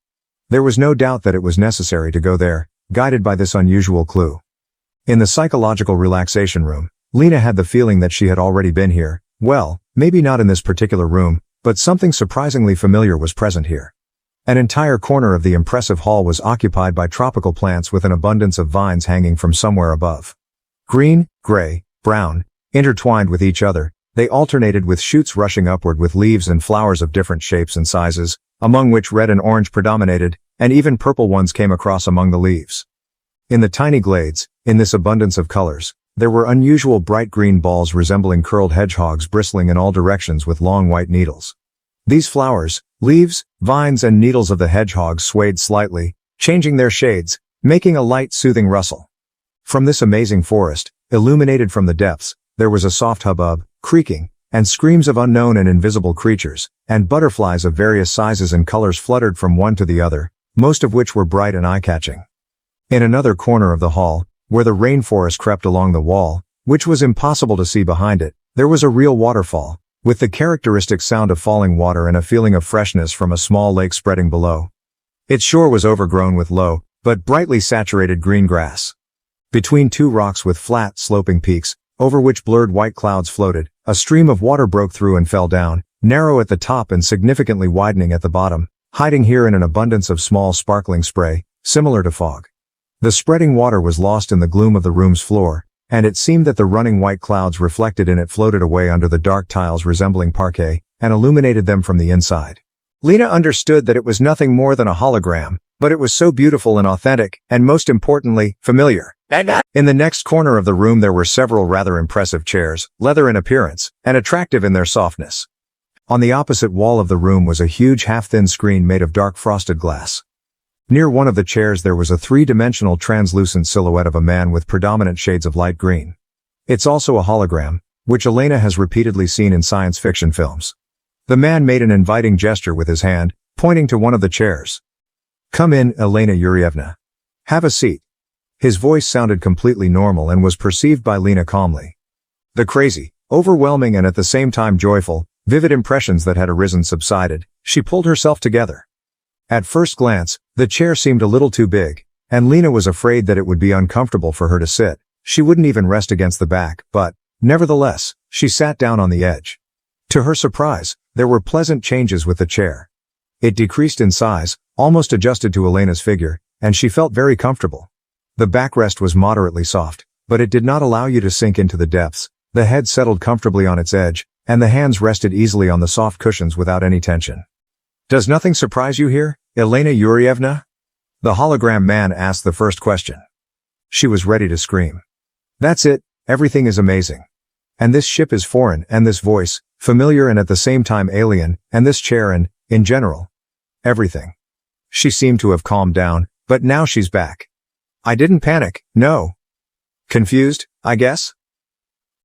There was no doubt that it was necessary to go there, guided by this unusual clue. In the psychological relaxation room, Lena had the feeling that she had already been here. Well, maybe not in this particular room, but something surprisingly familiar was present here. An entire corner of the impressive hall was occupied by tropical plants with an abundance of vines hanging from somewhere above. Green, gray, brown, intertwined with each other, they alternated with shoots rushing upward with leaves and flowers of different shapes and sizes, among which red and orange predominated, and even purple ones came across among the leaves. In the tiny glades, in this abundance of colors, there were unusual bright green balls resembling curled hedgehogs bristling in all directions with long white needles. These flowers, leaves, vines and needles of the hedgehogs swayed slightly, changing their shades, making a light soothing rustle. From this amazing forest, illuminated from the depths, there was a soft hubbub, creaking, and screams of unknown and invisible creatures, and butterflies of various sizes and colors fluttered from one to the other, most of which were bright and eye-catching. In another corner of the hall, where the rainforest crept along the wall, which was impossible to see behind it, there was a real waterfall, with the characteristic sound of falling water and a feeling of freshness from a small lake spreading below. Its shore was overgrown with low, but brightly saturated green grass. Between two rocks with flat, sloping peaks, over which blurred white clouds floated, a stream of water broke through and fell down, narrow at the top and significantly widening at the bottom, hiding here in an abundance of small sparkling spray, similar to fog. The spreading water was lost in the gloom of the room's floor, and it seemed that the running white clouds reflected in it floated away under the dark tiles resembling parquet, and illuminated them from the inside. Lena understood that it was nothing more than a hologram, But it was so beautiful and authentic, and most importantly, familiar. In the next corner of the room there were several rather impressive chairs, leather in appearance, and attractive in their softness. On the opposite wall of the room was a huge half-thin screen made of dark frosted glass. Near one of the chairs there was a three-dimensional translucent silhouette of a man with predominant shades of light green. It's also a hologram, which Elena has repeatedly seen in science fiction films. The man made an inviting gesture with his hand, pointing to one of the chairs. "Come in, Elena Yurievna. Have a seat." His voice sounded completely normal and was perceived by Lena calmly. The crazy, overwhelming and at the same time joyful, vivid impressions that had arisen subsided. She pulled herself together. At first glance, the chair seemed a little too big, and Lena was afraid that it would be uncomfortable for her to sit. She wouldn't even rest against the back, but, nevertheless, she sat down on the edge. To her surprise, there were pleasant changes with the chair. It decreased in size, almost adjusted to Elena's figure, and she felt very comfortable. The backrest was moderately soft, but it did not allow you to sink into the depths. The head settled comfortably on its edge, and the hands rested easily on the soft cushions without any tension. "Does nothing surprise you here, Elena Yurievna?" The hologram man asked the first question. She was ready to scream. "That's it, everything is amazing. And this ship is foreign, and this voice, familiar and at the same time alien, and this chair and, in general, everything." She seemed to have calmed down, but now she's back. "I didn't panic, no. Confused, I guess?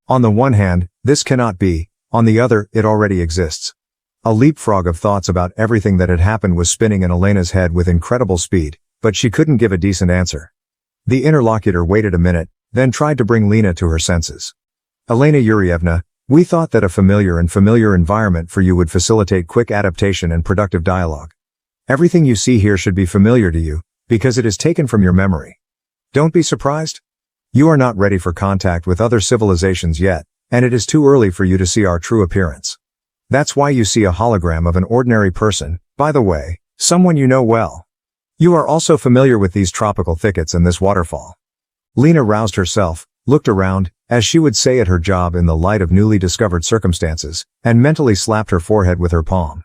On the one hand, this cannot be, on the other, it already exists." A leapfrog of thoughts about everything that had happened was spinning in Elena's head with incredible speed, but she couldn't give a decent answer. The interlocutor waited a minute, then tried to bring Lena to her senses. "Elena Yurievna, we thought that a familiar environment for you would facilitate quick adaptation and productive dialogue. Everything you see here should be familiar to you, because it is taken from your memory. Don't be surprised. You are not ready for contact with other civilizations yet, and it is too early for you to see our true appearance. That's why you see a hologram of an ordinary person, by the way, someone you know well. You are also familiar with these tropical thickets and this waterfall." Lena roused herself, looked around, as she would say at her job in the light of newly discovered circumstances, and mentally slapped her forehead with her palm.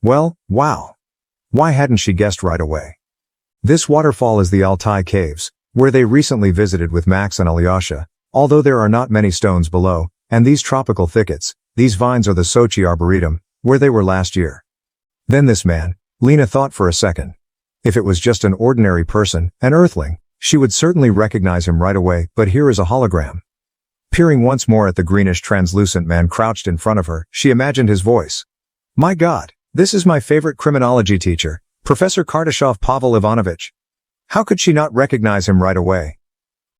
Well, wow. Why hadn't she guessed right away? This waterfall is the Altai Caves, where they recently visited with Max and Alyosha, although there are not many stones below, and these tropical thickets, these vines are the Sochi Arboretum, where they were last year. Then this man, Lena thought for a second. If it was just an ordinary person, an earthling, she would certainly recognize him right away, but here is a hologram. Peering once more at the greenish translucent man crouched in front of her, she imagined his voice. "My God, this is my favorite criminology teacher, Professor Kardashov Pavel Ivanovich. How could she not recognize him right away?"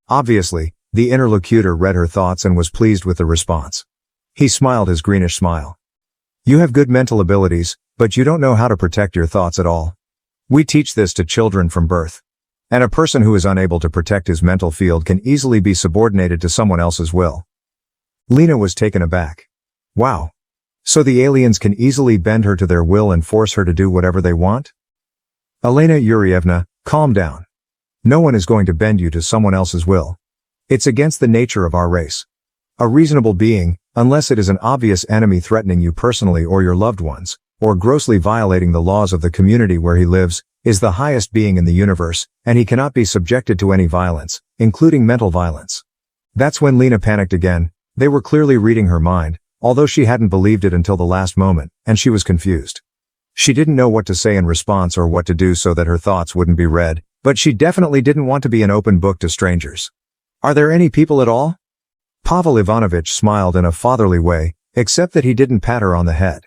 Obviously, the interlocutor read her thoughts and was pleased with the response. He smiled his greenish smile. "You have good mental abilities, but you don't know how to protect your thoughts at all. We teach this to children from birth. And a person who is unable to protect his mental field can easily be subordinated to someone else's will." Lena was taken aback. Wow. So the aliens can easily bend her to their will and force her to do whatever they want? "Elena Yurievna, calm down. No one is going to bend you to someone else's will. It's against the nature of our race. A reasonable being, unless it is an obvious enemy threatening you personally or your loved ones, or grossly violating the laws of the community where he lives, is the highest being in the universe, and he cannot be subjected to any violence, including mental violence." That's when Lena panicked again. They were clearly reading her mind, although she hadn't believed it until the last moment, and she was confused. She didn't know what to say in response or what to do so that her thoughts wouldn't be read, but she definitely didn't want to be an open book to strangers. "Are there any people at all?" Pavel Ivanovich smiled in a fatherly way, except that he didn't pat her on the head.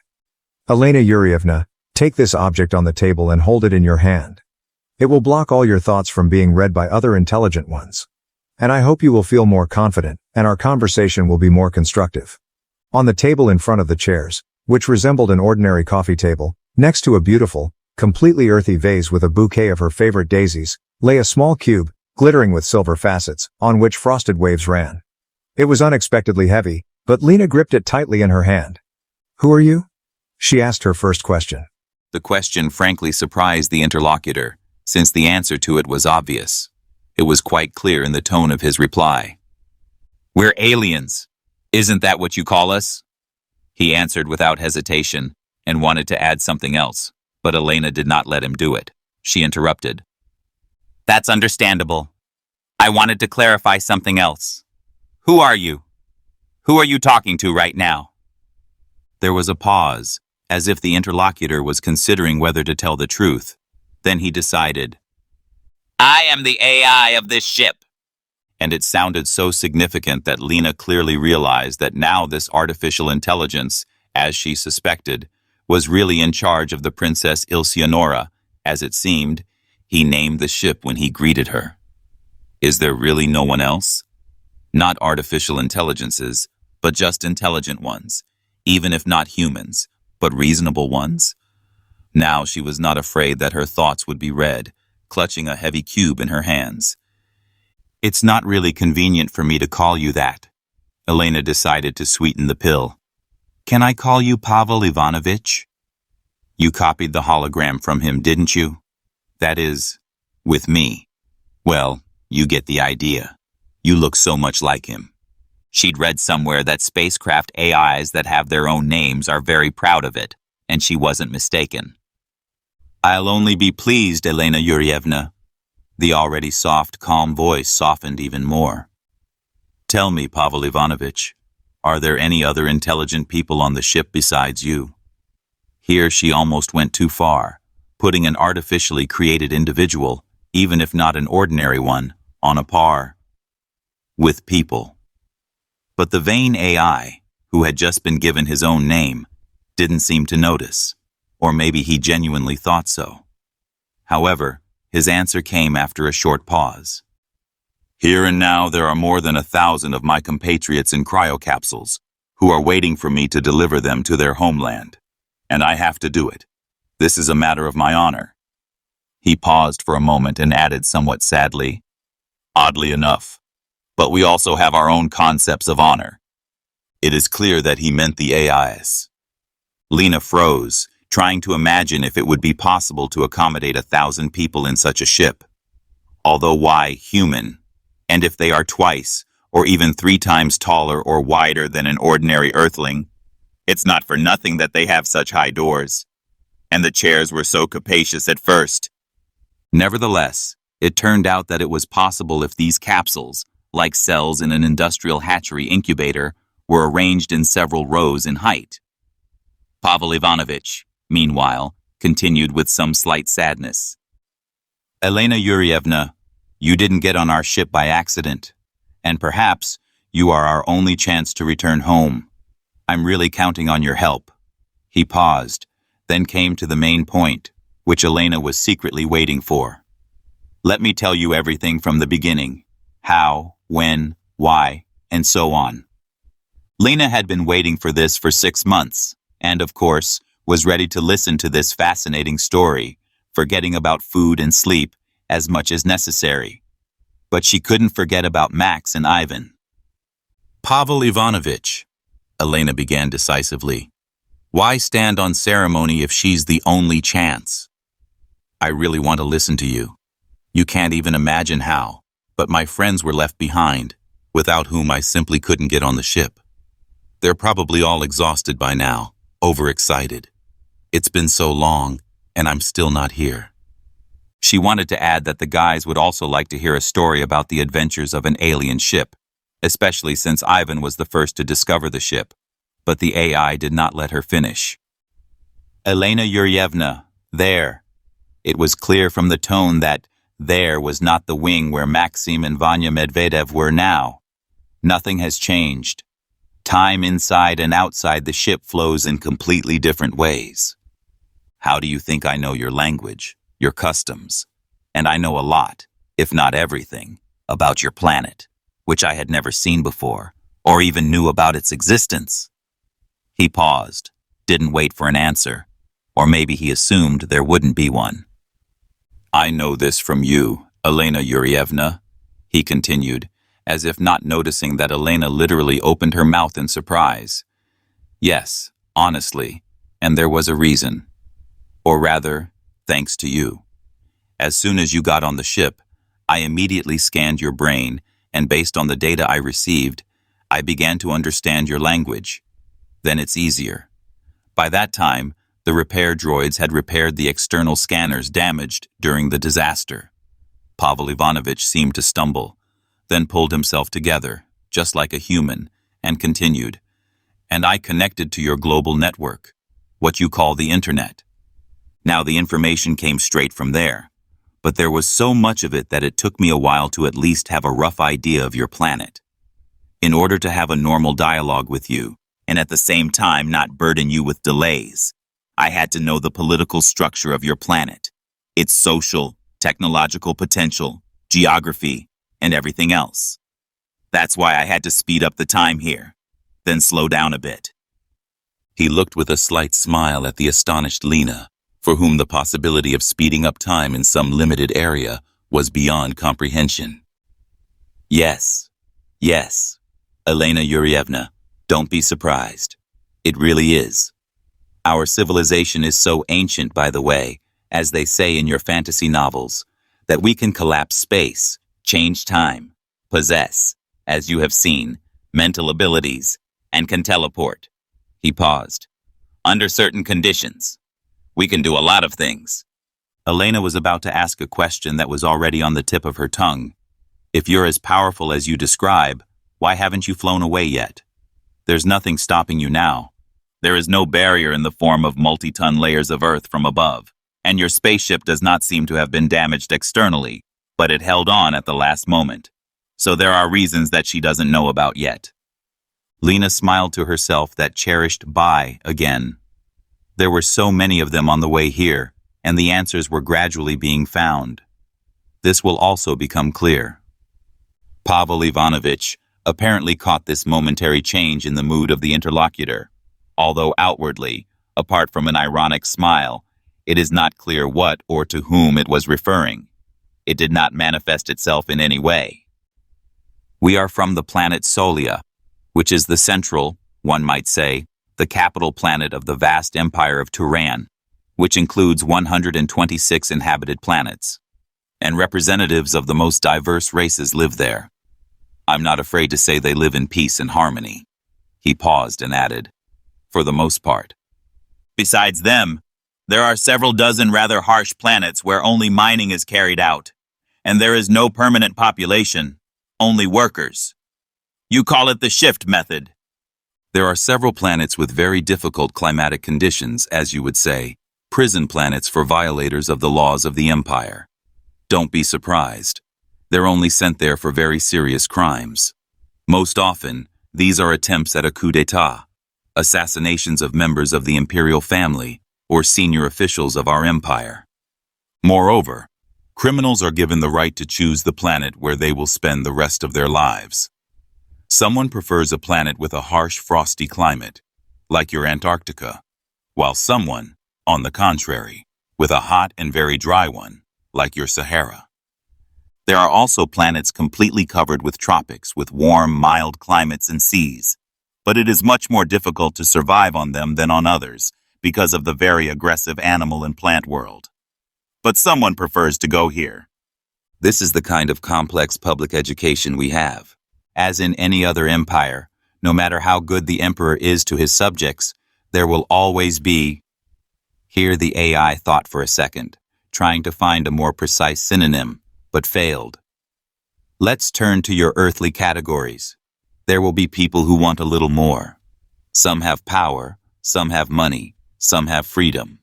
"Elena Yurievna, take this object on the table and hold it in your hand. It will block all your thoughts from being read by other intelligent ones. And I hope you will feel more confident, and our conversation will be more constructive." On the table in front of the chairs, which resembled an ordinary coffee table, next to a beautiful, completely earthy vase with a bouquet of her favorite daisies, lay a small cube, glittering with silver facets, on which frosted waves ran. It was unexpectedly heavy, but Lena gripped it tightly in her hand. "Who are you?" she asked her first question.
The question frankly surprised the interlocutor, since the answer to it was obvious. It was quite clear in the tone of his reply. "We're aliens. Isn't that what you call us?" He answered without hesitation, and wanted to add something else, but Elena did not let him do it. she interrupted. That's understandable. I wanted to clarify something else. Who are you? Who are you talking to right now? There was a pause, as if the interlocutor was considering whether to tell the truth. Then he decided, I am the AI of this ship. And it sounded so significant that Lena clearly realized that now this artificial intelligence, as she suspected, was really in charge of the Princess Ilcionora. As it seemed, he named the ship when he greeted her. Is there really no one else? Not artificial intelligences, but just intelligent ones, even if not humans, but reasonable ones? Now she was not afraid that her thoughts would be read, clutching a heavy cube in her hands. It's not really convenient for me to call you that. Elena decided to sweeten the pill. Can I call you Pavel Ivanovich? You copied the hologram from him, didn't you? That is, with me. Well, you get the idea. You look so much like him. She'd read somewhere that spacecraft AIs that have their own names are very proud of it, and she wasn't mistaken. I'll only be pleased, Elena Yurievna. The already soft, calm voice softened even more. Tell me, Pavel Ivanovich, are there any other intelligent people on the ship besides you? Here she almost went too far, putting an artificially created individual, even if not an ordinary one, on a par with people. But the vain AI, who had just been given his own name, didn't seem to notice, or maybe he genuinely thought so. However, his answer came after a short pause. Here and now there are more than 1,000 of my compatriots in cryocapsules who are waiting for me to deliver them to their homeland. And I have to do it. This is a matter of my honor. He paused for a moment and added somewhat sadly, oddly enough, but we also have our own concepts of honor. It is clear that he meant the AIs. Lena froze, trying to imagine if it would be possible to accommodate 1,000 people in such a ship. Although why human? And if they are twice, or even 3 times taller or wider than an ordinary earthling, it's not for nothing that they have such high doors. And the chairs were so capacious at first. Nevertheless, it turned out that it was possible if these capsules, like cells in an industrial hatchery incubator, were arranged in several rows in height. Pavel Ivanovich, meanwhile, continued with some slight sadness. Elena Yurievna, you didn't get on our ship by accident, and perhaps you are our only chance to return home. I'm really counting on your help. He paused, then came to the main point, which Elena was secretly waiting for. Let me tell you everything from the beginning. How, when, why, and so on. Lena had been waiting for this for 6 months, and of course, was ready to listen to this fascinating story, forgetting about food and sleep as much as necessary. But she couldn't forget about Max and Ivan. Pavel Ivanovich, Elena began decisively, why stand on ceremony if she's the only chance? I really want to listen to you. You can't even imagine how, but my friends were left behind, without whom I simply couldn't get on the ship. They're probably all exhausted by now, overexcited. It's been so long, and I'm still not here. She wanted to add that the guys would also like to hear a story about the adventures of an alien ship, especially since Ivan was the first to discover the ship, but the AI did not let her finish. Elena Yurievna, there. It was clear from the tone that there was not the wing where Maxim and Vanya Medvedev were now. Nothing has changed. Time inside and outside the ship flows in completely different ways. How do you think I know your language, your customs? And I know a lot, if not everything, about your planet, which I had never seen before, or even knew about its existence. He paused, didn't wait for an answer, or maybe he assumed there wouldn't be one. I know this from you, Elena Yurievna, he continued, as if not noticing that Elena literally opened her mouth in surprise. Yes, honestly, and there was a reason. Or rather, thanks to you. As soon as you got on the ship, I immediately scanned your brain, and based on the data I received, I began to understand your language. Then it's easier. By that time, The repair droids had repaired the external scanners damaged during the disaster. Pavel Ivanovich seemed to stumble, then pulled himself together, just like a human, and continued, "And I connected to your global network, what you call the internet. Now the information came straight from there, but there was so much of it that it took me a while to at least have a rough idea of your planet. In order to have a normal dialogue with you, and at the same time not burden you with delays, I had to know the political structure of your planet, its social, technological potential, geography, and everything else. That's why I had to speed up the time here, then slow down a bit." He looked with a slight smile at the astonished Lena, for whom the possibility of speeding up time in some limited area was beyond comprehension. Yes, Elena Yurievna, don't be surprised. It really is. Our civilization is so ancient, by the way, as they say in your fantasy novels, that we can collapse space, change time, possess, as you have seen, mental abilities, and can teleport. He paused. Under certain conditions. We can do a lot of things. Elena was about to ask a question that was already on the tip of her tongue. If you're as powerful as you describe, why haven't you flown away yet? There's nothing stopping you now. There is no barrier in the form of multi-ton layers of Earth from above, and your spaceship does not seem to have been damaged externally, but it held on at the last moment. So there are reasons that she doesn't know about yet. Lena smiled to herself that cherished bye again. There were so many of them on the way here, and the answers were gradually being found. This will also become clear. Pavel Ivanovich apparently caught this momentary change in the mood of the interlocutor, although outwardly, apart from an ironic smile, it is not clear what or to whom it was referring. It did not manifest itself in any way. We are from the planet Solia, which is the central, one might say, the capital planet of the vast empire of Turan, which includes 126 inhabited planets, and representatives of the most diverse races live there. I'm not afraid to say they live in peace and harmony." He paused and added, "For the most part. Besides them, there are several dozen rather harsh planets where only mining is carried out, and there is no permanent population, only workers. You call it the shift method. There are several planets with very difficult climatic conditions, as you would say, prison planets for violators of the laws of the empire. Don't be surprised. They're only sent there for very serious crimes. Most often, these are attempts at a coup d'etat, assassinations of members of the imperial family or senior officials of our empire. Moreover, criminals are given the right to choose the planet where they will spend the rest of their lives. Someone prefers a planet with a harsh, frosty climate, like your Antarctica, while someone, on the contrary, with a hot and very dry one, like your Sahara. There are also planets completely covered with tropics with warm, mild climates and seas, but it is much more difficult to survive on them than on others because of the very aggressive animal and plant world. But someone prefers to go here. This is the kind of complex public education we have. As in any other empire, no matter how good the emperor is to his subjects, there will always be... Here the AI thought for a second, trying to find a more precise synonym, but failed. Let's turn to your earthly categories. There will be people who want a little more. Some have power, some have money, some have freedom,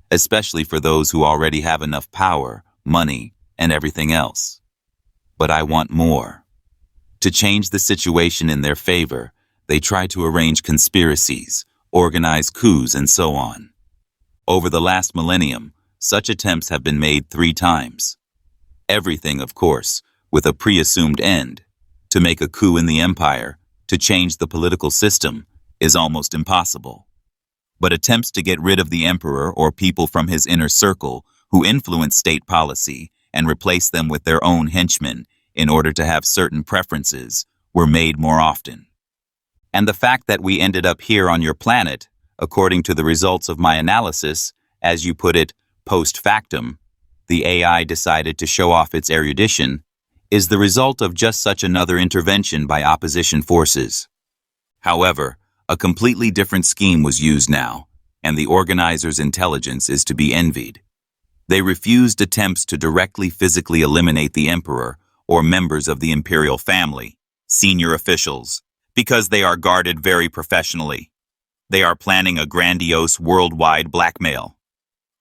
especially for those who already have enough power, money, and everything else. But I want more. To change the situation in their favor, they try to arrange conspiracies, organize coups, and so on. Over the last millennium, such attempts have been made 3 times. Everything, of course, with a pre-assumed end. To make a coup in the empire, to change the political system, is almost impossible. But attempts to get rid of the emperor or people from his inner circle who influence state policy and replace them with their own henchmen in order to have certain preferences were made more often. And the fact that we ended up here on your planet, according to the results of my analysis, as you put it, post factum, the AI decided to show off its erudition, is the result of just such another intervention by opposition forces. However, a completely different scheme was used now, and the organizers' intelligence is to be envied. They refused attempts to directly physically eliminate the emperor or members of the imperial family, senior officials, because they are guarded very professionally. They are planning a grandiose worldwide blackmail.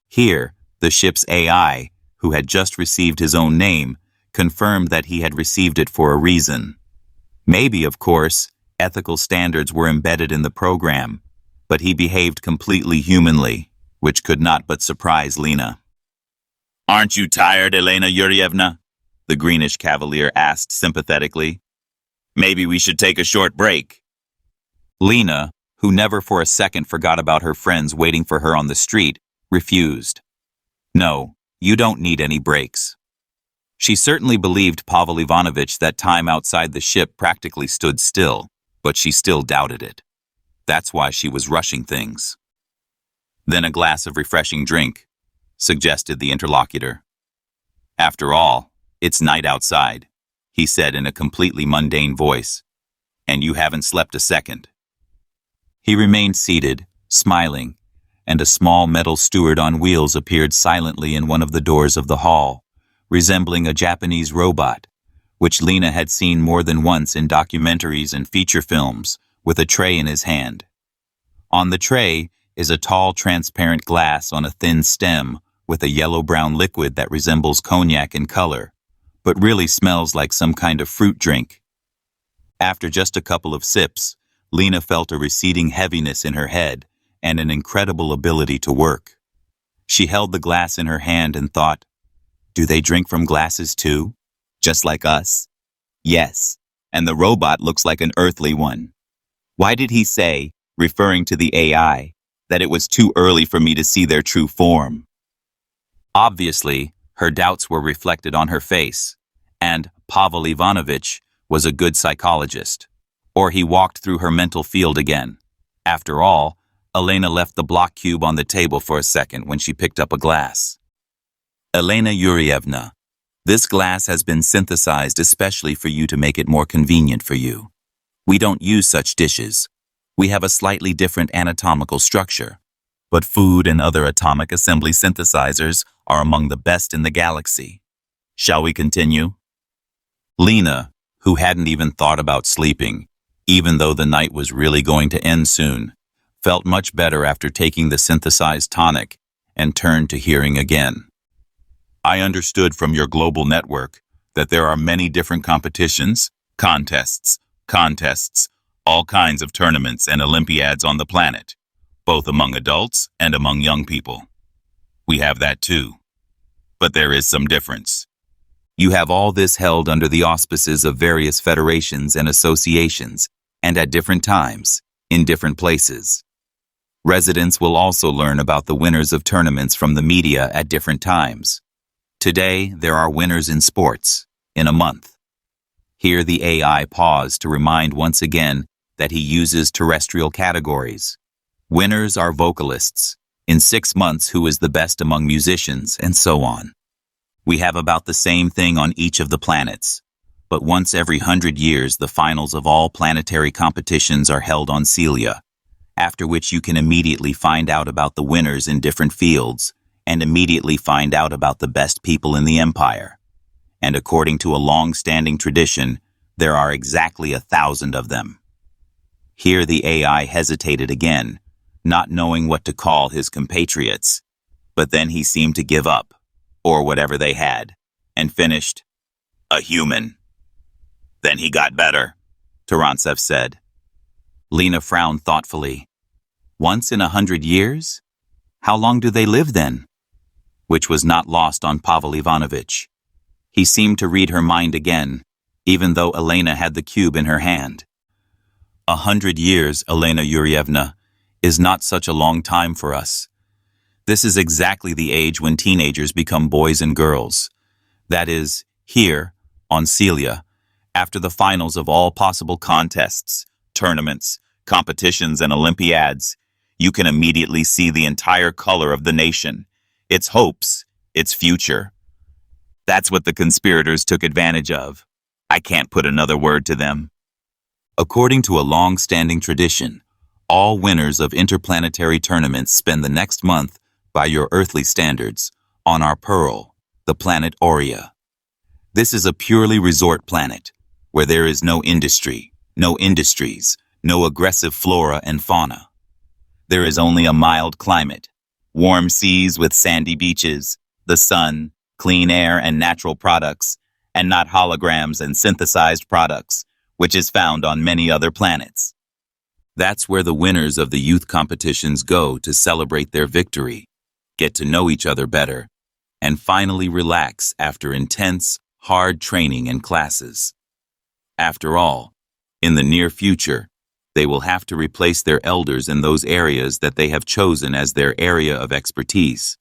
Here, the ship's AI, who had just received his own name, confirmed that he had received it for a reason. Maybe, of course, ethical standards were embedded in the program, but he behaved completely humanly, which could not but surprise Lena. "Aren't you tired, Elena Yurievna?" the greenish cavalier asked sympathetically. "Maybe we should take a short break." Lena, who never for a second forgot about her friends waiting for her on the street, refused. "No, you don't need any breaks." She certainly believed Pavel Ivanovich that time outside the ship practically stood still, but she still doubted it. That's why she was rushing things. "Then a glass of refreshing drink," suggested the interlocutor. "After all, it's night outside," he said in a completely mundane voice, "and you haven't slept a second." He remained seated, smiling, and a small metal steward on wheels appeared silently in one of the doors of the hall, resembling a Japanese robot, which Lena had seen more than once in documentaries and feature films, with a tray in his hand. On the tray is a tall transparent glass on a thin stem with a yellow-brown liquid that resembles cognac in color, but really smells like some kind of fruit drink. After just a couple of sips, Lena felt a receding heaviness in her head and an incredible ability to work. She held the glass in her hand and thought, "Do they drink from glasses too? Just like us?" "Yes, and the robot looks like an earthly one. Why did he say, referring to the AI, that it was too early for me to see their true form?" Obviously, her doubts were reflected on her face, and Pavel Ivanovich was a good psychologist, or he walked through her mental field again. After all, Elena left the block cube on the table for a second when she picked up a glass. "Elena Yurievna, this glass has been synthesized especially for you to make it more convenient for you. We don't use such dishes. We have a slightly different anatomical structure, but food and other atomic assembly synthesizers are among the best in the galaxy. Shall we continue?" Lena, who hadn't even thought about sleeping, even though the night was really going to end soon, felt much better after taking the synthesized tonic and turned to hearing again. "I understood from your global network that there are many different competitions, contests, all kinds of tournaments and Olympiads on the planet, both among adults and among young people. We have that too. But there is some difference. You have all this held under the auspices of various federations and associations, and at different times, in different places. Residents will also learn about the winners of tournaments from the media at different times. Today, there are winners in sports, in a month." Here the AI paused to remind once again that he uses terrestrial categories. Winners are vocalists. In 6 months, who is the best among musicians, and so on. We have about the same thing on each of the planets. But once every 100 years, the finals of all planetary competitions are held on Celia, after which you can immediately find out about the winners in different fields, and immediately find out about the best people in the empire. And according to a long-standing tradition, there are exactly 1,000 of them. Here the AI hesitated again, not knowing what to call his compatriots, but then he seemed to give up, or whatever they had, and finished, "A human." "Then he got better," Tarantsev said. Lena frowned thoughtfully. "Once in 100 years? How long do they live then?" Which was not lost on Pavel Ivanovich. He seemed to read her mind again, even though Elena had the cube in her hand. 100 years, Elena Yurievna, is not such a long time for us. This is exactly the age when teenagers become boys and girls. That is, here, on Celia, after the finals of all possible contests, tournaments, competitions, and Olympiads, you can immediately see the entire color of the nation, its hopes, its future. That's what the conspirators took advantage of. I can't put another word to them. According to a long-standing tradition, All winners of interplanetary tournaments spend the next month, by your earthly standards, on our Pearl, the planet Aurea. This is a purely resort planet, where there is no industry, no industries, no aggressive flora and fauna. There is only a mild climate, warm seas with sandy beaches, the sun, clean air and natural products, and not holograms and synthesized products, which is found on many other planets. That's where the winners of the youth competitions go to celebrate their victory, get to know each other better, and finally relax after intense, hard training and classes. After all, in the near future, they will have to replace their elders in those areas that they have chosen as their area of expertise.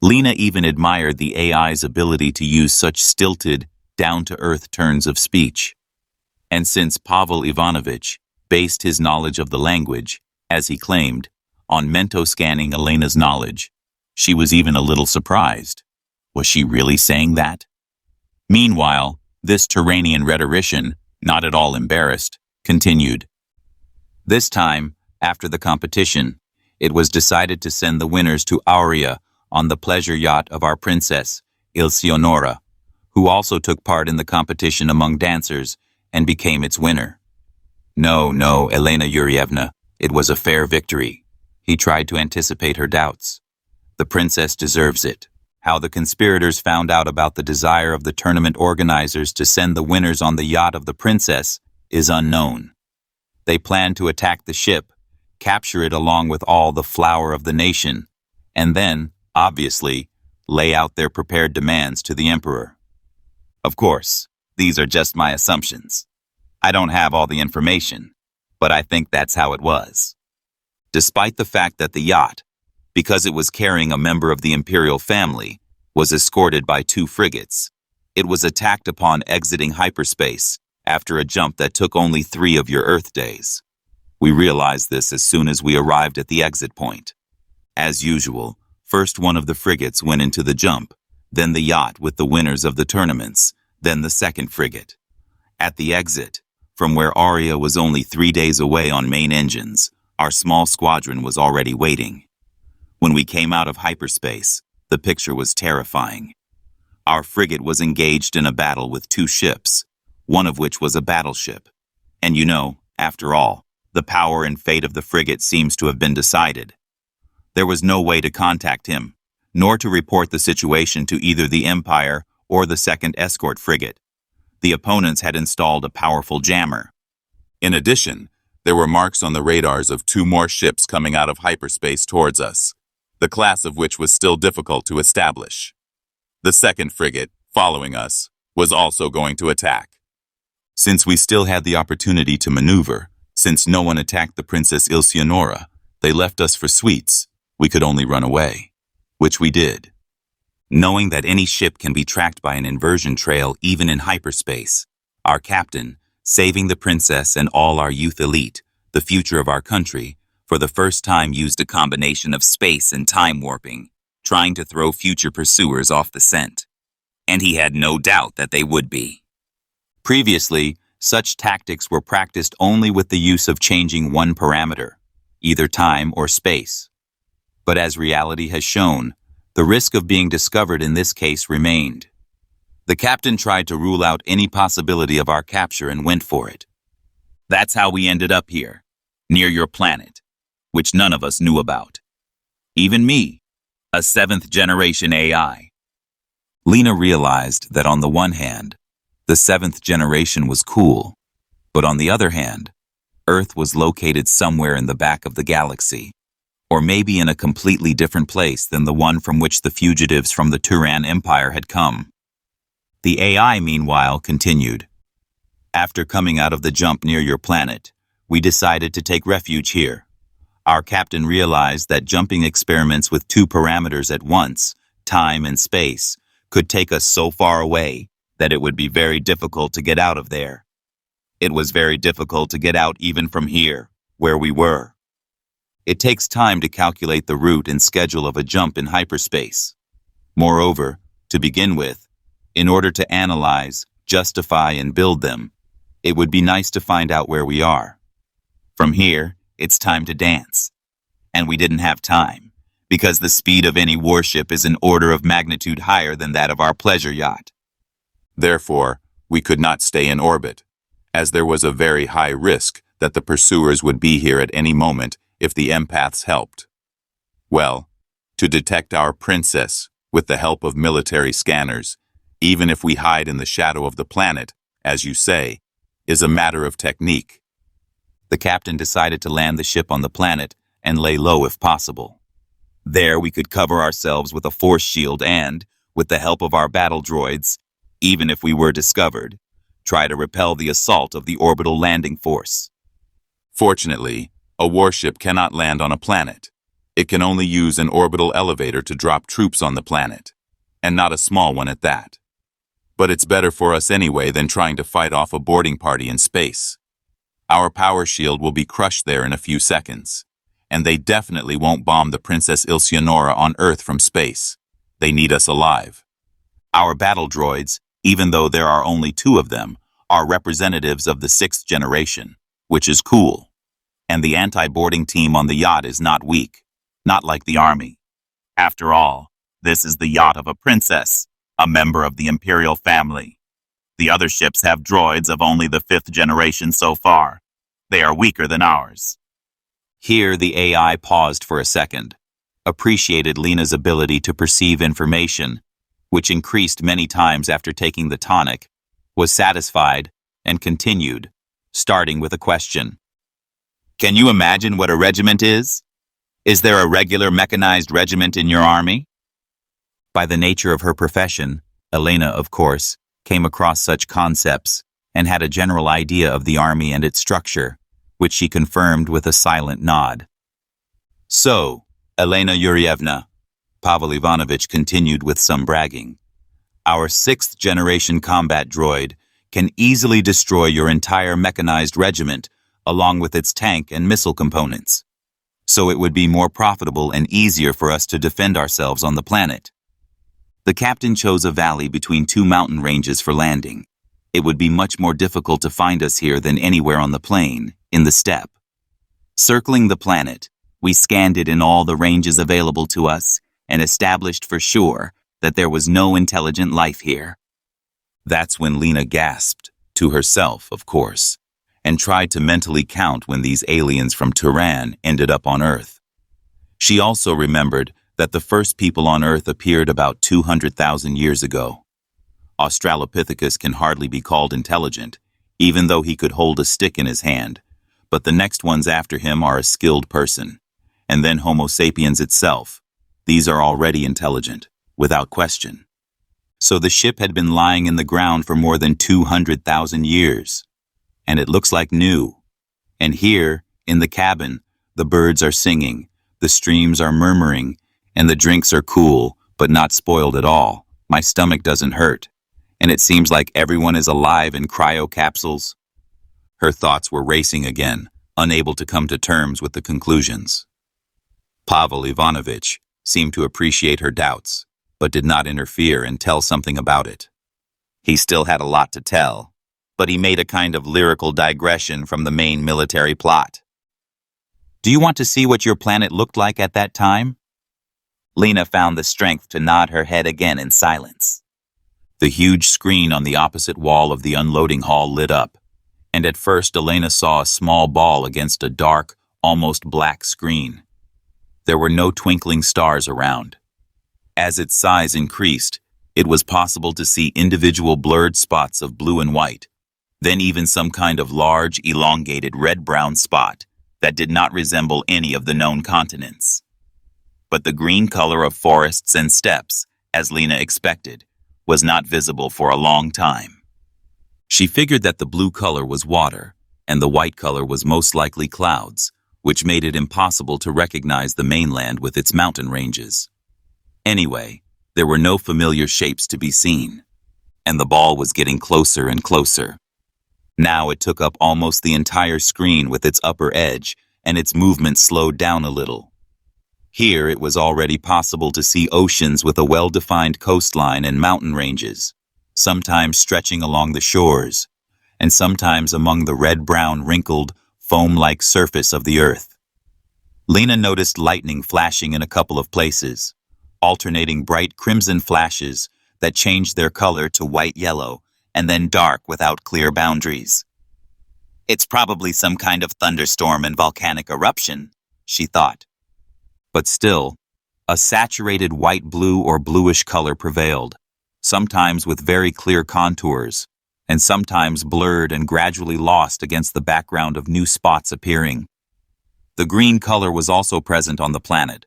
Lena even admired the AI's ability to use such stilted, down-to-earth turns of speech. And since Pavel Ivanovich based his knowledge of the language, as he claimed, on mento-scanning Elena's knowledge, she was even a little surprised. Was she really saying that? Meanwhile, this Turanian rhetorician, not at all embarrassed, continued. This time, after the competition, it was decided to send the winners to Aurea on the pleasure yacht of our princess, Ilsionora, who also took part in the competition among dancers and became its winner. No, Elena Yurievna, it was a fair victory. He tried to anticipate her doubts. The princess deserves it. How the conspirators found out about the desire of the tournament organizers to send the winners on the yacht of the princess is unknown. They planned to attack the ship, capture it along with all the flower of the nation, and then, obviously, lay out their prepared demands to the emperor. Of course, these are just my assumptions. I don't have all the information, but I think that's how it was. Despite the fact that the yacht, because it was carrying a member of the imperial family, was escorted by 2 frigates, it was attacked upon exiting hyperspace after a jump that took only 3 of your Earth days. We realized this as soon as we arrived at the exit point. As usual, first one of the frigates went into the jump, then the yacht with the winners of the tournaments, then the second frigate. At the exit, from where Aurea was only 3 days away on main engines, our small squadron was already waiting. When we came out of hyperspace, the picture was terrifying. Our frigate was engaged in a battle with 2 ships, one of which was a battleship. And after all, the power and fate of the frigate seems to have been decided. There was no way to contact him, nor to report the situation to either the Empire or the second escort frigate. The opponents had installed a powerful jammer. In addition, there were marks on the radars of 2 more ships coming out of hyperspace towards us, the class of which was still difficult to establish. The second frigate, following us, was also going to attack. Since we still had the opportunity to maneuver, since no one attacked the Princess Ilsionora, they left us for sweets. We could only run away, which we did. Knowing that any ship can be tracked by an inversion trail even in hyperspace, our captain, saving the princess and all our youth elite, the future of our country, for the first time used a combination of space and time warping, trying to throw future pursuers off the scent. And he had no doubt that they would be. Previously, such tactics were practiced only with the use of changing one parameter, either time or space. But as reality has shown, the risk of being discovered in this case remained. The captain tried to rule out any possibility of our capture and went for it. That's how we ended up here, near your planet, which none of us knew about. Even me, a 7th-generation AI. Lena realized that on the one hand, the 7th generation was cool, but on the other hand, Earth was located somewhere in the back of the galaxy, or maybe in a completely different place than the one from which the fugitives from the Turan Empire had come. The AI, meanwhile, continued. After coming out of the jump near your planet, we decided to take refuge here. Our captain realized that jumping experiments with 2 parameters at once, time and space, could take us so far away that it would be very difficult to get out of there. It was very difficult to get out even from here, where we were. It takes time to calculate the route and schedule of a jump in hyperspace. Moreover, to begin with, in order to analyze, justify, and build them, it would be nice to find out where we are. From here, it's time to dance. And we didn't have time, because the speed of any warship is an order of magnitude higher than that of our pleasure yacht.
Therefore, we could not stay in orbit, as there was a very high risk that the pursuers would be here at any moment if the empaths helped. Well, to detect our princess with the help of military scanners, even if we hide in the shadow of the planet, as you say, is a matter of technique.
The captain decided to land the ship on the planet and lay low if possible. There we could cover ourselves with a force shield and, with the help of our battle droids, even if we were discovered, try to repel the assault of the orbital landing force.
Fortunately, a warship cannot land on a planet. It can only use an orbital elevator to drop troops on the planet, and not a small one at that. But it's better for us anyway than trying to fight off a boarding party in space. Our power shield will be crushed there in a few seconds, and they definitely won't bomb the Princess Ilsionora on Earth from space. They need us alive.
Our battle droids, even though there are only 2 of them, are representatives of the 6th generation, which is cool. And the anti-boarding team on the yacht is not weak, not like the army. After all, this is the yacht of a princess, a member of the Imperial family. The other ships have droids of only the 5th generation so far. They are weaker than ours. Here the AI paused for a second, appreciated Lena's ability to perceive information, which increased many times after taking the tonic, was satisfied, and continued, starting with a question. Can you imagine what a regiment is? Is there a regular mechanized regiment in your army? By the nature of her profession, Elena, of course, came across such concepts and had a general idea of the army and its structure, which she confirmed with a silent nod. So, Elena Yurievna, Pavel Ivanovich continued with some bragging, our 6th generation combat droid can easily destroy your entire mechanized regiment along with its tank and missile components. So it would be more profitable and easier for us to defend ourselves on the planet. The captain chose a valley between 2 mountain ranges for landing. It would be much more difficult to find us here than anywhere on the plain, in the steppe. Circling the planet, we scanned it in all the ranges available to us and established for sure that there was no intelligent life here. That's when Lena gasped, to herself, of course, and tried to mentally count when these aliens from Turan ended up on Earth. She also remembered that the first people on Earth appeared about 200,000 years ago. Australopithecus can hardly be called intelligent, even though he could hold a stick in his hand, but the next ones after him are a skilled person. And then Homo sapiens itself. These are already intelligent, without question. So the ship had been lying in the ground for more than 200,000 years. And it looks like new. And here, in the cabin, the birds are singing, the streams are murmuring, and the drinks are cool, but not spoiled at all. My stomach doesn't hurt. And it seems like everyone is alive in cryo capsules. Her thoughts were racing again, unable to come to terms with the conclusions. Pavel Ivanovich seemed to appreciate her doubts, but did not interfere and tell something about it. He still had a lot to tell, but he made a kind of lyrical digression from the main military plot. Do you want to see what your planet looked like at that time? Lena found the strength to nod her head again in silence. The huge screen on the opposite wall of the unloading hall lit up, and at first Elena saw a small ball against a dark, almost black screen. There were no twinkling stars around. As its size increased, it was possible to see individual blurred spots of blue and white, then even some kind of large, elongated red-brown spot that did not resemble any of the known continents. But the green color of forests and steppes, as Lena expected, was not visible for a long time. She figured that the blue color was water, and the white color was most likely clouds, which made it impossible to recognize the mainland with its mountain ranges. Anyway, there were no familiar shapes to be seen, and the ball was getting closer and closer. Now it took up almost the entire screen with its upper edge, and its movement slowed down a little. Here it was already possible to see oceans with a well-defined coastline and mountain ranges, sometimes stretching along the shores, and sometimes among the red-brown wrinkled, foam-like surface of the earth. Lena noticed lightning flashing in a couple of places, alternating bright crimson flashes that changed their color to white-yellow and then dark without clear boundaries. It's probably some kind of thunderstorm and volcanic eruption, she thought. But still, a saturated white-blue or bluish color prevailed, sometimes with very clear contours, and sometimes blurred and gradually lost against the background of new spots appearing. The green color was also present on the planet,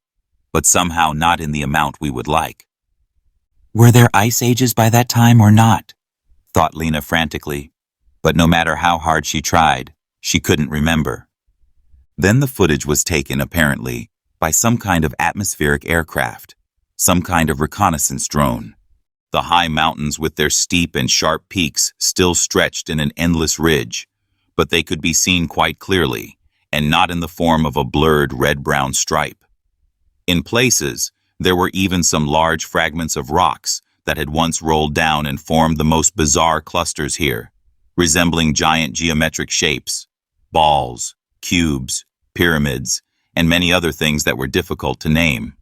but somehow not in the amount we would like. Were there ice ages by that time or not? Thought Lena frantically, but no matter how hard she tried, she couldn't remember. Then the footage was taken, apparently, by some kind of atmospheric aircraft, some kind of reconnaissance drone. The high mountains with their steep and sharp peaks still stretched in an endless ridge, but they could be seen quite clearly, and not in the form of a blurred red-brown stripe. In places, there were even some large fragments of rocks that had once rolled down and formed the most bizarre clusters here, resembling giant geometric shapes, balls, cubes, pyramids, and many other things that were difficult to name.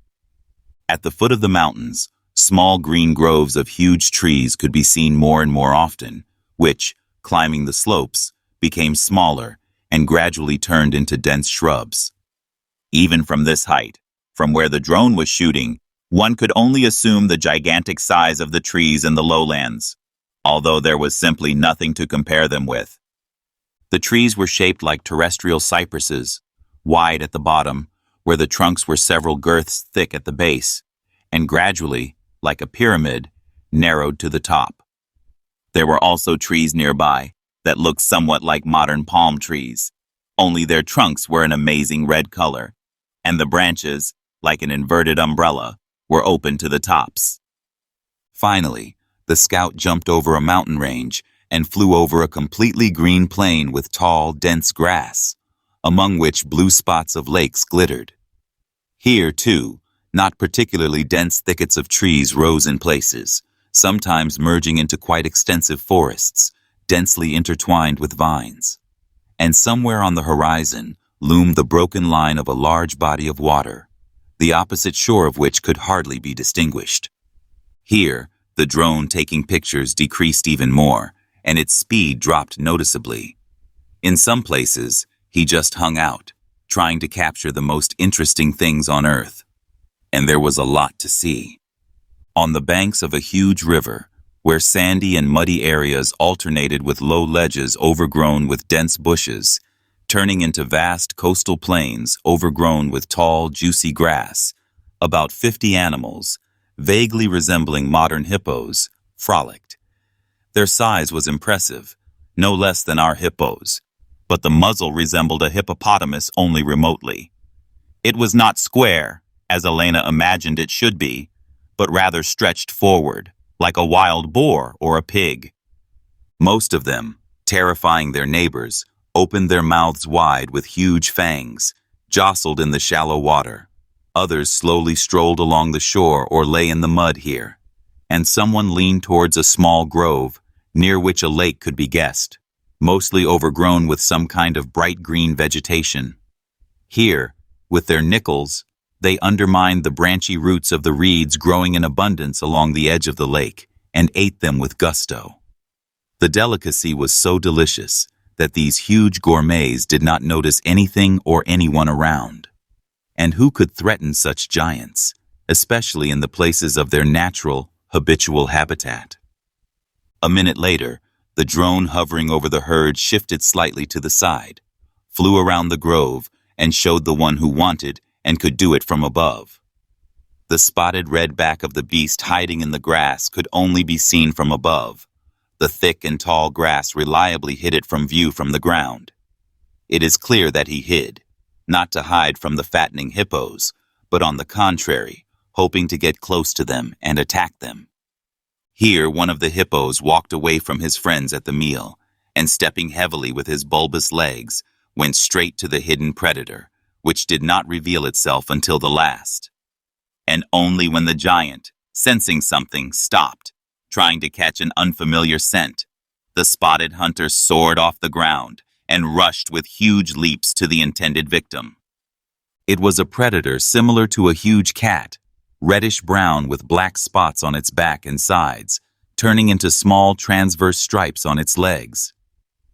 At the foot of the mountains, small green groves of huge trees could be seen more and more often, which, climbing the slopes, became smaller and gradually turned into dense shrubs. Even from this height, from where the drone was shooting, one could only assume the gigantic size of the trees in the lowlands, although there was simply nothing to compare them with. The trees were shaped like terrestrial cypresses, wide at the bottom, where the trunks were several girths thick at the base, and gradually, like a pyramid, narrowed to the top. There were also trees nearby that looked somewhat like modern palm trees, only their trunks were an amazing red color, and the branches, like an inverted umbrella, were open to the tops. Finally, the scout jumped over a mountain range and flew over a completely green plain with tall, dense grass, among which blue spots of lakes glittered. Here, too, not particularly dense thickets of trees rose in places, sometimes merging into quite extensive forests, densely intertwined with vines. And somewhere on the horizon loomed the broken line of a large body of water, the opposite shore of which could hardly be distinguished. Here, the drone taking pictures decreased even more, and its speed dropped noticeably. In some places, he just hung out, trying to capture the most interesting things on Earth. And there was a lot to see. On the banks of a huge river, where sandy and muddy areas alternated with low ledges overgrown with dense bushes, turning into vast coastal plains overgrown with tall, juicy grass, about 50 animals, vaguely resembling modern hippos, frolicked. Their size was impressive, no less than our hippos, but the muzzle resembled a hippopotamus only remotely. It was not square, as Elena imagined it should be, but rather stretched forward, like a wild boar or a pig. Most of them, terrifying their neighbors, opened their mouths wide with huge fangs, jostled in the shallow water. Others slowly strolled along the shore or lay in the mud here, and someone leaned towards a small grove, near which a lake could be guessed, mostly overgrown with some kind of bright green vegetation. Here, with their nickels, they undermined the branchy roots of the reeds growing in abundance along the edge of the lake, and ate them with gusto. The delicacy was so delicious that these huge gourmets did not notice anything or anyone around. And who could threaten such giants, especially in the places of their natural, habitual habitat? A minute later, the drone hovering over the herd shifted slightly to the side, flew around the grove, and showed the one who wanted and could do it from above. The spotted red back of the beast hiding in the grass could only be seen from above. The thick and tall grass reliably hid it from view from the ground. It is clear that he hid, not to hide from the fattening hippos, but on the contrary, hoping to get close to them and attack them. Here, one of the hippos walked away from his friends at the meal, and stepping heavily with his bulbous legs, went straight to the hidden predator, which did not reveal itself until the last. And only when the giant, sensing something, stopped, trying to catch an unfamiliar scent, the spotted hunter soared off the ground and rushed with huge leaps to the intended victim. It was a predator similar to a huge cat, reddish-brown with black spots on its back and sides, turning into small transverse stripes on its legs.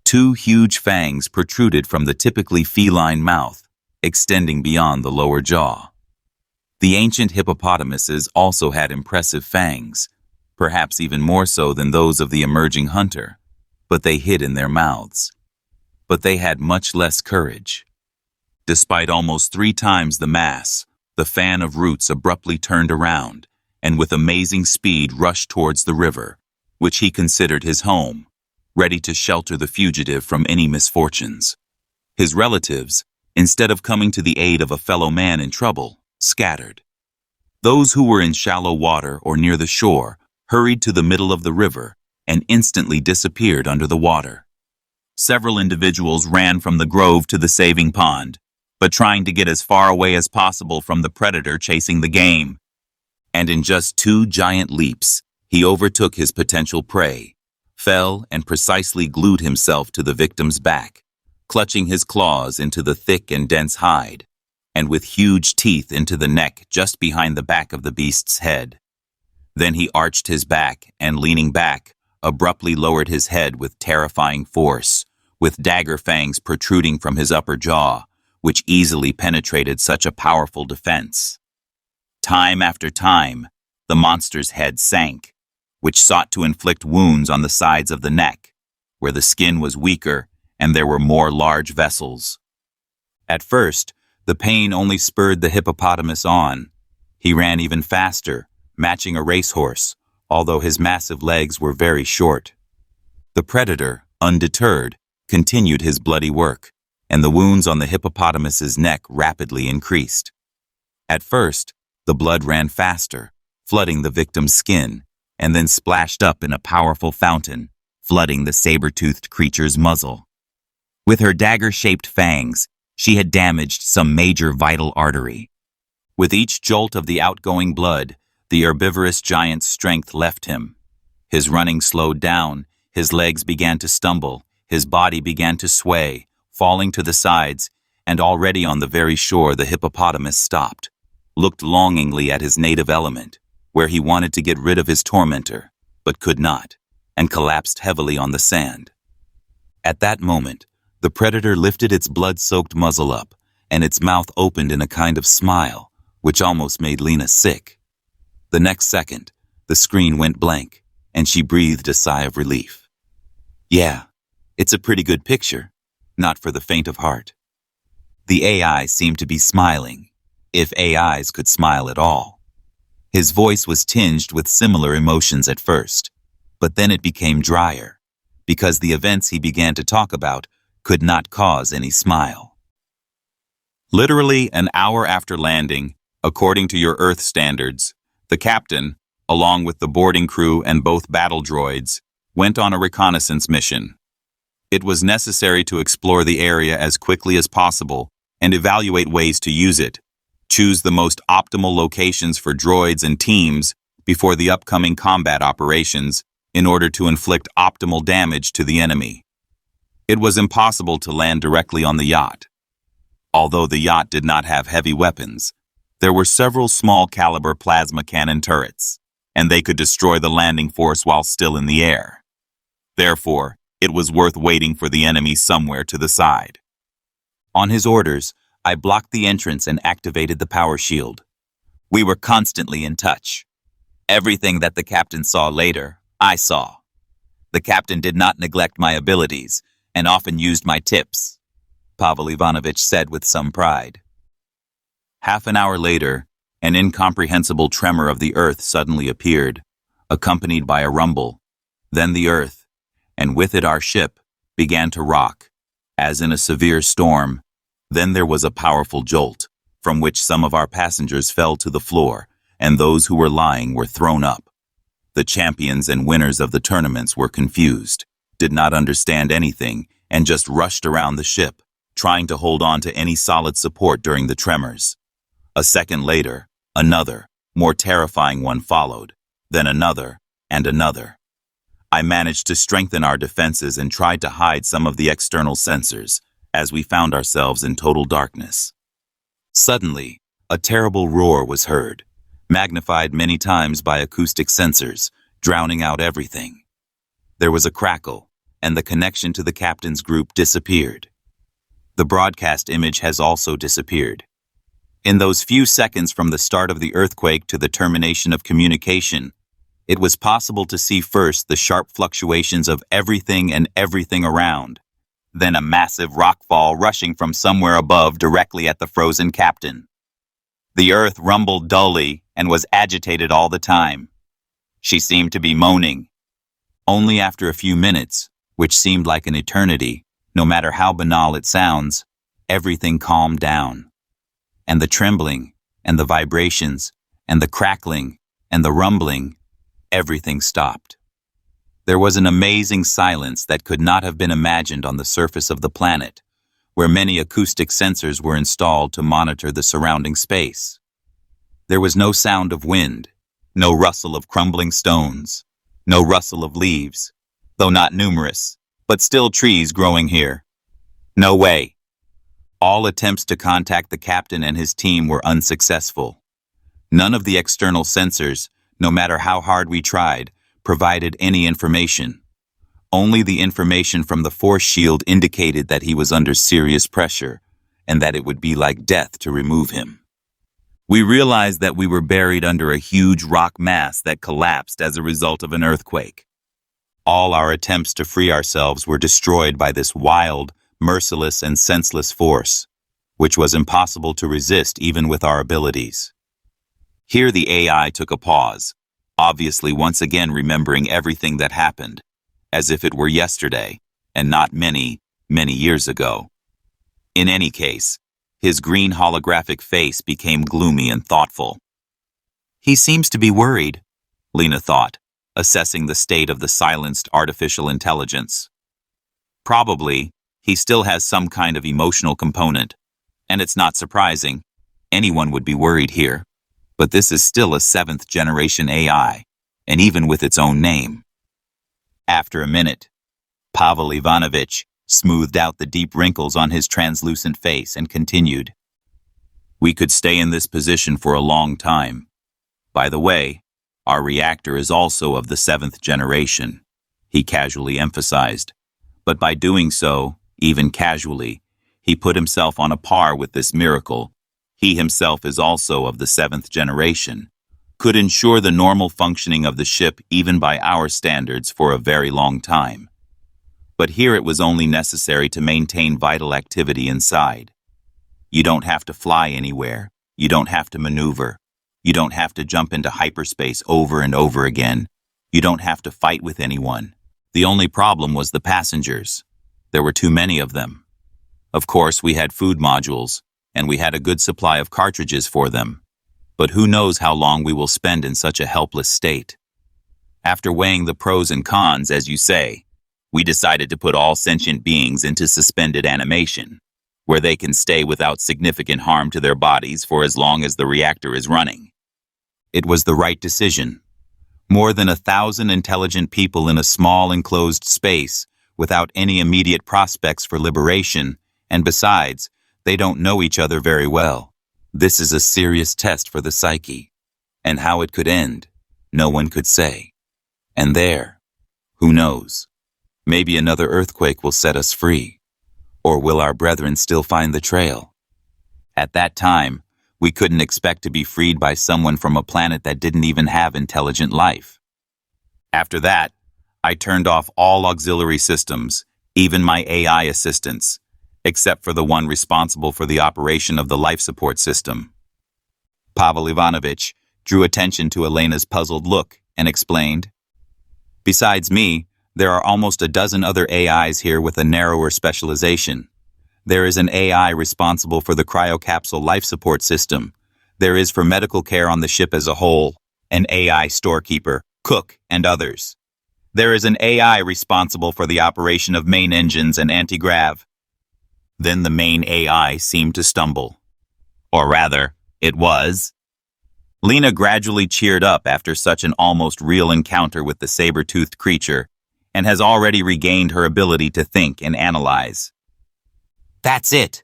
Two huge fangs protruded from the typically feline mouth, extending beyond the lower jaw. The ancient hippopotamuses also had impressive fangs, perhaps even more so than those of the emerging hunter, but they hid in their mouths. But they had much less courage. Despite almost 3 times the mass, the fan of roots abruptly turned around and with amazing speed rushed towards the river, which he considered his home, ready to shelter the fugitive from any misfortunes. His relatives, instead of coming to the aid of a fellow man in trouble, scattered. Those who were in shallow water or near the shore hurried to the middle of the river and instantly disappeared under the water. Several individuals ran from the grove to the saving pond, but trying to get as far away as possible from the predator chasing the game. And in just 2 giant leaps, he overtook his potential prey, fell and precisely glued himself to the victim's back, clutching his claws into the thick and dense hide, and with huge teeth into the neck just behind the back of the beast's head. Then he arched his back and, leaning back, abruptly lowered his head with terrifying force, with dagger fangs protruding from his upper jaw, which easily penetrated such a powerful defense. Time after time, the monster's head sank, which sought to inflict wounds on the sides of the neck, where the skin was weaker and there were more large vessels. At first, the pain only spurred the hippopotamus on. He ran even faster, matching a racehorse, although his massive legs were very short. The predator, undeterred, continued his bloody work, and the wounds on the hippopotamus's neck rapidly increased. At first, the blood ran faster, flooding the victim's skin, and then splashed up in a powerful fountain, flooding the saber-toothed creature's muzzle. With her dagger-shaped fangs, she had damaged some major vital artery. With each jolt of the outgoing blood, the herbivorous giant's strength left him. His running slowed down, his legs began to stumble, his body began to sway, falling to the sides, and already on the very shore the hippopotamus stopped, looked longingly at his native element, where he wanted to get rid of his tormentor, but could not, and collapsed heavily on the sand. At that moment, the predator lifted its blood-soaked muzzle up, and its mouth opened in a kind of smile, which almost made Lena sick. The next second, the screen went blank, and she breathed a sigh of relief. Yeah, it's a pretty good picture, not for the faint of heart. The AI seemed to be smiling, if AIs could smile at all. His voice was tinged with similar emotions at first, but then it became drier, because the events he began to talk about could not cause any smile. Literally an hour after landing, according to your Earth standards, the captain, along with the boarding crew and both battle droids, went on a reconnaissance mission. It was necessary to explore the area as quickly as possible and evaluate ways to use it, choose the most optimal locations for droids and teams before the upcoming combat operations in order to inflict optimal damage to the enemy. It was impossible to land directly on the yacht. Although the yacht did not have heavy weapons, there were several small-caliber plasma cannon turrets, and they could destroy the landing force while still in the air. Therefore, it was worth waiting for the enemy somewhere to the side. On his orders, I blocked the entrance and activated the power shield. We were constantly in touch. Everything that the captain saw later, I saw. The captain did not neglect my abilities, and often used my tips, Pavel Ivanovich said with some pride. Half an hour later, an incomprehensible tremor of the earth suddenly appeared, accompanied by a rumble. Then the earth, and with it our ship, began to rock, as in a severe storm. Then there was a powerful jolt, from which some of our passengers fell to the floor, and those who were lying were thrown up. The champions and winners of the tournaments were confused, did not understand anything, and just rushed around the ship, trying to hold on to any solid support during the tremors. A second later, another, more terrifying one followed, then another, and another. I managed to strengthen our defenses and tried to hide some of the external sensors, as we found ourselves in total darkness. Suddenly, a terrible roar was heard, magnified many times by acoustic sensors, drowning out everything. There was a crackle, and the connection to the captain's group disappeared. The broadcast image has also disappeared. In those few seconds from the start of the earthquake to the termination of communication, it was possible to see first the sharp fluctuations of everything and everything around, then a massive rockfall rushing from somewhere above directly at the frozen captain. The earth rumbled dully and was agitated all the time. She seemed to be moaning. Only after a few minutes, which seemed like an eternity, no matter how banal it sounds, everything calmed down. And the trembling, and the vibrations, and the crackling, and the rumbling, everything stopped. There was an amazing silence that could not have been imagined on the surface of the planet, where many acoustic sensors were installed to monitor the surrounding space. There was no sound of wind, no rustle of crumbling stones, no rustle of leaves, though not numerous, but still trees growing here. No way. All attempts to contact the captain and his team were unsuccessful. None of the external sensors, no matter how hard we tried, provided any information. Only the information from the force shield indicated that he was under serious pressure, and that it would be like death to remove him. We realized that we were buried under a huge rock mass that collapsed as a result of an earthquake. All our attempts to free ourselves were destroyed by this wild, merciless and senseless force, which was impossible to resist even with our abilities. Here the AI took a pause, obviously once again remembering everything that happened, as if it were yesterday, and not many, many years ago. In any case, his green holographic face became gloomy and thoughtful. He seems to be worried, Lena thought, assessing the state of the silenced artificial intelligence. Probably, he still has some kind of emotional component, and it's not surprising. Anyone would be worried here. But this is still a 7th-generation AI, and even with its own name. After a minute, Pavel Ivanovich smoothed out the deep wrinkles on his translucent face and continued. We could stay in this position for a long time. By the way, our reactor is also of the 7th generation, he casually emphasized. But by doing so, even casually, he put himself on a par with this miracle. He himself is also of the 7th generation, could ensure the normal functioning of the ship even by our standards for a very long time. But here it was only necessary to maintain vital activity inside. You don't have to fly anywhere. You don't have to maneuver. You don't have to jump into hyperspace over and over again. You don't have to fight with anyone. The only problem was the passengers. There were too many of them. Of course, we had food modules, and we had a good supply of cartridges for them. But who knows how long we will spend in such a helpless state. After weighing the pros and cons, as you say, we decided to put all sentient beings into suspended animation, where they can stay without significant harm to their bodies for as long as the reactor is running. It was the right decision. More than 1,000 intelligent people in a small enclosed space without any immediate prospects for liberation, and besides, they don't know each other very well. This is a serious test for the psyche, and how it could end, no one could say. And there, who knows, maybe another earthquake will set us free, or will our brethren still find the trail? At that time, we couldn't expect to be freed by someone from a planet that didn't even have intelligent life. After that, I turned off all auxiliary systems, even my AI assistants, except for the one responsible for the operation of the life support system. Pavel Ivanovich drew attention to Elena's puzzled look and explained, Besides me, there are almost a dozen other AIs here with a narrower specialization. There is an AI responsible for the cryocapsule life support system. There is for medical care on the ship as a whole, an AI storekeeper, cook, and others. There is an AI responsible for the operation of main engines and anti-grav. Then the main AI seemed to stumble. Or rather, it was. Lena gradually cheered up after such an almost real encounter with the saber-toothed creature, and has already regained her ability to think and analyze. That's it.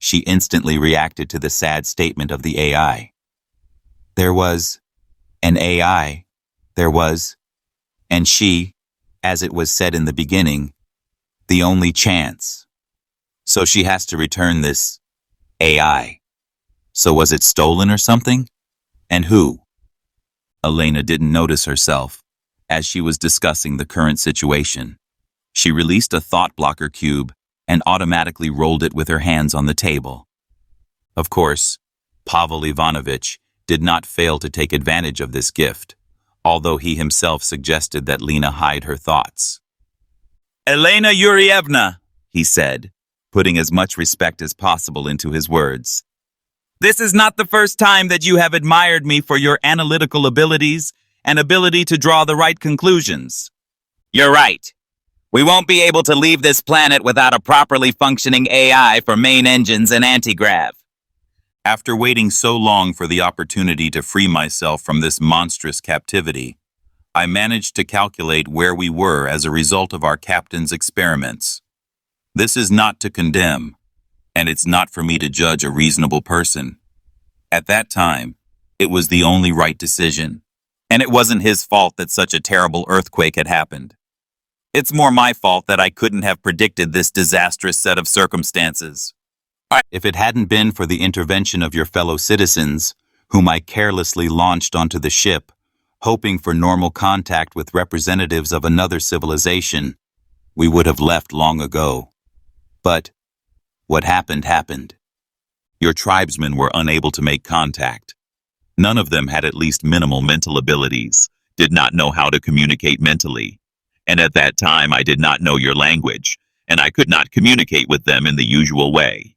She instantly reacted to the sad statement of the AI. There was an AI. There was, and she, as it was said in the beginning, the only chance. So she has to return this AI. So was it stolen or something? And who? Elena didn't notice herself as she was discussing the current situation. She released a thought blocker cube and automatically rolled it with her hands on the table. Of course, Pavel Ivanovich did not fail to take advantage of this gift, although he himself suggested that Lena hide her thoughts. Elena Yurievna, he said, putting as much respect as possible into his words. This is not the first time that you have admired me for your analytical abilities and ability to draw the right conclusions. You're right. We won't be able to leave this planet without a properly functioning AI for main engines and anti-grav. After waiting so long for the opportunity to free myself from this monstrous captivity, I managed to calculate where we were as a result of our captain's experiments. This is not to condemn, and it's not for me to judge a reasonable person. At that time, it was the only right decision, and it wasn't his fault that such a terrible earthquake had happened. It's more my fault that I couldn't have predicted this disastrous set of circumstances. If it hadn't been for the intervention of your fellow citizens, whom I carelessly launched onto the ship, hoping for normal contact with representatives of another civilization, we would have left long ago. But what happened happened. Your tribesmen were unable to make contact. None of them had at least minimal mental abilities, did not know how to communicate mentally. And at that time I did not know your language, and I could not communicate with them in the usual way.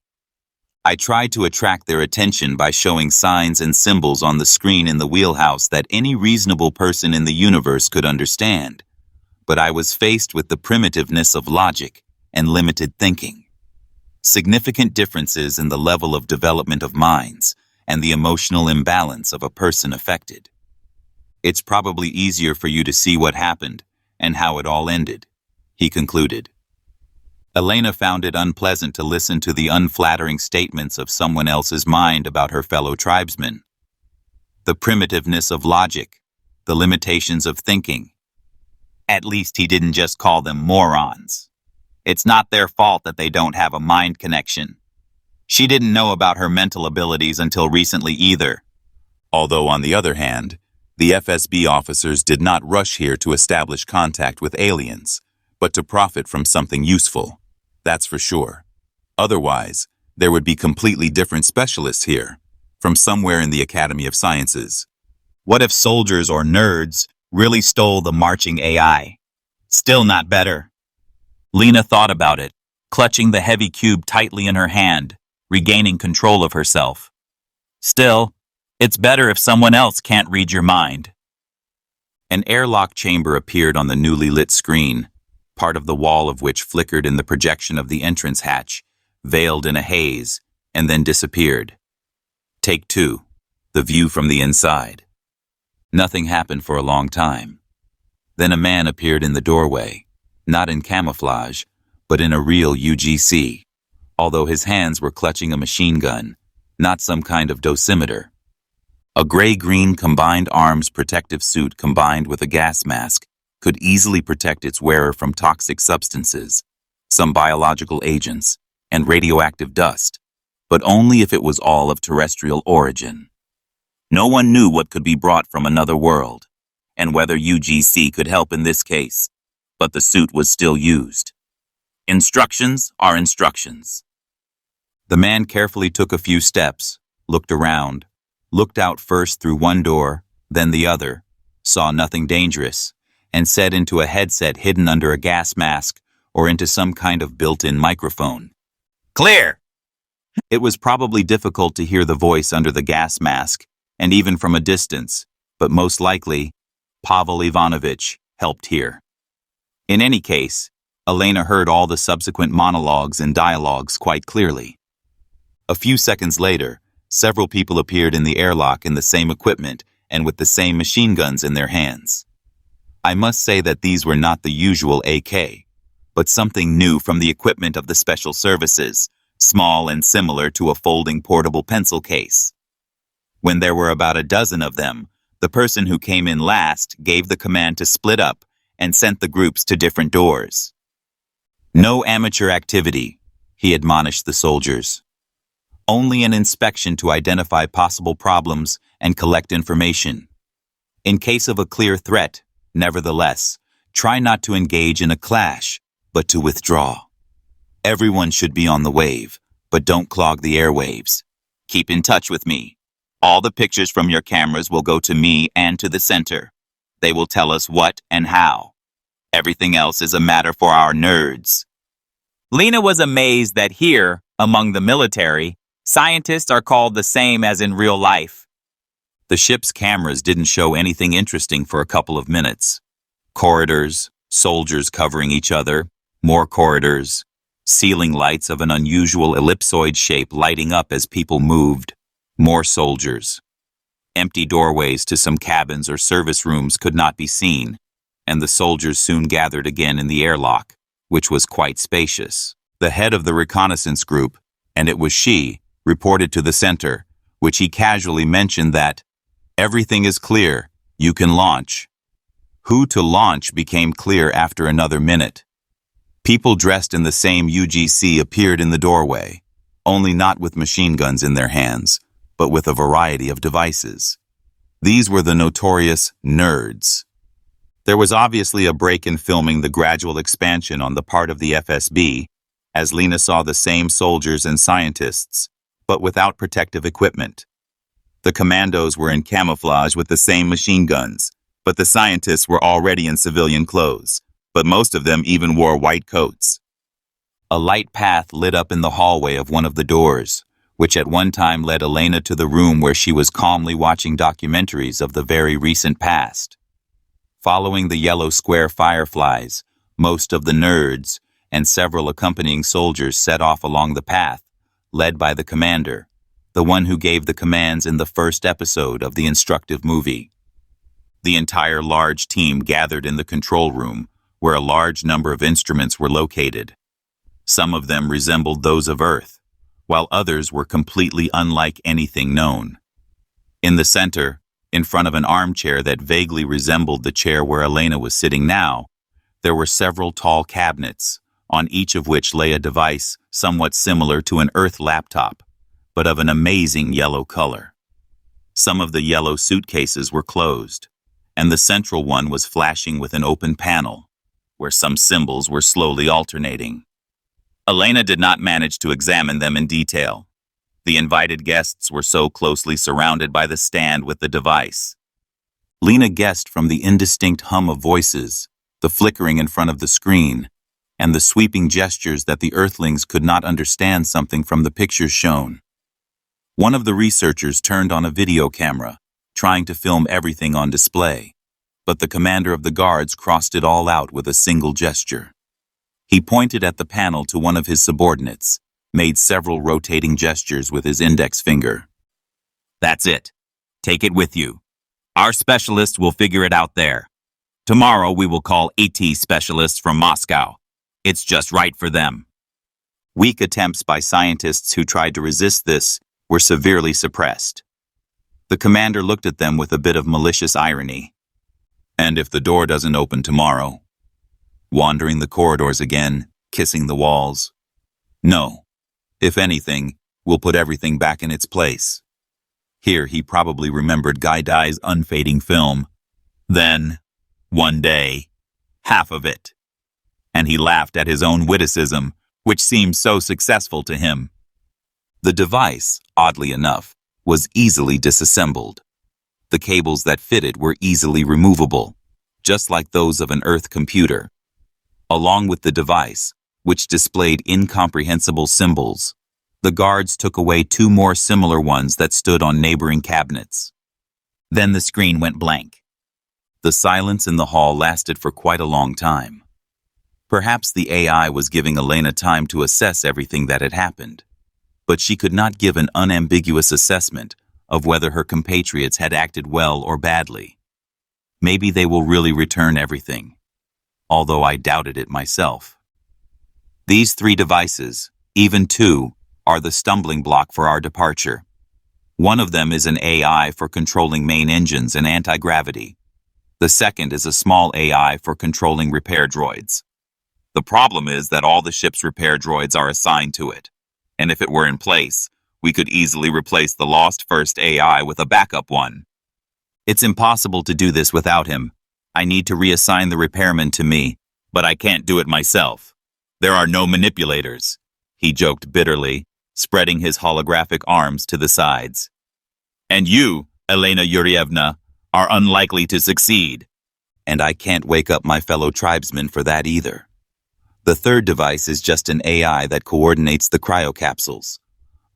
I tried to attract their attention by showing signs and symbols on the screen in the wheelhouse that any reasonable person in the universe could understand. But I was faced with the primitiveness of logic and limited thinking. Significant differences in the level of development of minds and the emotional imbalance of a person affected. It's probably easier for you to see what happened and how it all ended, he concluded. Elena found it unpleasant to listen to the unflattering statements of someone else's mind about her fellow tribesmen. The primitiveness of logic, the limitations of thinking. At least he didn't just call them morons. It's not their fault that they don't have a mind connection. She didn't know about her mental abilities until recently either. Although, on the other hand, the FSB officers did not rush here to establish contact with aliens, but to profit from something useful. That's for sure. Otherwise, there would be completely different specialists here, from somewhere in the Academy of Sciences. What if soldiers or nerds really stole the marching AI? Still not better. Lena thought about it, clutching the heavy cube tightly in her hand, regaining control of herself. Still, it's better if someone else can't read your mind. An airlock chamber appeared on the newly lit screen, part of the wall of which flickered in the projection of the entrance hatch, veiled in a haze, and then disappeared. Take 2. The view from the inside. Nothing happened for a long time. Then a man appeared in the doorway, not in camouflage, but in a real UGC, although his hands were clutching a machine gun, not some kind of dosimeter. A gray-green combined arms protective suit combined with a gas mask could easily protect its wearer from toxic substances, some biological agents, and radioactive dust, but only if it was all of terrestrial origin. No one knew what could be brought from another world, and whether UGC could help in this case, but the suit was still used. Instructions are instructions. The man carefully took a few steps, looked around, looked out first through one door, then the other, saw nothing dangerous, and said into a headset hidden under a gas mask or into some kind of built-in microphone. Clear! It was probably difficult to hear the voice under the gas mask, and even from a distance, but most likely, Pavel Ivanovich helped hear. In any case, Elena heard all the subsequent monologues and dialogues quite clearly. A few seconds later, several people appeared in the airlock in the same equipment and with the same machine guns in their hands. I must say that these were not the usual AK, but something new from the equipment of the special services, small and similar to a folding portable pencil case. When there were about a dozen of them, the person who came in last gave the command to split up and sent the groups to different doors. No amateur activity, he admonished the soldiers. Only an inspection to identify possible problems and collect information. In case of a clear threat, nevertheless, try not to engage in a clash, but to withdraw. Everyone should be on the wave, but don't clog the airwaves. Keep in touch with me. All the pictures from your cameras will go to me and to the center. They will tell us what and how. Everything else is a matter for our nerds. Lena was amazed that here, among the military, scientists are called the same as in real life. The ship's cameras didn't show anything interesting for a couple of minutes. Corridors, soldiers covering each other, more corridors, ceiling lights of an unusual ellipsoid shape lighting up as people moved, more soldiers. Empty doorways to some cabins or service rooms could not be seen, and the soldiers soon gathered again in the airlock, which was quite spacious. The head of the reconnaissance group, and it was she, reported to the center, which he casually mentioned that, "Everything is clear, you can launch." Who to launch became clear after another minute. People dressed in the same UGC appeared in the doorway, only not with machine guns in their hands, but with a variety of devices. These were the notorious nerds. There was obviously a break in filming the gradual expansion on the part of the FSB, as Lena saw the same soldiers and scientists, but without protective equipment. The commandos were in camouflage with the same machine guns, but the scientists were already in civilian clothes, but most of them even wore white coats. A light path lit up in the hallway of one of the doors, which at one time led Elena to the room where she was calmly watching documentaries of the very recent past. Following the yellow square fireflies, most of the nerds and several accompanying soldiers set off along the path, led by the commander, the one who gave the commands in the first episode of the instructive movie. The entire large team gathered in the control room, where a large number of instruments were located. Some of them resembled those of Earth, while others were completely unlike anything known. In the center, in front of an armchair that vaguely resembled the chair where Elena was sitting now, there were several tall cabinets, on each of which lay a device somewhat similar to an Earth laptop, but of an amazing yellow color. Some of the yellow suitcases were closed, and the central one was flashing with an open panel, where some symbols were slowly alternating. Elena did not manage to examine them in detail. The invited guests were so closely surrounded by the stand with the device. Lena guessed from the indistinct hum of voices, the flickering in front of the screen, and the sweeping gestures that the Earthlings could not understand something from the pictures shown. One of the researchers turned on a video camera, trying to film everything on display, but the commander of the guards crossed it all out with a single gesture. He pointed at the panel to one of his subordinates, made several rotating gestures with his index finger. "That's it. Take it with you. Our specialists will figure it out there. Tomorrow we will call AT specialists from Moscow. It's just right for them." Weak attempts by scientists who tried to resist this were severely suppressed. The commander looked at them with a bit of malicious irony. "And if the door doesn't open tomorrow?" Wandering the corridors again, kissing the walls. "No. If anything, we'll put everything back in its place." Here he probably remembered Guy Dye's unfading film. Then, one day, half of it. And he laughed at his own witticism, which seemed so successful to him. The device, oddly enough, was easily disassembled. The cables that fitted were easily removable, just like those of an Earth computer. Along with the device, which displayed incomprehensible symbols, the guards took away two more similar ones that stood on neighboring cabinets. Then the screen went blank. The silence in the hall lasted for quite a long time. Perhaps the AI was giving Elena time to assess everything that had happened, but she could not give an unambiguous assessment of whether her compatriots had acted well or badly. Maybe they will really return everything, although I doubted it myself. These three devices, even two, are the stumbling block for our departure. One of them is an AI for controlling main engines and anti-gravity. The second is a small AI for controlling repair droids. The problem is that all the ship's repair droids are assigned to it, and if it were in place, we could easily replace the lost first AI with a backup one. It's impossible to do this without him. I need to reassign the repairman to me, but I can't do it myself. There are no manipulators, he joked bitterly, spreading his holographic arms to the sides. And you, Elena Yurievna, are unlikely to succeed. And I can't wake up my fellow tribesmen for that either. The third device is just an AI that coordinates the cryocapsules.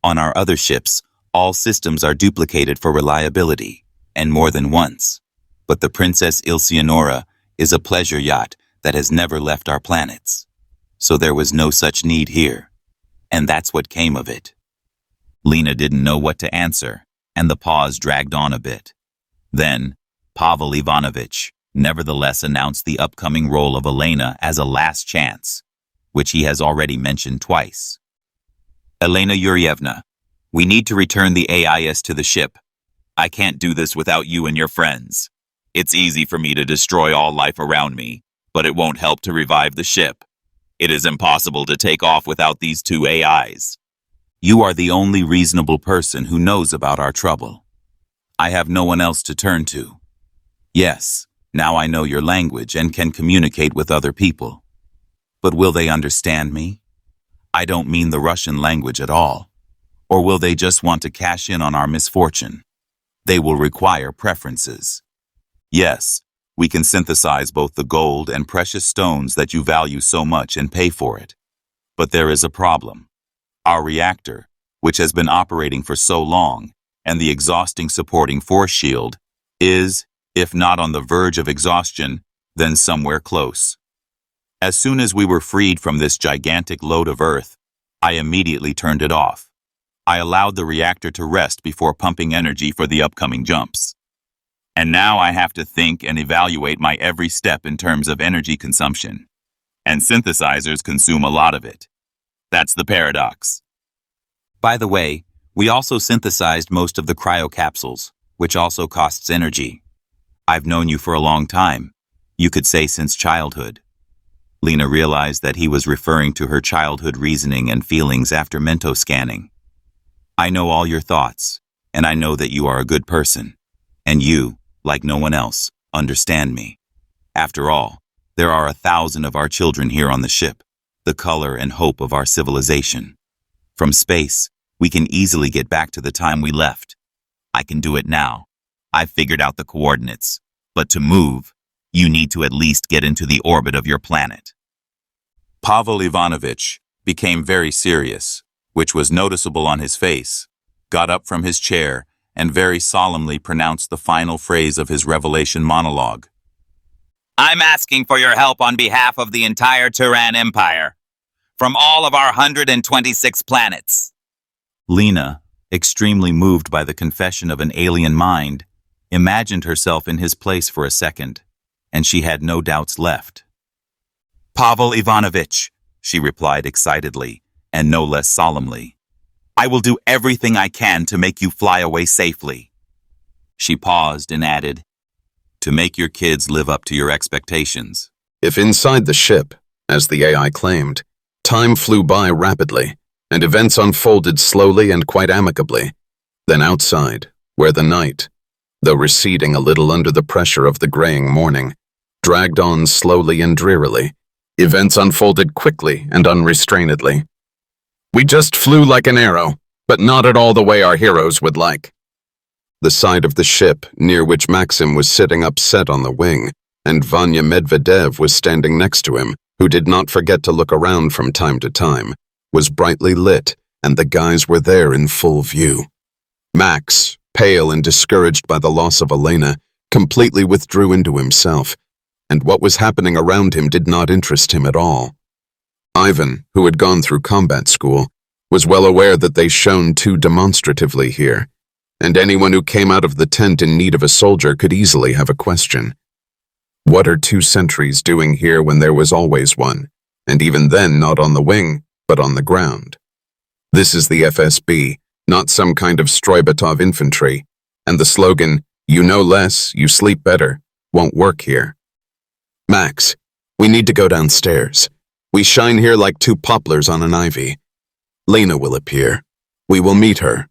On our other ships, all systems are duplicated for reliability, and more than once. But the Princess Ilseonora is a pleasure yacht that has never left our planets. So there was no such need here. And that's what came of it. Lena didn't know what to answer, and the pause dragged on a bit. Then, Pavel Ivanovich nevertheless announced the upcoming role of Elena as a last chance, which he has already mentioned twice. Elena Yurievna, we need to return the AIS to the ship. I can't do this without you and your friends. It's easy for me to destroy all life around me, but it won't help to revive the ship. It is impossible to take off without these two AIs. You are the only reasonable person who knows about our trouble. I have no one else to turn to. Yes, now I know your language and can communicate with other people. But will they understand me? I don't mean the Russian language at all. Or will they just want to cash in on our misfortune? They will require preferences. Yes, we can synthesize both the gold and precious stones that you value so much and pay for it. But there is a problem. Our reactor, which has been operating for so long, and the exhausting supporting force shield, is, if not on the verge of exhaustion, then somewhere close. As soon as we were freed from this gigantic load of Earth, I immediately turned it off. I allowed the reactor to rest before pumping energy for the upcoming jumps. And now I have to think and evaluate my every step in terms of energy consumption. And synthesizers consume a lot of it. That's the paradox. By the way, we also synthesized most of the cryocapsules, which also costs energy. I've known you for a long time. You could say since childhood. Lena realized that he was referring to her childhood reasoning and feelings after mento-scanning. I know all your thoughts, and I know that you are a good person. And you, like no one else, understand me. After all, there are 1,000 of our children here on the ship, the color and hope of our civilization. From space, we can easily get back to the time we left. I can do it now. I've figured out the coordinates. But to move, you need to at least get into the orbit of your planet. Pavel Ivanovich became very serious, which was noticeable on his face, got up from his chair, and very solemnly pronounced the final phrase of his revelation monologue. I'm asking for your help on behalf of the entire Turan Empire, from all of our 126 planets. Lena, extremely moved by the confession of an alien mind, imagined herself in his place for a second, and she had no doubts left. Pavel Ivanovich, she replied excitedly, and no less solemnly, I will do everything I can to make you fly away safely. She paused and added, to make your kids live up to your expectations.
If inside the ship, as the AI claimed, time flew by rapidly, and events unfolded slowly and quite amicably, then outside, where the night, though receding a little under the pressure of the graying morning, dragged on slowly and drearily, events unfolded quickly and unrestrainedly. We just flew like an arrow, but not at all the way our heroes would like. The side of the ship, near which Maxim was sitting upset on the wing, and Vanya Medvedev was standing next to him, who did not forget to look around from time to time, was brightly lit, and the guys were there in full view. Max, pale and discouraged by the loss of Elena, completely withdrew into himself, and what was happening around him did not interest him at all. Ivan, who had gone through combat school, was well aware that they shone too demonstratively here, and anyone who came out of the tent in need of a soldier could easily have a question. What are 2 sentries doing here when there was always one, and even then not on the wing, but on the ground? This is the FSB, not some kind of Stroibatov infantry, and the slogan, "You know less, you sleep better," won't work here. Max, we need to go downstairs. We shine here like two poplars on an ivy. Lena will appear. We will meet her,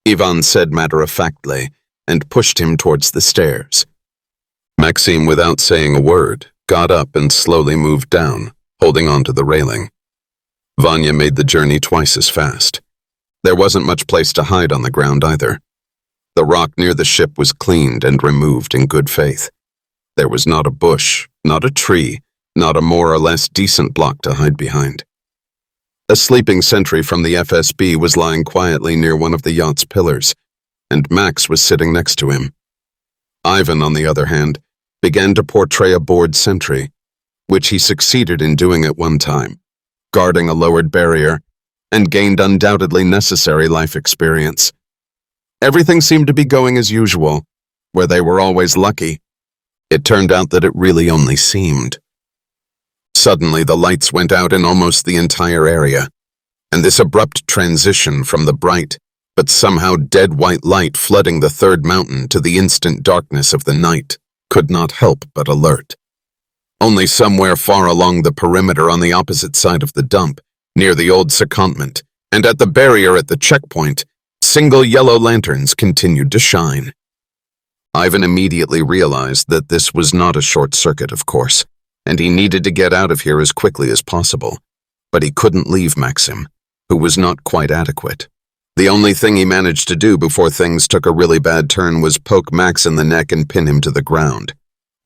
Ivan said matter-of-factly, and pushed him towards the stairs. Maxim, without saying a word, got up and slowly moved down, holding on to the railing. Vanya made the journey twice as fast. There wasn't much place to hide on the ground either. The rock near the ship was cleaned and removed in good faith. There was not a bush, not a tree, not a more or less decent block to hide behind. A sleeping sentry from the FSB was lying quietly near one of the yacht's pillars, and Max was sitting next to him. Ivan, on the other hand, began to portray a bored sentry, which he succeeded in doing at one time, guarding a lowered barrier, and gained undoubtedly necessary life experience. Everything seemed to be going as usual, where they were always lucky. It turned out that it really only seemed. Suddenly, the lights went out in almost the entire area, and this abrupt transition from the bright, but somehow dead white light flooding the third mountain to the instant darkness of the night could not help but alert. Only somewhere far along the perimeter on the opposite side of the dump, near the old secondment, and at the barrier at the checkpoint, single yellow lanterns continued to shine. Ivan immediately realized that this was not a short circuit, of course, and he needed to get out of here as quickly as possible. But he couldn't leave Maxim, who was not quite adequate. The only thing he managed to do before things took a really bad turn was poke Max in the neck and pin him to the ground.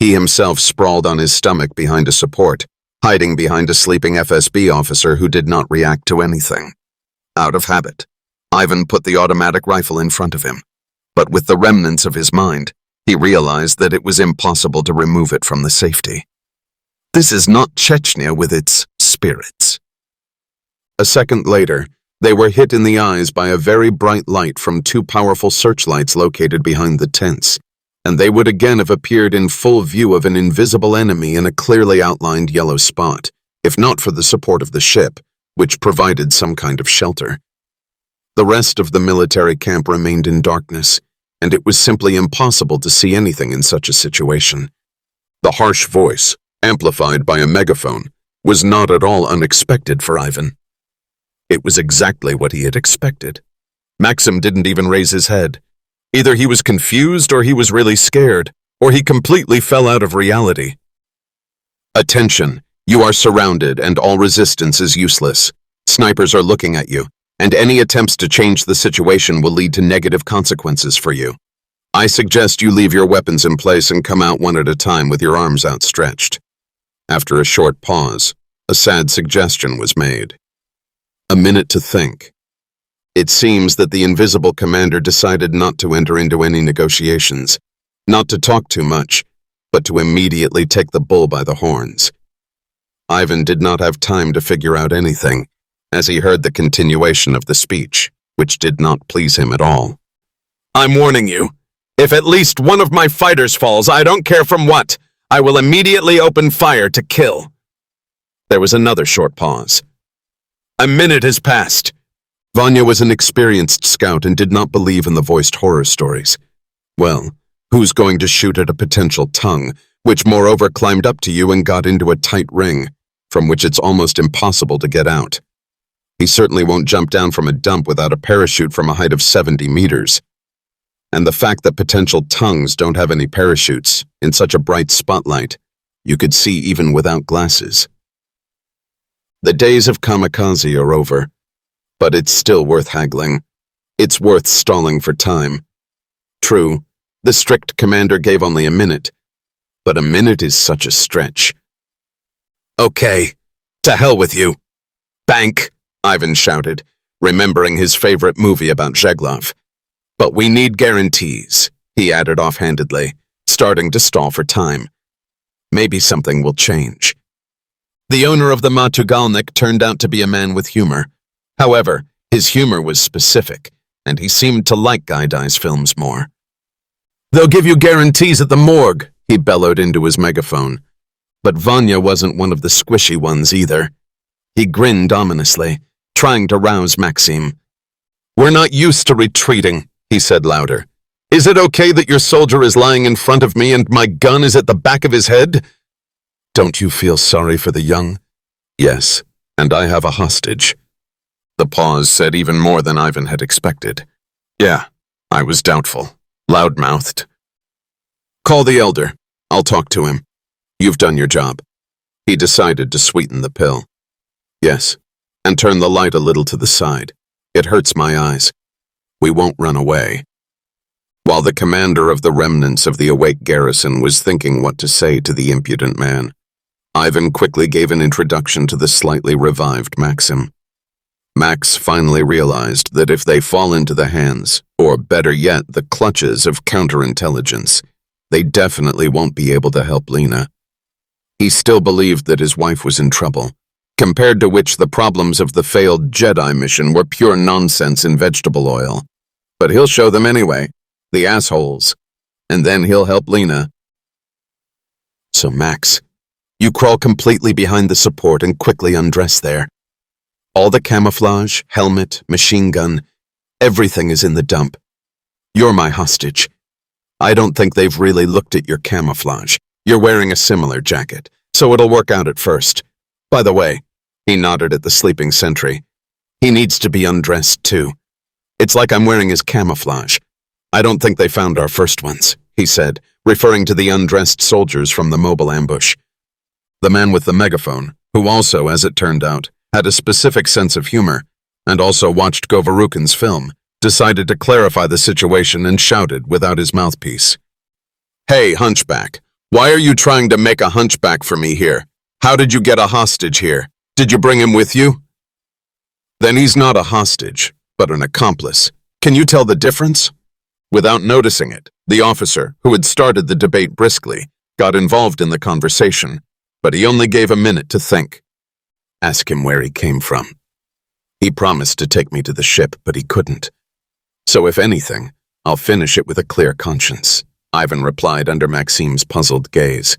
He himself sprawled on his stomach behind a support, hiding behind a sleeping FSB officer who did not react to anything. Out of habit, Ivan put the automatic rifle in front of him, but with the remnants of his mind, he realized that it was impossible to remove it from the safety. This is not Chechnya with its spirits. A second later, they were hit in the eyes by a very bright light from two powerful searchlights located behind the tents, and they would again have appeared in full view of an invisible enemy in a clearly outlined yellow spot, if not for the support of the ship, which provided some kind of shelter. The rest of the military camp remained in darkness, and it was simply impossible to see anything in such a situation. The harsh voice, amplified by a megaphone, was not at all unexpected for Ivan. It was exactly what he had expected. Maxim didn't even raise his head. Either he was confused or he was really scared, or he completely fell out of reality. "Attention, you are surrounded and all resistance is useless. Snipers are looking at you, and any attempts to change the situation will lead to negative consequences for you. I suggest you leave your weapons in place and come out one at a time with your arms outstretched." After a short pause, a sad suggestion was made. A minute to think. It seems that the invisible commander decided not to enter into any negotiations, not to talk too much, but to immediately take the bull by the horns. Ivan did not have time to figure out anything, as he heard the continuation of the speech, which did not please him at all. "I'm warning you. If at least one of my fighters falls, I don't care from what, I will immediately open fire to kill." There was another short pause. "A minute has passed." Vanya was an experienced scout and did not believe in the voiced horror stories. Well, who's going to shoot at a potential tongue, which moreover climbed up to you and got into a tight ring, from which it's almost impossible to get out? He certainly won't jump down from a dump without a parachute from a height of 70 meters. And the fact that potential tongues don't have any parachutes in such a bright spotlight, you could see even without glasses. The days of kamikaze are over, but it's still worth haggling. It's worth stalling for time. True, the strict commander gave only a minute, but a minute is such a stretch. "Okay, to hell with you. Bank," Ivan shouted, remembering his favorite movie about Zheglov. "But we need guarantees," he added offhandedly, starting to stall for time. Maybe something will change. The owner of the Matugalnik turned out to be a man with humor. However, his humor was specific, and he seemed to like Gaidai's films more. "They'll give you guarantees at the morgue," he bellowed into his megaphone. But Vanya wasn't one of the squishy ones either. He grinned ominously, trying to rouse Maxim. "We're not used to retreating," he said louder. "Is it okay that your soldier is lying in front of me and my gun is at the back of his head? Don't you feel sorry for the young?" "Yes, and I have a hostage." The pause said even more than Ivan had expected. "Yeah," I was doubtful, loud-mouthed. "Call the elder. I'll talk to him. You've done your job." He decided to sweeten the pill. "Yes, and turn the light a little to the side. It hurts my eyes. We won't run away." While the commander of the remnants of the awake garrison was thinking what to say to the impudent man, Ivan quickly gave an introduction to the slightly revived Maxim. Max finally realized that if they fall into the hands, or better yet, the clutches of counterintelligence, they definitely won't be able to help Lena. He still believed that his wife was in trouble, compared to which the problems of the failed Jedi mission were pure nonsense in vegetable oil. But he'll show them anyway, the assholes, and then he'll help Lena. "So Max, you crawl completely behind the support and quickly undress there. All the camouflage, helmet, machine gun, everything is in the dump. You're my hostage. I don't think they've really looked at your camouflage. You're wearing a similar jacket, so it'll work out at first. By the way," he nodded at the sleeping sentry, "he needs to be undressed too. It's like I'm wearing his camouflage. I don't think they found our first ones," he said, referring to the undressed soldiers from the mobile ambush. The man with the megaphone, who also, as it turned out, had a specific sense of humor, and also watched Govarukin's film, decided to clarify the situation and shouted without his mouthpiece. "Hey, hunchback, why are you trying to make a hunchback for me here? How did you get a hostage here? Did you bring him with you?" "Then he's not a hostage, but an accomplice. Can you tell the difference?" Without noticing it, the officer, who had started the debate briskly, got involved in the conversation, but he only gave a minute to think. "Ask him where he came from. He promised to take me to the ship, but he couldn't. So if anything, I'll finish it with a clear conscience," Ivan replied under Maxim's puzzled gaze.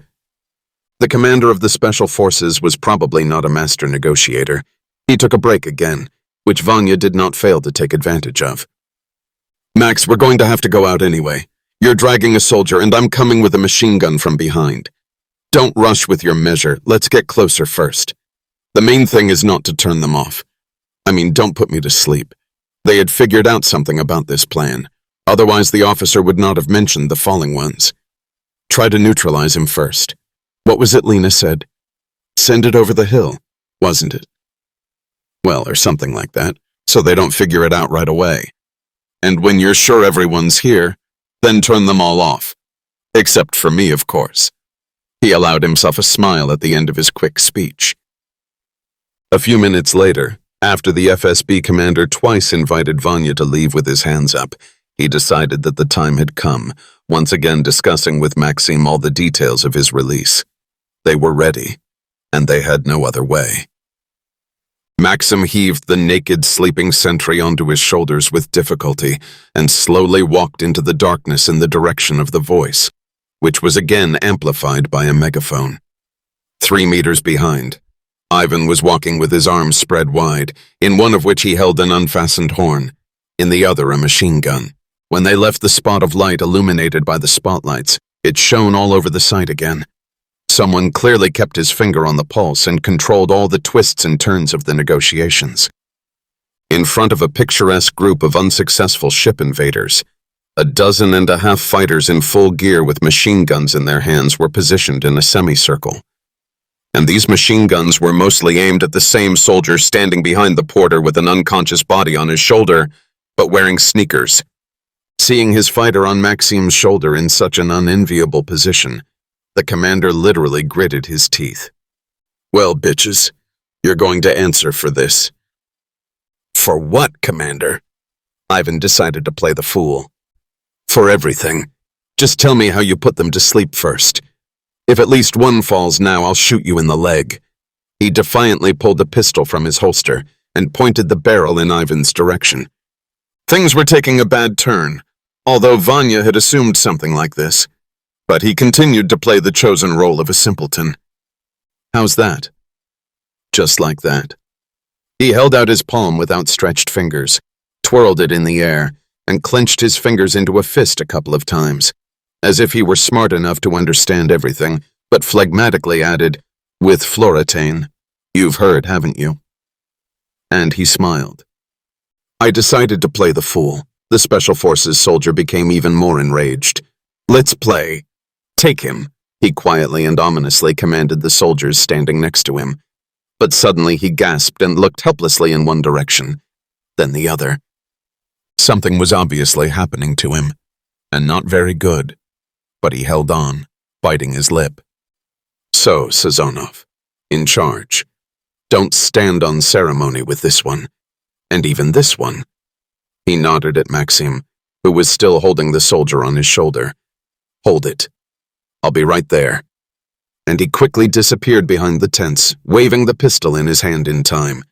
The commander of the Special Forces was probably not a master negotiator. He took a break again, which Vanya did not fail to take advantage of. "Max, we're going to have to go out anyway. You're dragging a soldier, and I'm coming with a machine gun from behind. Don't rush with your measure. Let's get closer first. The main thing is not to turn them off. I mean, don't put me to sleep. They had figured out something about this plan. Otherwise, the officer would not have mentioned the falling ones. Try to neutralize him first. What was it Lena said? Send it over the hill, wasn't it? Well, or something like that, so they don't figure it out right away. And when you're sure everyone's here, then turn them all off. Except for me, of course." He allowed himself a smile at the end of his quick speech. A few minutes later, after the FSB commander twice invited Vanya to leave with his hands up, he decided that the time had come, once again discussing with Maxim all the details of his release. They were ready, and they had no other way. Maxim heaved the naked sleeping sentry onto his shoulders with difficulty and slowly walked into the darkness in the direction of the voice, which was again amplified by a megaphone. 3 meters behind, Ivan was walking with his arms spread wide, in one of which he held an unfastened horn, in the other a machine gun. When they left the spot of light illuminated by the spotlights, it shone all over the site again. Someone clearly kept his finger on the pulse and controlled all the twists and turns of the negotiations. In front of a picturesque group of unsuccessful ship invaders, 12 fighters in full gear with machine guns in their hands were positioned in a semicircle. And these machine guns were mostly aimed at the same soldier standing behind the porter with an unconscious body on his shoulder, but wearing sneakers. Seeing his fighter on Maxim's shoulder in such an unenviable position, the commander literally gritted his teeth. "Well, bitches, you're going to answer for this." "For what, Commander?" Ivan decided to play the fool. "For everything. Just tell me how you put them to sleep first. If at least one falls now, I'll shoot you in the leg." He defiantly pulled a pistol from his holster and pointed the barrel in Ivan's direction. Things were taking a bad turn, although Vanya had assumed something like this. But he continued to play the chosen role of a simpleton. "How's that?" Just like that. He held out his palm with outstretched fingers, twirled it in the air, and clenched his fingers into a fist a couple of times, as if he were smart enough to understand everything, but phlegmatically added, "With Floratane. You've heard, haven't you?" And he smiled. I decided to play the fool. The Special Forces soldier became even more enraged. "Let's play. Take him," he quietly and ominously commanded the soldiers standing next to him. But suddenly he gasped and looked helplessly in one direction, then the other. Something was obviously happening to him, and not very good. But he held on, biting his lip. "So, Sazonov, in charge. Don't stand on ceremony with this one. And even this one." He nodded at Maxim, who was still holding the soldier on his shoulder. "Hold it. I'll be right there." And he quickly disappeared behind the tents, waving the pistol in his hand in time.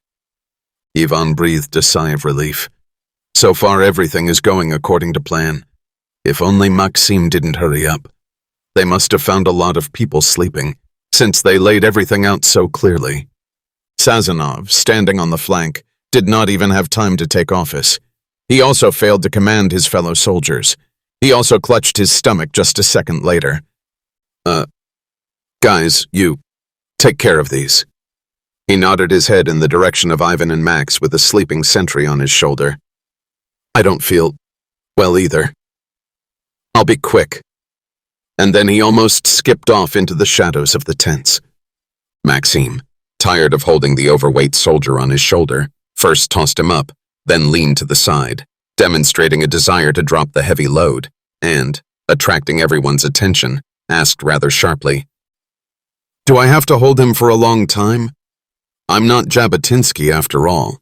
Ivan breathed a sigh of relief. So far everything is going according to plan. If only Maxim didn't hurry up. They must have found a lot of people sleeping, since they laid everything out so clearly. Sazonov, standing on the flank, did not even have time to take office. He also failed to command his fellow soldiers. He also clutched his stomach just a second later. Guys, you, take care of these." He nodded his head in the direction of Ivan and Max with a sleeping sentry on his shoulder. "I don't feel well either. I'll be quick." And then he almost skipped off into the shadows of the tents. Maxim, tired of holding the overweight soldier on his shoulder, first tossed him up, then leaned to the side, demonstrating a desire to drop the heavy load, and, attracting everyone's attention, asked rather sharply, "Do I have to hold him for a long time? I'm not Jabotinsky after all."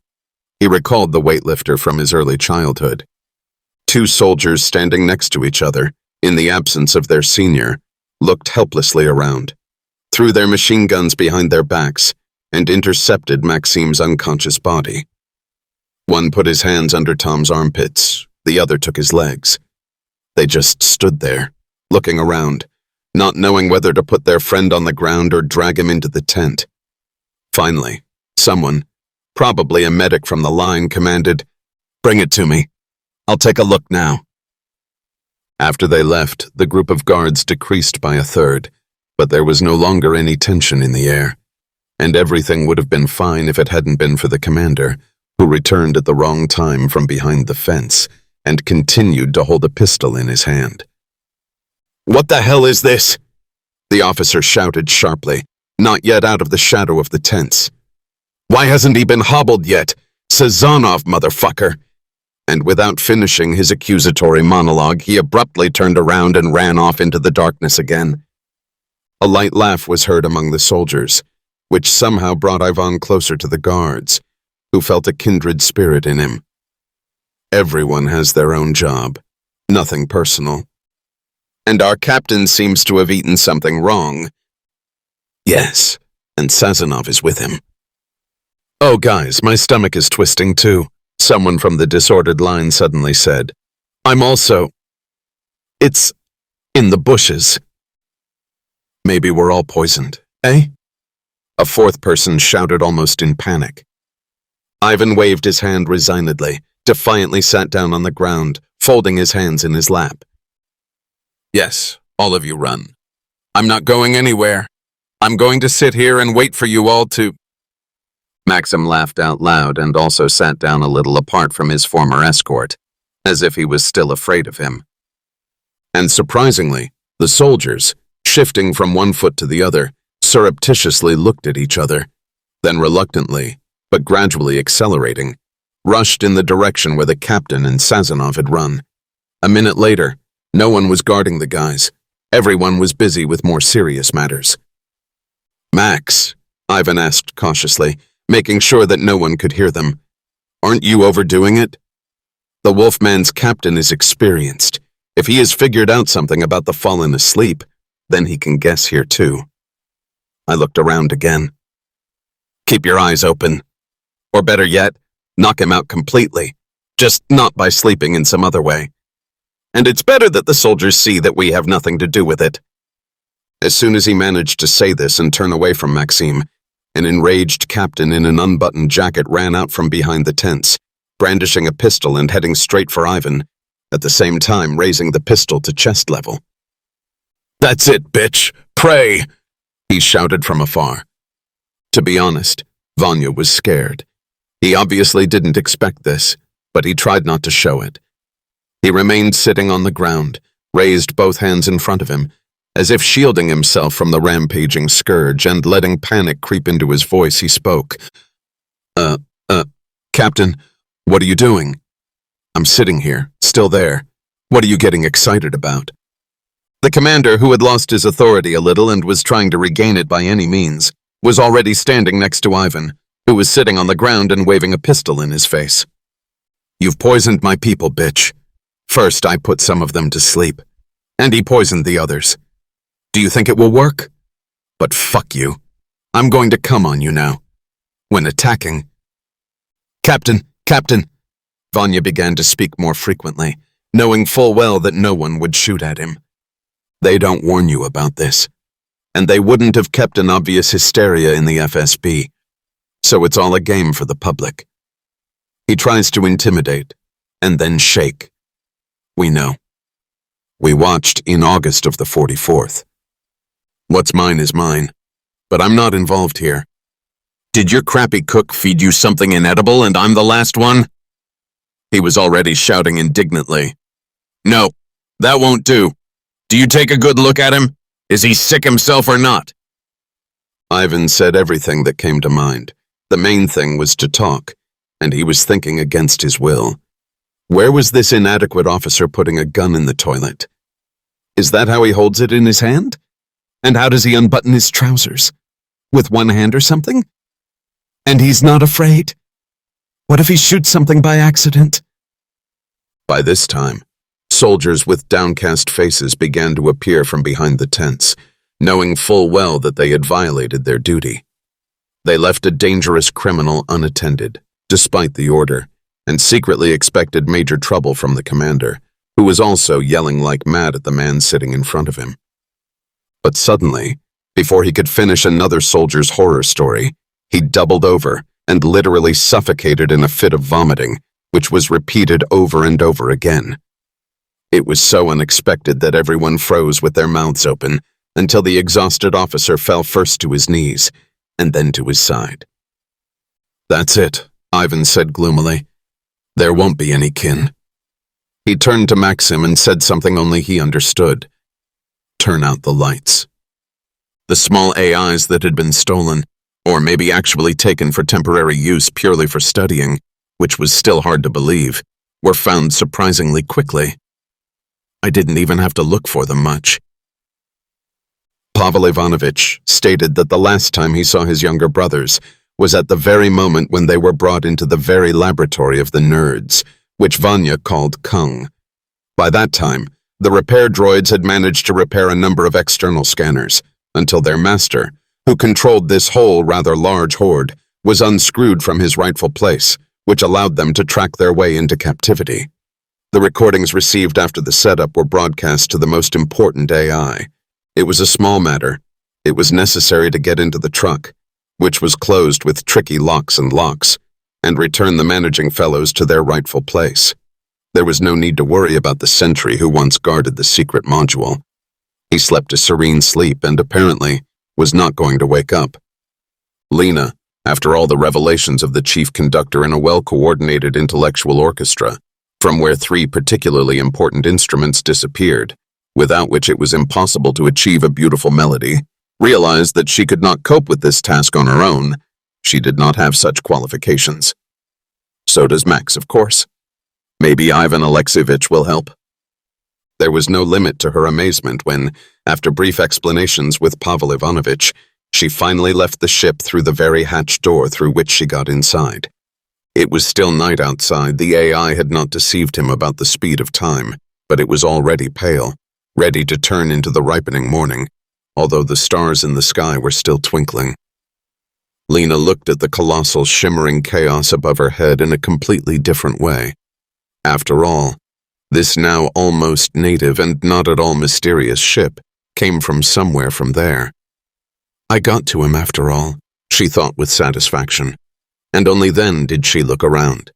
He recalled the weightlifter from his early childhood. Two soldiers standing next to each other, in the absence of their senior, looked helplessly around, threw their machine guns behind their backs, and intercepted Maxim's unconscious body. One put his hands under Tom's armpits, the other took his legs. They just stood there, looking around, not knowing whether to put their friend on the ground or drag him into the tent. Finally, someone, probably a medic from the line, commanded, "Bring it to me. I'll take a look now." After they left, the group of guards decreased by a third, but there was no longer any tension in the air, and everything would have been fine if it hadn't been for the commander, who returned at the wrong time from behind the fence and continued to hold a pistol in his hand. "What the hell is this?" the officer shouted sharply, not yet out of the shadow of the tents. "Why hasn't he been hobbled yet? Sazonov, motherfucker!" And without finishing his accusatory monologue, he abruptly turned around and ran off into the darkness again. A light laugh was heard among the soldiers, which somehow brought Ivan closer to the guards, who felt a kindred spirit in him. Everyone has their own job, nothing personal. And our captain seems to have eaten something wrong. Yes, and Sazonov is with him. "Oh, guys, my stomach is twisting too," someone from the disordered line suddenly said. "I'm also... It's in the bushes." "Maybe we're all poisoned, eh?" a fourth person shouted almost in panic. Ivan waved his hand resignedly, defiantly sat down on the ground, folding his hands in his lap. "Yes, all of you run. I'm not going anywhere. I'm going to sit here and wait for you all to..." Maxim laughed out loud and also sat down a little apart from his former escort, as if he was still afraid of him. And surprisingly, the soldiers, shifting from one foot to the other, surreptitiously looked at each other, then reluctantly, but gradually accelerating, rushed in the direction where the captain and Sazonov had run. A minute later, no one was guarding the guys. Everyone was busy with more serious matters. "Max," Ivan asked cautiously, making sure that no one could hear them, "aren't you overdoing it? The Wolfman's captain is experienced. If he has figured out something about the fallen asleep, then he can guess here too." I looked around again. "Keep your eyes open. Or better yet, knock him out completely, just not by sleeping in some other way. And it's better that the soldiers see that we have nothing to do with it." As soon as he managed to say this and turn away from Maxim, An enraged captain in an unbuttoned jacket ran out from behind the tents, brandishing a pistol and heading straight for Ivan, at the same time raising the pistol to chest level. "That's it, bitch! Pray!" he shouted from afar. To be honest, Vanya was scared. He obviously didn't expect this, but he tried not to show it. He remained sitting on the ground, raised both hands in front of him, as if shielding himself from the rampaging scourge, and letting panic creep into his voice, he spoke. Captain, what are you doing?" "I'm sitting here, still there. What are you getting excited about?" The commander, who had lost his authority a little and was trying to regain it by any means, was already standing next to Ivan, who was sitting on the ground and waving a pistol in his face. "You've poisoned my people, bitch. First, I put some of them to sleep, and he poisoned the others. Do you think it will work? But fuck you. I'm going to come on you now. When attacking..." Captain, Vanya began to speak more frequently, knowing full well that no one would shoot at him. "They don't warn you about this, and they wouldn't have kept an obvious hysteria in the FSB, so it's all a game for the public. He tries to intimidate, and then shake. We know. We watched in August of the 44th. What's mine is mine, but I'm not involved here. Did your crappy cook feed you something inedible and I'm the last one?" He was already shouting indignantly. "No, that won't do. Do you take a good look at him? Is he sick himself or not?" Ivan said everything that came to mind. The main thing was to talk, and he was thinking against his will. Where was this inadequate officer putting a gun in the toilet? Is that how he holds it in his hand? And how does he unbutton his trousers? With one hand or something? And he's not afraid? What if he shoots something by accident? By this time, soldiers with downcast faces began to appear from behind the tents, knowing full well that they had violated their duty. They left a dangerous criminal unattended, despite the order, and secretly expected major trouble from the commander, who was also yelling like mad at the man sitting in front of him. But suddenly, before he could finish another soldier's horror story, he doubled over and literally suffocated in a fit of vomiting, which was repeated over and over again. It was so unexpected that everyone froze with their mouths open until the exhausted officer fell first to his knees and then to his side. "That's it," Ivan said gloomily. "There won't be any kin." He turned to Maxim and said something only he understood. "Turn out the lights." The small AIs that had been stolen, or maybe actually taken for temporary use purely for studying, which was still hard to believe, were found surprisingly quickly. I didn't even have to look for them much. Pavel Ivanovich stated that the last time he saw his younger brothers was at the very moment when they were brought into the very laboratory of the nerds, which Vanya called Kung. By that time, the repair droids had managed to repair a number of external scanners, until their master, who controlled this whole rather large horde, was unscrewed from his rightful place, which allowed them to track their way into captivity. The recordings received after the setup were broadcast to the most important AI. It was a small matter. It was necessary to get into the truck, which was closed with tricky locks, and return the managing fellows to their rightful place. There was no need to worry about the sentry who once guarded the secret module. He slept a serene sleep and apparently was not going to wake up. Lena, after all the revelations of the chief conductor in a well-coordinated intellectual orchestra, from where 3 particularly important instruments disappeared, without which it was impossible to achieve a beautiful melody, realized that she could not cope with this task on her own. She did not have such qualifications. So does Max, of course. Maybe Ivan Alexeyevich will help. There was no limit to her amazement when, after brief explanations with Pavel Ivanovich, she finally left the ship through the very hatch door through which she got inside. It was still night outside. The AI had not deceived him about the speed of time, but it was already pale, ready to turn into the ripening morning, although the stars in the sky were still twinkling. Lena looked at the colossal shimmering chaos above her head in a completely different way. After all, this now almost native and not at all mysterious ship came from somewhere from there. I got to him after all, she thought with satisfaction, and only then did she look around.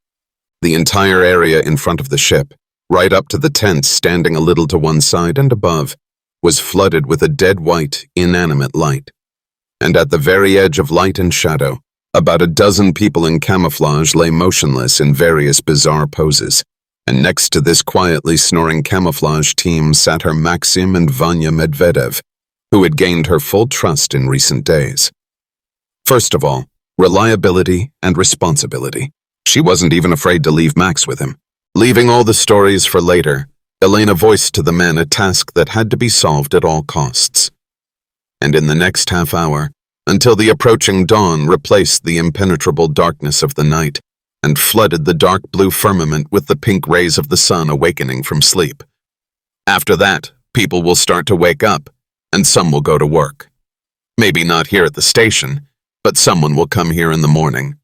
The entire area in front of the ship, right up to the tents standing a little to one side and above, was flooded with a dead white, inanimate light. And at the very edge of light and shadow, about a dozen people in camouflage lay motionless in various bizarre poses, and next to this quietly snoring camouflage team sat her Maxim and Vanya Medvedev, who had gained her full trust in recent days. First of all, reliability and responsibility. She wasn't even afraid to leave Max with him. Leaving all the stories for later, Elena voiced to the men a task that had to be solved at all costs. And in the next half hour, until the approaching dawn replaced the impenetrable darkness of the night and flooded the dark blue firmament with the pink rays of the sun awakening from sleep. After that, people will start to wake up, and some will go to work. Maybe not here at the station, but someone will come here in the morning.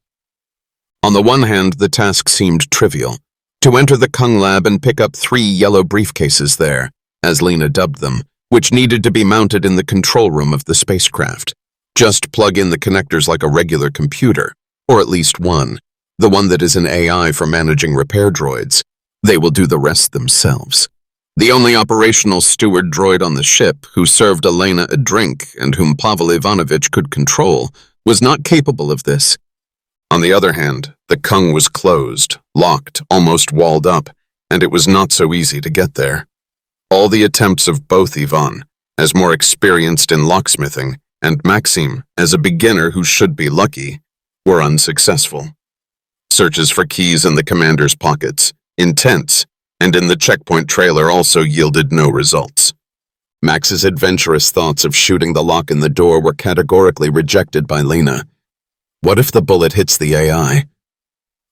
On the one hand, the task seemed trivial. To enter the Kung Lab and pick up 3 yellow briefcases there, as Lena dubbed them, which needed to be mounted in the control room of the spacecraft. Just plug in the connectors like a regular computer, or at least one, the one that is an AI for managing repair droids. They will do the rest themselves. The only operational steward droid on the ship who served Elena a drink and whom Pavel Ivanovich could control was not capable of this. On the other hand, the Kung was closed, locked, almost walled up, and it was not so easy to get there. All the attempts of both Ivan, as more experienced in locksmithing, and Maxim, as a beginner who should be lucky, were unsuccessful. Searches for keys in the commander's pockets, in tents, and in the checkpoint trailer also yielded no results. Max's adventurous thoughts of shooting the lock in the door were categorically rejected by Lena. What if the bullet hits the AI?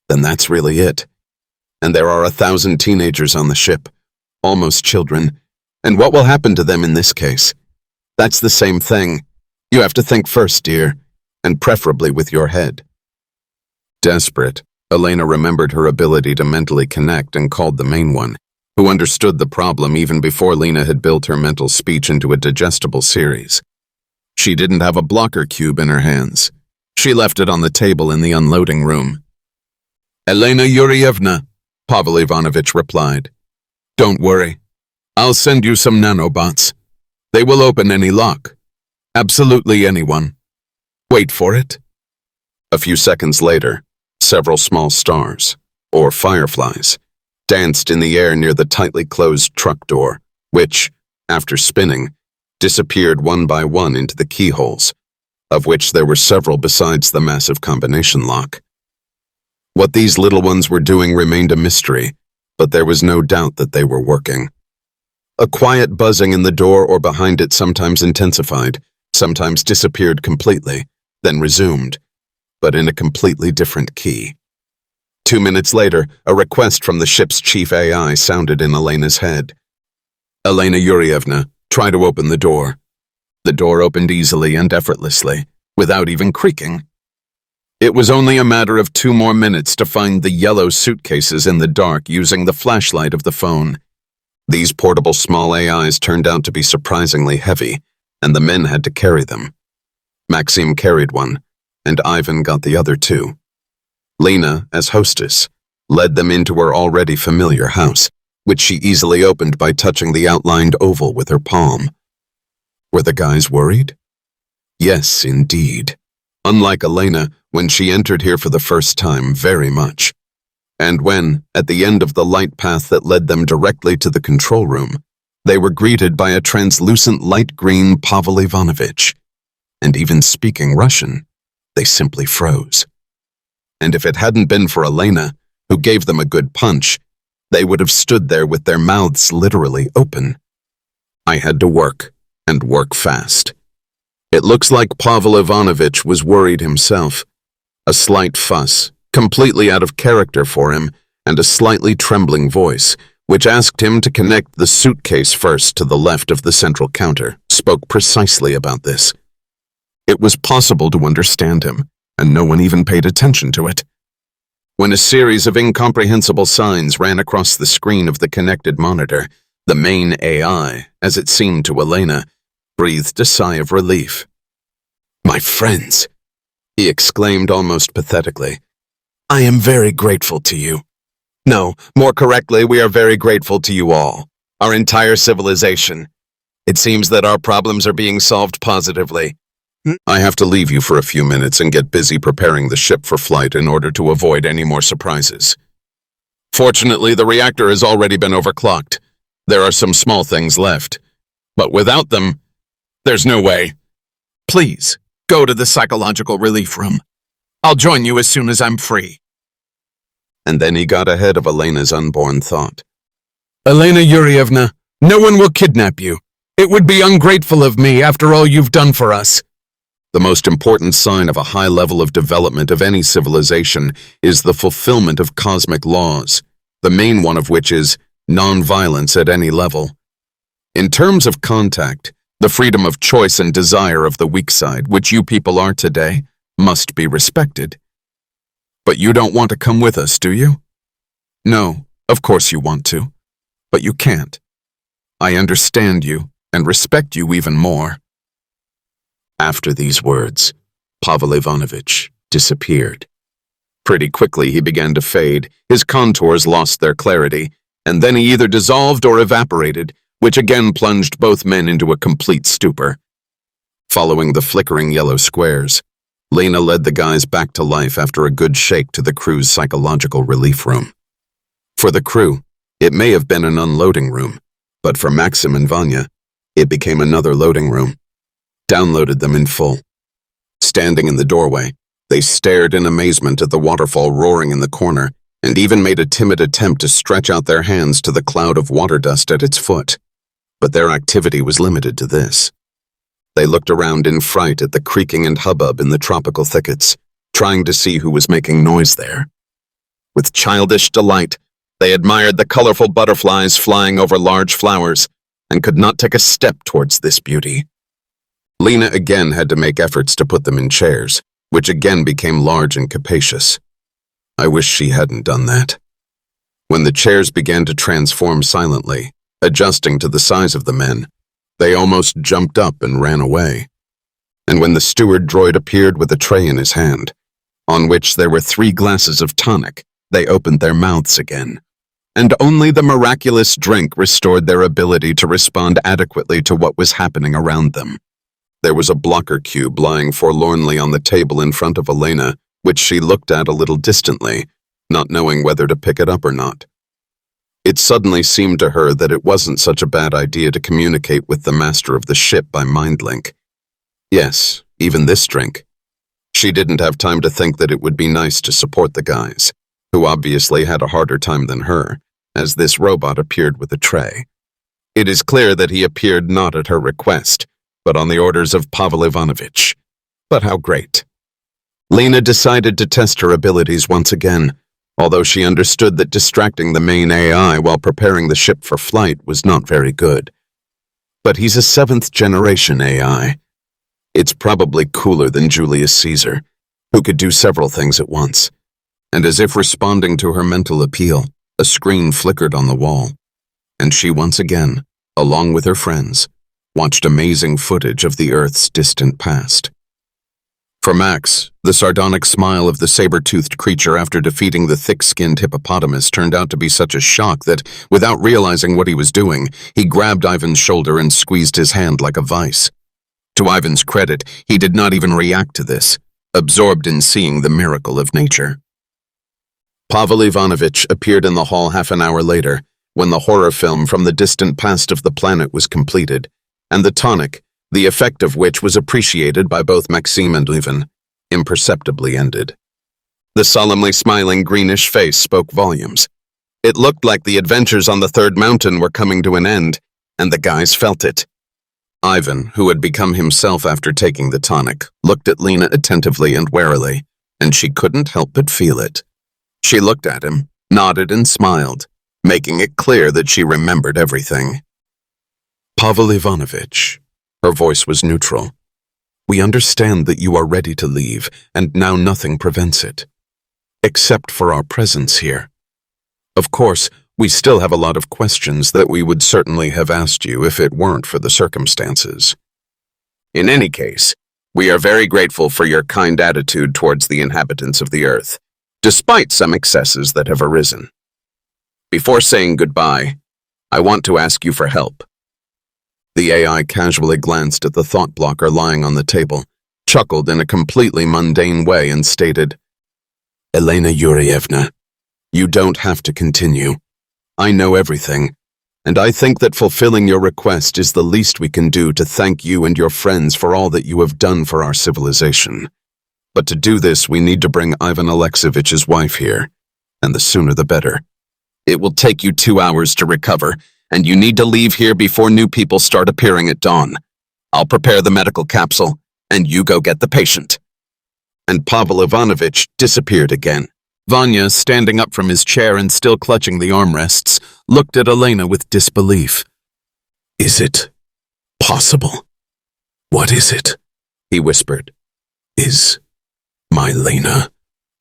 Then that's really it. And there are 1,000 teenagers on the ship, almost children, and what will happen to them in this case? That's the same thing. You have to think first, dear, and preferably with your head. Desperate, Elena remembered her ability to mentally connect and called the main one, who understood the problem even before Lena had built her mental speech into a digestible series. She didn't have a blocker cube in her hands. She left it on the table in the unloading room. Elena Yurievna, Pavel Ivanovich replied. Don't worry. I'll send you some nanobots. They will open any lock. Absolutely anyone. Wait for it. A few seconds later, several small stars, or fireflies, danced in the air near the tightly closed truck door, which, after spinning, disappeared one by one into the keyholes, of which there were several besides the massive combination lock. What these little ones were doing remained a mystery, but there was no doubt that they were working. A quiet buzzing in the door or behind it sometimes intensified, sometimes disappeared completely, then resumed, but in a completely different key. 2 minutes later, a request from the ship's chief AI sounded in Elena's head. Elena Yurievna, try to open the door. The door opened easily and effortlessly, without even creaking. It was only a matter of 2 more minutes to find the yellow suitcases in the dark using the flashlight of the phone. These portable small AIs turned out to be surprisingly heavy, and the men had to carry them. Maxim carried one, and Ivan got the other 2. Lena, as hostess, led them into her already familiar house, which she easily opened by touching the outlined oval with her palm. Were the guys worried? Yes, indeed. Unlike Elena, when she entered here for the first time, very much. And when, at the end of the light path that led them directly to the control room, they were greeted by a translucent light green Pavel Ivanovich. And even speaking Russian, they simply froze. And if it hadn't been for Elena, who gave them a good punch, they would have stood there with their mouths literally open. I had to work, and work fast. It looks like Pavel Ivanovich was worried himself. A slight fuss, completely out of character for him, and a slightly trembling voice, which asked him to connect the suitcase first to the left of the central counter, spoke precisely about this. It was possible to understand him, and no one even paid attention to it. When a series of incomprehensible signs ran across the screen of the connected monitor, the main AI, as it seemed to Elena, breathed a sigh of relief. My friends, he exclaimed almost pathetically. "I am very grateful to you. No, more correctly, we are very grateful to you all, our entire civilization. It seems that our problems are being solved positively. I have to leave you for a few minutes and get busy preparing the ship for flight in order to avoid any more surprises. Fortunately, the reactor has already been overclocked. There are some small things left, but without them, there's no way. Please, go to the psychological relief room. I'll join you as soon as I'm free." And then he got ahead of Elena's unborn thought. "Elena Yurievna, no one will kidnap you. It would be ungrateful of me after all you've done for us." The most important sign of a high level of development of any civilization is the fulfillment of cosmic laws, the main one of which is non-violence at any level. In terms of contact, the freedom of choice and desire of the weak side, which you people are today, must be respected. But you don't want to come with us, do you? No, of course you want to, but you can't. I understand you and respect you even more." After these words, Pavel Ivanovich disappeared. Pretty quickly he began to fade, his contours lost their clarity, and then he either dissolved or evaporated, which again plunged both men into a complete stupor. Following the flickering yellow squares, Lena led the guys back to life after a good shake to the crew's psychological relief room. For the crew, it may have been an unloading room, but for Maxim and Vanya, it became another loading room. Downloaded them in full. Standing in the doorway, they stared in amazement at the waterfall roaring in the corner, and even made a timid attempt to stretch out their hands to the cloud of water dust at its foot. But their activity was limited to this. They looked around in fright at the creaking and hubbub in the tropical thickets, trying to see who was making noise there. With childish delight, they admired the colorful butterflies flying over large flowers, and could not take a step towards this beauty. Lena again had to make efforts to put them in chairs, which again became large and capacious. I wish she hadn't done that. When the chairs began to transform silently, adjusting to the size of the men, they almost jumped up and ran away. And when the steward droid appeared with a tray in his hand, on which there were 3 glasses of tonic, they opened their mouths again. And only the miraculous drink restored their ability to respond adequately to what was happening around them. There was a blocker cube lying forlornly on the table in front of Elena, which she looked at a little distantly, not knowing whether to pick it up or not. It suddenly seemed to her that it wasn't such a bad idea to communicate with the master of the ship by mind link. Yes, even this drink. She didn't have time to think that it would be nice to support the guys, who obviously had a harder time than her, as this robot appeared with a tray. It is clear that he appeared not at her request, but on the orders of Pavel Ivanovich. But how great. Lena decided to test her abilities once again, although she understood that distracting the main AI while preparing the ship for flight was not very good. But he's a 7th-generation AI. It's probably cooler than Julius Caesar, who could do several things at once. And as if responding to her mental appeal, a screen flickered on the wall, and she once again, along with her friends, watched amazing footage of the Earth's distant past. For Max, the sardonic smile of the saber-toothed creature after defeating the thick-skinned hippopotamus turned out to be such a shock that, without realizing what he was doing, he grabbed Ivan's shoulder and squeezed his hand like a vice. To Ivan's credit, he did not even react to this, absorbed in seeing the miracle of nature. Pavel Ivanovich appeared in the hall half an hour later, when the horror film from the distant past of the planet was completed, and the tonic, the effect of which was appreciated by both Maxime and Ivan, imperceptibly ended. The solemnly smiling greenish face spoke volumes. It looked like the adventures on the third mountain were coming to an end, and the guys felt it. Ivan, who had become himself after taking the tonic, looked at Lena attentively and warily, and she couldn't help but feel it. She looked at him, nodded and smiled, making it clear that she remembered everything. Pavel Ivanovich, her voice was neutral. We understand that you are ready to leave, and now nothing prevents it. Except for our presence here. Of course, we still have a lot of questions that we would certainly have asked you if it weren't for the circumstances. In any case, We are very grateful for your kind attitude towards the inhabitants of the Earth, despite some excesses that have arisen. Before saying goodbye, I want to ask you for help." The AI casually glanced at the thought blocker lying on the table, chuckled in a completely mundane way, and stated, "Elena Yurievna, you don't have to continue. I know everything, and I think that fulfilling your request is the least we can do to thank you and your friends for all that you have done for our civilization. But to do this, we need to bring Ivan Alexeyevich's wife here, and the sooner the better. It will take you 2 hours to recover, and you need to leave here before new people start appearing at dawn. I'll prepare the medical capsule, and you go get the patient." And Pavel Ivanovich disappeared again. Vanya, standing up from his chair and still clutching the armrests, looked at Elena with disbelief. "Is it possible? What is it?" he whispered. "Is my Lena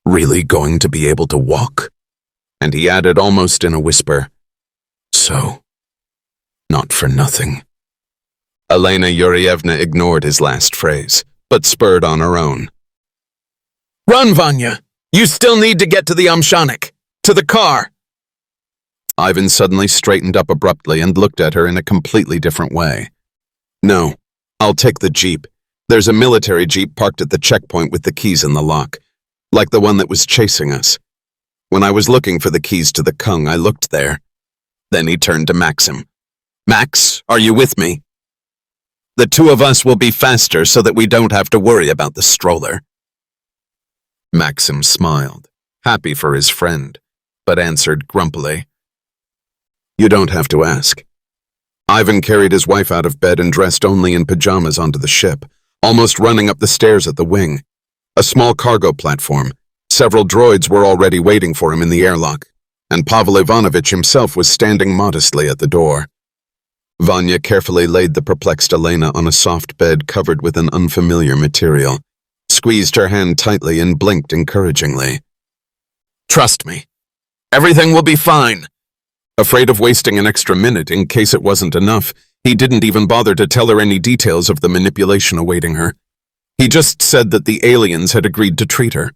really going to be able to walk?" And he added almost in a whisper, "So, not for nothing." Elena Yurievna ignored his last phrase, but spurred on her own. "Run, Vanya! You still need to get to the Amshanik! To the car!" Ivan suddenly straightened up abruptly and looked at her in a completely different way. "No, I'll take the jeep. There's a military jeep parked at the checkpoint with the keys in the lock, like the one that was chasing us. When I was looking for the keys to the Kung, I looked there." Then he turned to Maxim. "Max, are you with me? The two of us will be faster so that we don't have to worry about the stroller." Maxim smiled, happy for his friend, but answered grumpily, "You don't have to ask." Ivan carried his wife out of bed and dressed only in pajamas onto the ship, almost running up the stairs at the wing. A small cargo platform. Several droids were already waiting for him in the airlock, and Pavel Ivanovich himself was standing modestly at the door. Vanya carefully laid the perplexed Elena on a soft bed covered with an unfamiliar material, squeezed her hand tightly and blinked encouragingly. "Trust me. Everything will be fine." Afraid of wasting an extra minute in case it wasn't enough, he didn't even bother to tell her any details of the manipulation awaiting her. He just said that the aliens had agreed to treat her.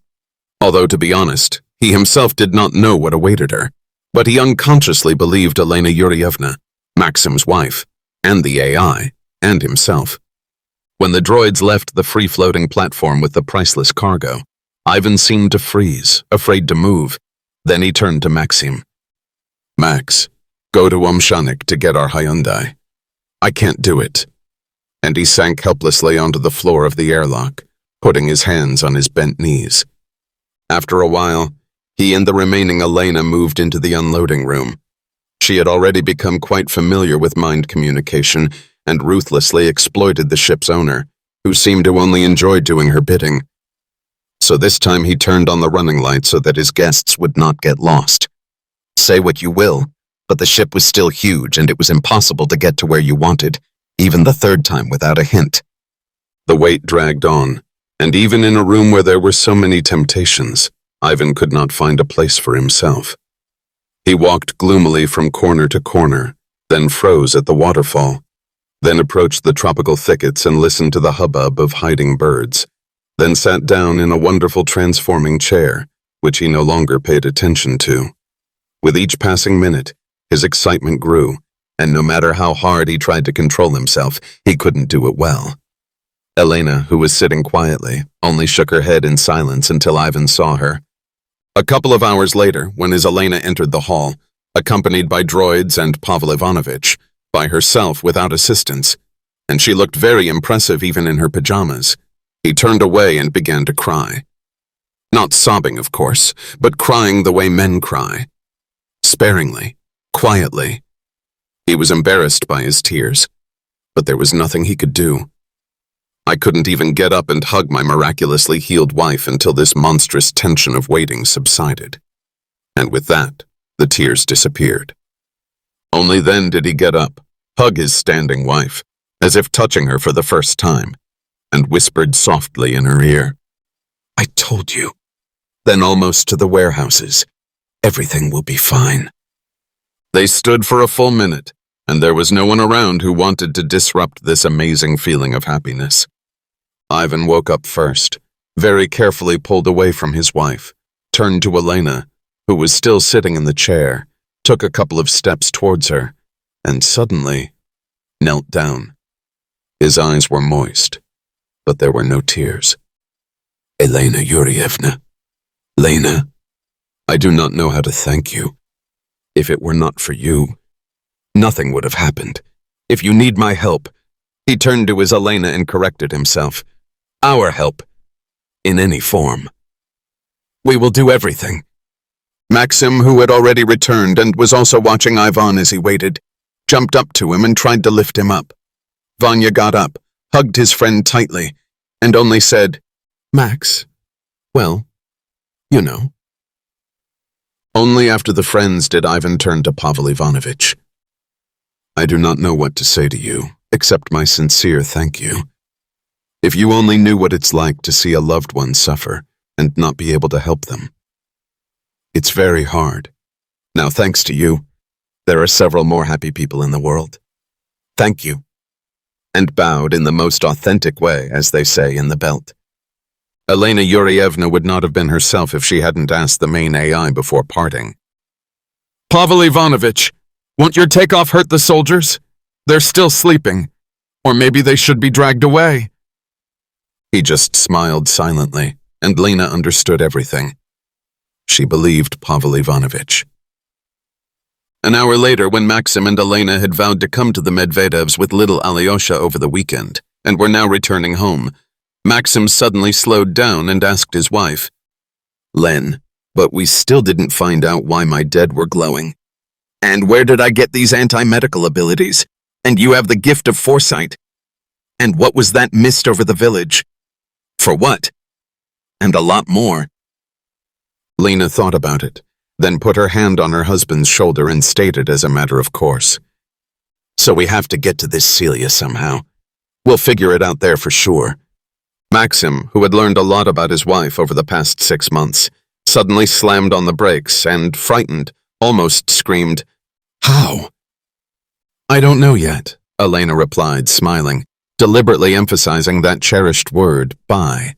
Although, to be honest, he himself did not know what awaited her, but he unconsciously believed Elena Yurievna, Maxim's wife, and the AI, and himself. When the droids left the free-floating platform with the priceless cargo, Ivan seemed to freeze, afraid to move. Then he turned to Maxim. "Max, go to Amshanik to get our Hyundai. I can't do it." And he sank helplessly onto the floor of the airlock, putting his hands on his bent knees. After a while, he and the remaining Elena moved into the unloading room. She had already become quite familiar with mind communication and ruthlessly exploited the ship's owner, who seemed to only enjoy doing her bidding. So this time he turned on the running light so that his guests would not get lost. Say what you will, but the ship was still huge and it was impossible to get to where you wanted, even the third time without a hint. The wait dragged on, and even in a room where there were so many temptations, Ivan could not find a place for himself. He walked gloomily from corner to corner, then froze at the waterfall, then approached the tropical thickets and listened to the hubbub of hiding birds, then sat down in a wonderful transforming chair, which he no longer paid attention to. With each passing minute, his excitement grew, and no matter how hard he tried to control himself, he couldn't do it well. Elena, who was sitting quietly, only shook her head in silence until Ivan saw her. A couple of hours later, when his Elena entered the hall, accompanied by droids and Pavel Ivanovich, by herself without assistance, and she looked very impressive even in her pajamas, he turned away and began to cry. Not sobbing, of course, but crying the way men cry. Sparingly, quietly. He was embarrassed by his tears, but there was nothing he could do. I couldn't even get up and hug my miraculously healed wife until this monstrous tension of waiting subsided. And with that, the tears disappeared. Only then did he get up, hug his standing wife, as if touching her for the first time, and whispered softly in her ear, "I told you." Then almost to the warehouses, "Everything will be fine." They stood for a full minute, and there was no one around who wanted to disrupt this amazing feeling of happiness. Ivan woke up first, very carefully pulled away from his wife, turned to Elena, who was still sitting in the chair, took a couple of steps towards her, and suddenly knelt down. His eyes were moist, but there were no tears. Elena Yurievna. Lena, I do not know how to thank you. If it were not for you, nothing would have happened. If you need my help, he turned to his Elena and corrected himself. Our help, in any form. We will do everything. Maxim, who had already returned and was also watching Ivan as he waited, jumped up to him and tried to lift him up. Vanya got up, hugged his friend tightly, and only said, Max, well, you know. Only after the friends did Ivan turn to Pavel Ivanovich. I do not know what to say to you, except my sincere thank you. If you only knew what it's like to see a loved one suffer and not be able to help them. It's very hard. Now, thanks to you, there are several more happy people in the world. Thank you. And bowed in the most authentic way, as they say in the belt. Elena Yurievna would not have been herself if she hadn't asked the main AI before parting. Pavel Ivanovich, won't your takeoff hurt the soldiers? They're still sleeping. Or maybe they should be dragged away. He just smiled silently, and Lena understood everything. She believed Pavel Ivanovich. An hour later, when Maxim and Elena had vowed to come to the Medvedevs with little Alyosha over the weekend, and were now returning home, Maxim suddenly slowed down and asked his wife, Len, but we still didn't find out why my dead were glowing. And where did I get these anti-medical abilities? And you have the gift of foresight. And what was that mist over the village? For what? And a lot more. Lena thought about it, then put her hand on her husband's shoulder and stated as a matter of course. So we have to get to this Celia somehow. We'll figure it out there for sure. Maxim, who had learned a lot about his wife over the past 6 months, suddenly slammed on the brakes and, frightened, almost screamed, How? I don't know yet, Elena replied, smiling, deliberately emphasizing that cherished word, bye.